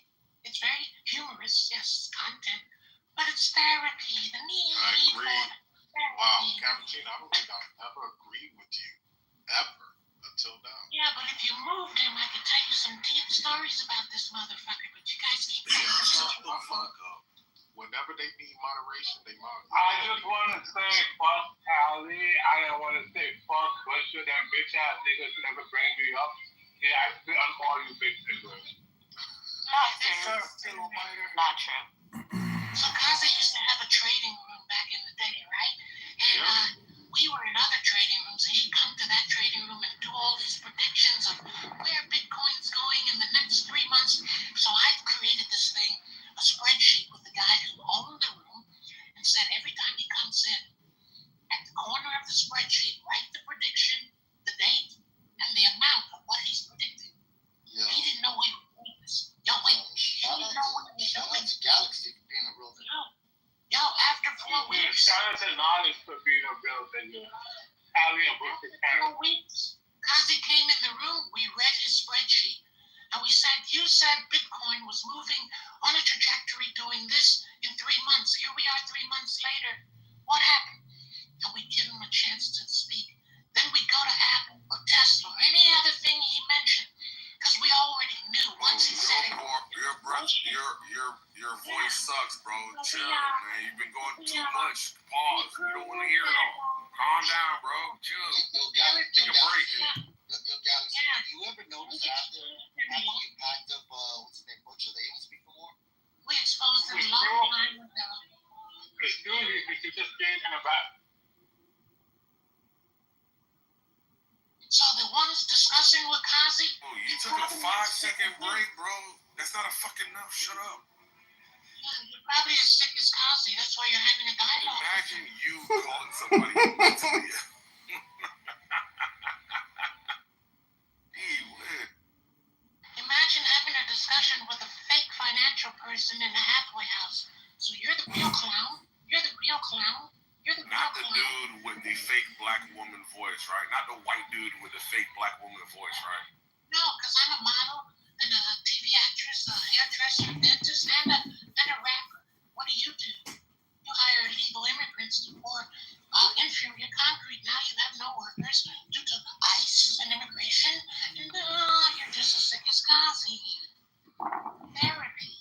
It's very humorous. Yes, content. But it's therapy. The need I agree. for therapy. Wow, Cappuccino, I don't think I've ever agreed with you. Ever. Until now. Yeah, but if you moved him, I could tell you some deep stories about this motherfucker, but you guys keep Shut the fuck up. Whenever they need moderation, they moderate. I just want to say fuck Callie. I don't want to say fuck Busher. That bitch ass nigga should never bring me up. Yeah, I spit on all you bitch niggas. Not true. So Kazi used to have a trading room back in 4 weeks. Shout out to Knowledge for being a real nigga. Ali and Brooklyn After 4 weeks, Kazi came in the room. We read his spreadsheet. And we said, you said Bitcoin was moving on a trajectory doing this in 3 months. Here we are 3 months later. What happened? And we give him a chance to speak. Then we go to Apple or Tesla or any other thing he mentioned. Because we already knew once he said it. Your voice sucks, bro. Chill, man. You've been going too much. Pause. We don't want to hear it all. Calm down, bro. Chill. Take a break. Yo, Galaxy, you ever notice after the impact of what's his name, Butcher, they don't speak no more? We exposed him a long time ago. Because you just stayed in a rap. So the ones discussing with Kazi. Oh, you took a 5-second break, bro. That's not a fucking enough. Shut up. Yeah, you're probably as sick as Kazi. That's why you're having a dialogue. Imagine you calling somebody mentally. Imagine having a discussion with a fake financial person in a halfway house. So you're the real clown. You're the real clown. You're the real Not the clown. dude with the fake black woman voice, right? Not the white dude with the fake black woman voice, right? No, because I'm a model and a TV actress, a hairdresser, a dentist, and a rapper. What do? You hire illegal immigrants to pour inferior concrete. Now you have no workers due to ICE and immigration. And you're just as sick as Kazi. Therapy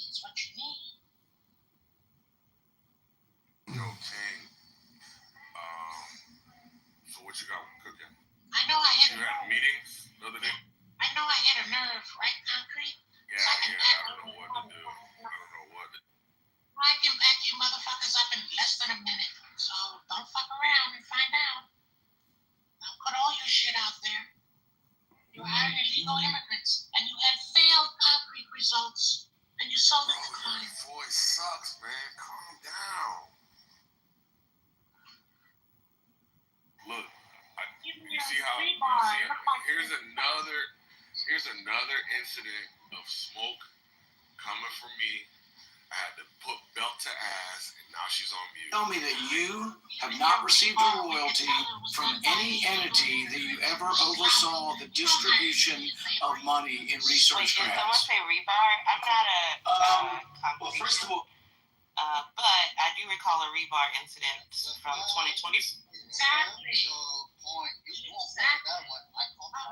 is what you need. Yo, King. So what you got cooking? I know I hit You had meetings the other day? I know I hit a nerve, right, Concrete? Yeah, I don't know what to do. I can pack you motherfuckers up in less than a minute. So don't fuck around and find out. I'll put all your shit out there. You hired illegal immigrants, and you had failed concrete results, and you sold it to clients. Your voice sucks, man. Calm down. Look, you see how? Here's another incident of smoke coming from me. I had to put belt to ass, and now she's on mute. Tell me that you have not received a royalty from any entity that you ever oversaw the distribution of money in research Did someone grants. say rebar? I'm not a Well, first of all, but I do recall a rebar incident from 2020. Exactly.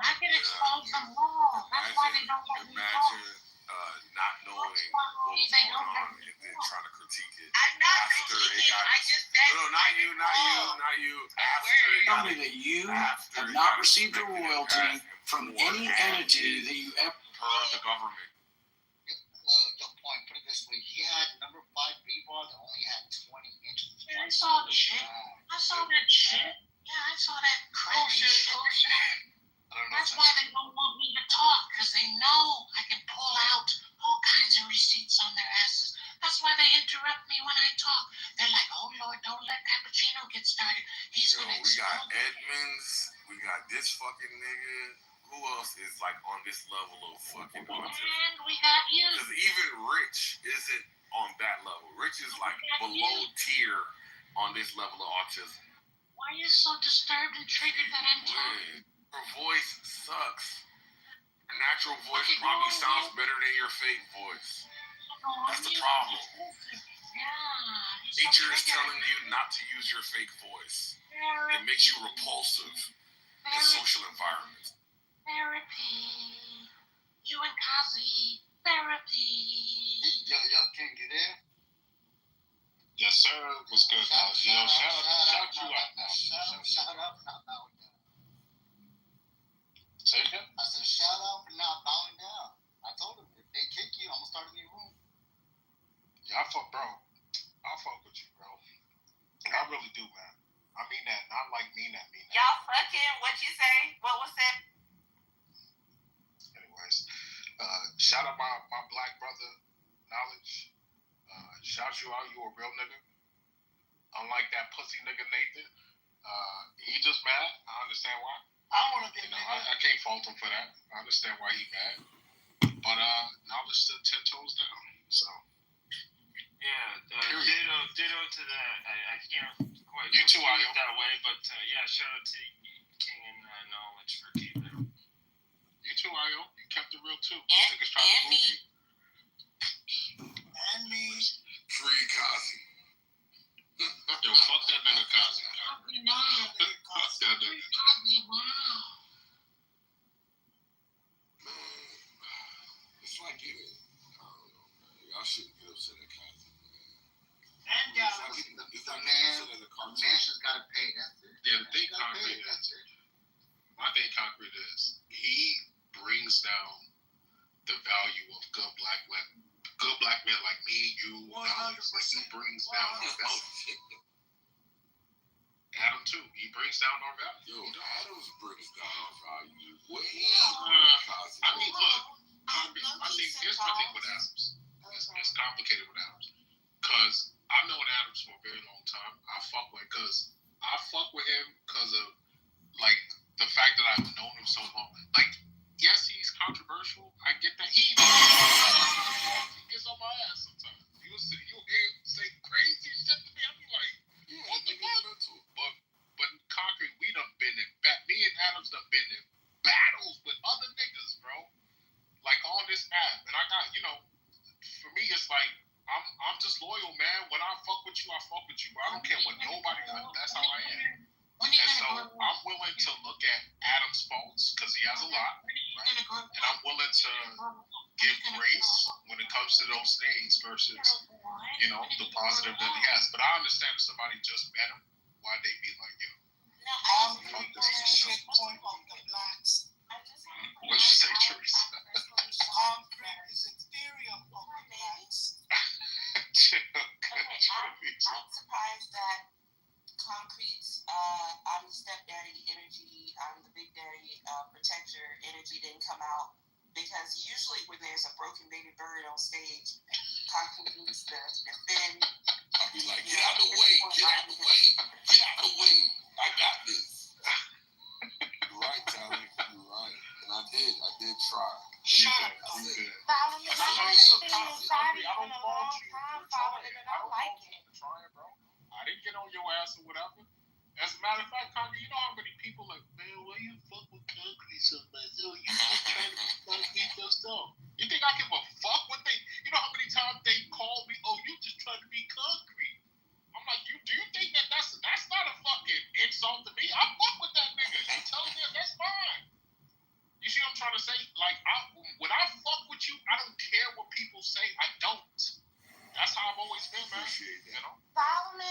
I can expose them all. That's why they don't let me talk. Not knowing what was going on and then trying to critique it I'm not after it critiquing. got. I just said No, not you. After it tell got. me that you have not received a royalty from any entity that you ever. Per the government. Well, your point, put it this way, he had number 5 rebar that only had 20 inches. Yeah, I saw the shit. I saw that shit. Yeah, I saw that crazy shit. That's why they don't want me to talk, because they know I can pull out all kinds of receipts on their asses. That's why they interrupt me when I talk. They're like, oh Lord, don't let Cappuccino get started. He's going to We got Edmonds. We got this fucking nigga. Who else is like on this level of fucking autism? And we got you. Because even Rich isn't on that level. Rich is like below tier on this level of autism. Why are you so disturbed and triggered that I'm talking? Her voice sucks. Her natural voice probably sounds better than your fake voice. That's the problem. Nature is telling you not to use your fake voice. It makes you repulsive in social environments. Therapy. You and Kazi. Therapy. Yo, King, you there? Yes, sir. What's good, guys? Yo, shout you out now. Shout out for not bowing down. Say again? I said, shout out for not bowing down. I told him, if they kick you, I'm going to start a new room. Yeah, I'll fuck with you, bro. I really do, man. I mean that. Not like mean that. Y'all fucking, what you say? What was that? Anyways, shout out my black brother, Knowledge. Shout you out, you a real nigga. Unlike that pussy nigga Nathan. He just mad. I understand why. I want to get I can't fault him for that. I understand why he mad. But Knowledge stood 10 toes down. So Yeah, out to that. I can't quite You too, put Ayo. it that way, but yeah, shout out to King and Knowledge for keeping it. You too, Ayo. You kept it real too. And Niggas trying to move you. And me. Free Kazi. Yo, fuck that nigga Kazi. Fuck that nigga. Man, it's like you. I don't know, man. Y'all shouldn't get upset at Kazi, man. And It's not getting upset at the cartoon. Nation's got to pay. That's it. Yeah, the thing concrete is, my thing concrete is, he brings down the value of good black men like me, you, Alex. Like, he brings down our value. Adam too. He brings down our value. Yo, Adams brings down our value way I mean, look, concrete. I think here's my thing with Adams. It's complicated with Adams, cause I've known Adams for a very long time. I fuck with him because of like the fact that I've known him so long. Like, yes, he's controversial. I get that. He gets on my ass sometimes. You'll hear him say crazy shit to me. I'll be like, what the fuck? But concrete, we done been in me and Adams done been in battles with other niggas, bro. Like on this app, and I got, for me, it's like I'm just loyal, man. When I fuck with you, I fuck with you. I don't care what nobody does. That's how I am. And so I'm willing to look at Adam's faults because he has a lot, right? And I'm willing to give grace when it comes to those things versus, the positive that he has. But I understand if somebody just met him, why they be like, fuck this shit. Point of the blacks. What you say, Teresa? Concrete is inferior of the blacks. I'm surprised that Concrete's I'm the stepdaddy energy, I'm the big daddy protector energy didn't come out, because usually when there's a broken baby bird on stage, Concrete needs to defend. I'll be like, get out the way, get out the way, get out the way. I got this. You're right, Tally. You're right. And I did try. Shut up. You did. Following the I don't fault you. I don't like it. Trying, bro. I didn't get on your ass or whatever. As a matter of fact, Concrete, you know how many people like, man, why you fuck with Concrete so much? Oh, you just trying to be Concrete yourself. You think I give a fuck what they? You know how many times they call me? Oh, you just trying to be Concrete. I'm like, do you think that's not a fucking insult to me? I fuck with that nigga. You telling me that's fine. You see what I'm trying to say? Like, when I fuck with you, I don't care what people say. I don't. That's how I've always been, man. Solomon.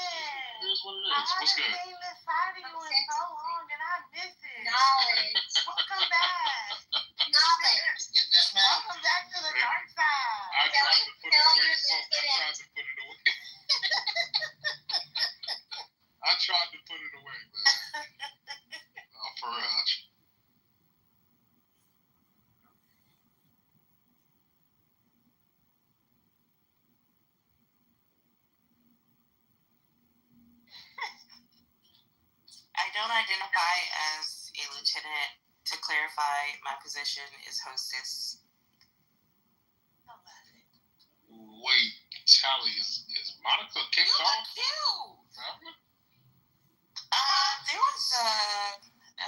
It is what it is. What's good? I haven't seen this side of you in so long, and I miss it. Knowledge. Welcome back. Knowledge. Welcome back to the dark side. I tried to put it away, folks. I tried to put it away. I tried to put it away, man. For real. I don't identify as a lieutenant. To clarify, my position is hostess. Wait, Tally, is Monica kicked off?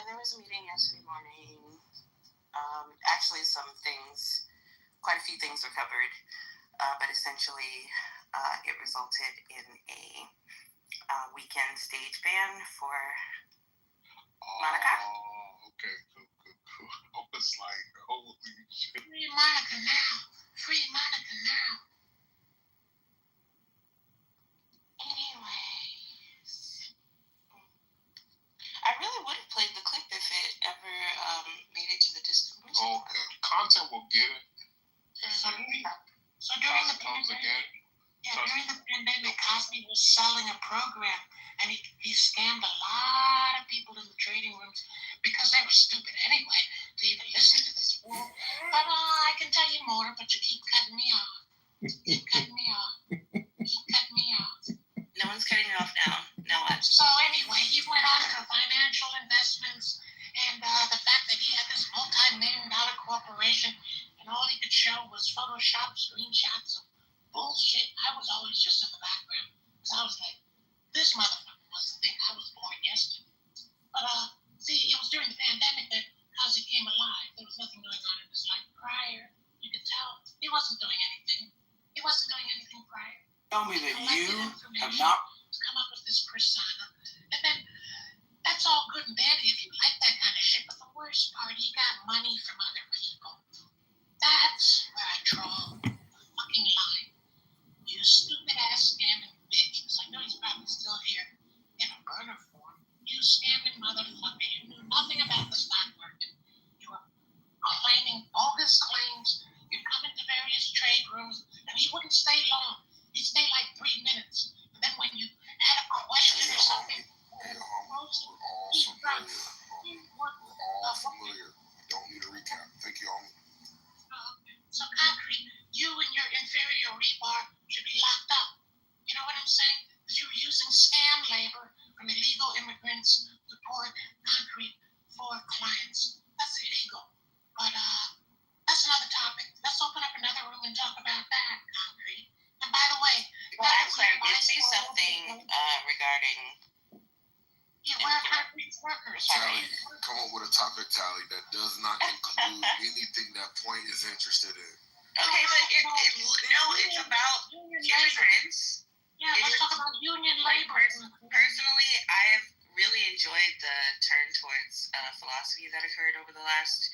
There was a meeting yesterday morning. Actually, quite a few things were covered, but essentially, it resulted in a weekend stage ban for Monica. Oh, okay, cool. I was like, holy shit. Free Monica now. Free Monica now. Anyways. I really would have played the clip if it ever made it to the distribution. Okay, content will get it. And So then during the comes again. during the pandemic, Cosby was selling a program, and he scammed a lot of people in the trading rooms because they were stupid anyway to even listen to this fool. But I can tell you more, but you keep cutting me off. Keep cutting me off. Keep cutting me off. No one's cutting you off now. No one. So anyway, he went on to financial investments, and the fact that he had this multi-million-dollar corporation, and all he could show was Photoshop screenshots of bullshit. I was always just in the background. So I was like, this motherfucker must think I was born yesterday. But see, it was during the pandemic that Kazi came alive. There was nothing going on in his life prior. You could tell he wasn't doing anything. He wasn't doing anything prior. Tell me that you have not come up with this persona, and then that's all good and dandy if you like that kind of shit. But the worst part, he got money from other people. That's where I draw the fucking line. You stupid ass scamming bitch, because I know he's probably still here in a burner form. You scamming motherfucker. You knew nothing about the stock market. You were claiming bogus claims. You'd come into various trade rooms, and he wouldn't stay long. He'd stay like 3 minutes. And then when you had a question or something, we're all familiar. Don't need a recap. Thank you all. So concrete, you and your inferior rebar should be locked up. You know what I'm saying? Because you're using scam labor from illegal immigrants to pour concrete for clients. That's illegal. But that's another topic. Let's open up another room and talk about that, concrete. And by the way, well, actually, I did see something regarding. Yeah, where are concrete's workers? Tally, come up with a topic, Tally, that does not include anything that Point is interested in. Okay, but it's about immigrants. Yeah, let's talk about union labor. Personally, I have really enjoyed the turn towards philosophy that occurred over the last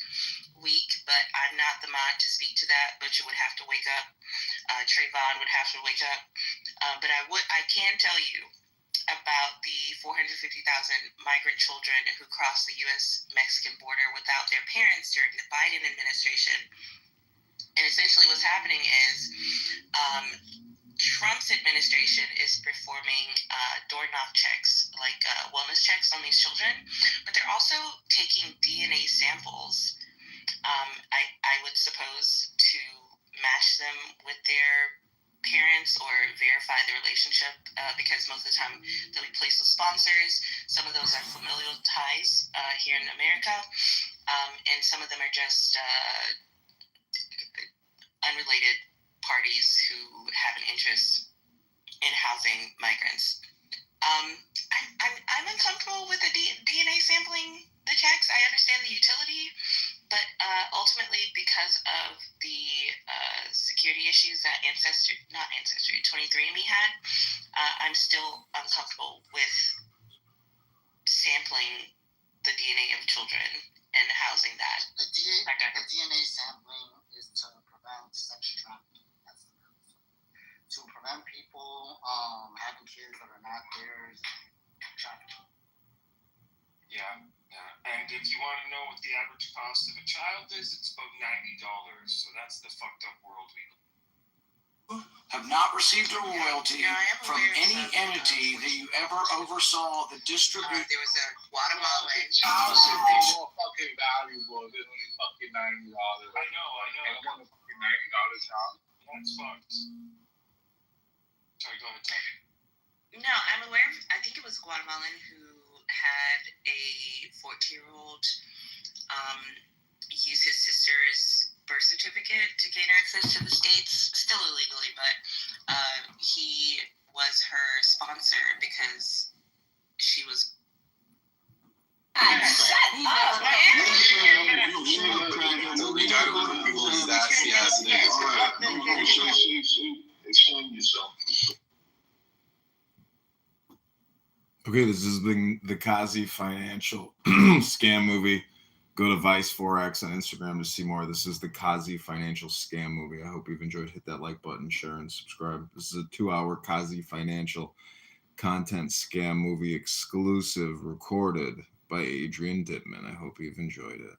week, but I'm not the mod to speak to that. Butcher would have to wake up. Trayvon would have to wake up. But I can tell you about the 450,000 migrant children who crossed the U.S.-Mexican border without their parents during the Biden administration. And essentially what's happening is Trump's administration is performing door-knock checks, like wellness checks on these children, but they're also taking DNA samples, I would suppose, to match them with their parents or verify the relationship, because most of the time they'll be placed with sponsors. Some of those are familial ties here in America, and some of them are just unrelated parties who have an interest in housing migrants. I'm uncomfortable with the DNA sampling the checks. I understand the utility, but ultimately, because of the security issues that 23andMe had, I'm still uncomfortable with sampling the DNA of children and housing that. The DNA sampling is to prevent sex trafficking. That's the purpose. To prevent people having kids that are not theirs. Trafficking. Yeah. And if you want to know what the average cost of a child is, it's about $90. So that's the fucked up world we live in. Have not received a royalty from any entity that you ever oversaw the distribution. There was a Guatemalan. More fucking valuable than only fucking $90. I know. And I want a fucking $90 job. That's fucked. Sorry, go ahead, Tom. No, I'm aware of, I think it was Guatemalan who had a 14-year-old use his sister's birth certificate to gain access to the States, still illegally, but he was her sponsor because she was... Okay, this has been the Kazi Financial Scam Movie. Go to Vice Forex on Instagram to see more. This is the Kazi Financial Scam Movie. I hope you've enjoyed. Hit that like button, share, and subscribe. This is a 2-hour Kazi Financial content scam movie exclusive recorded by Adrian Dittman. I hope you've enjoyed it.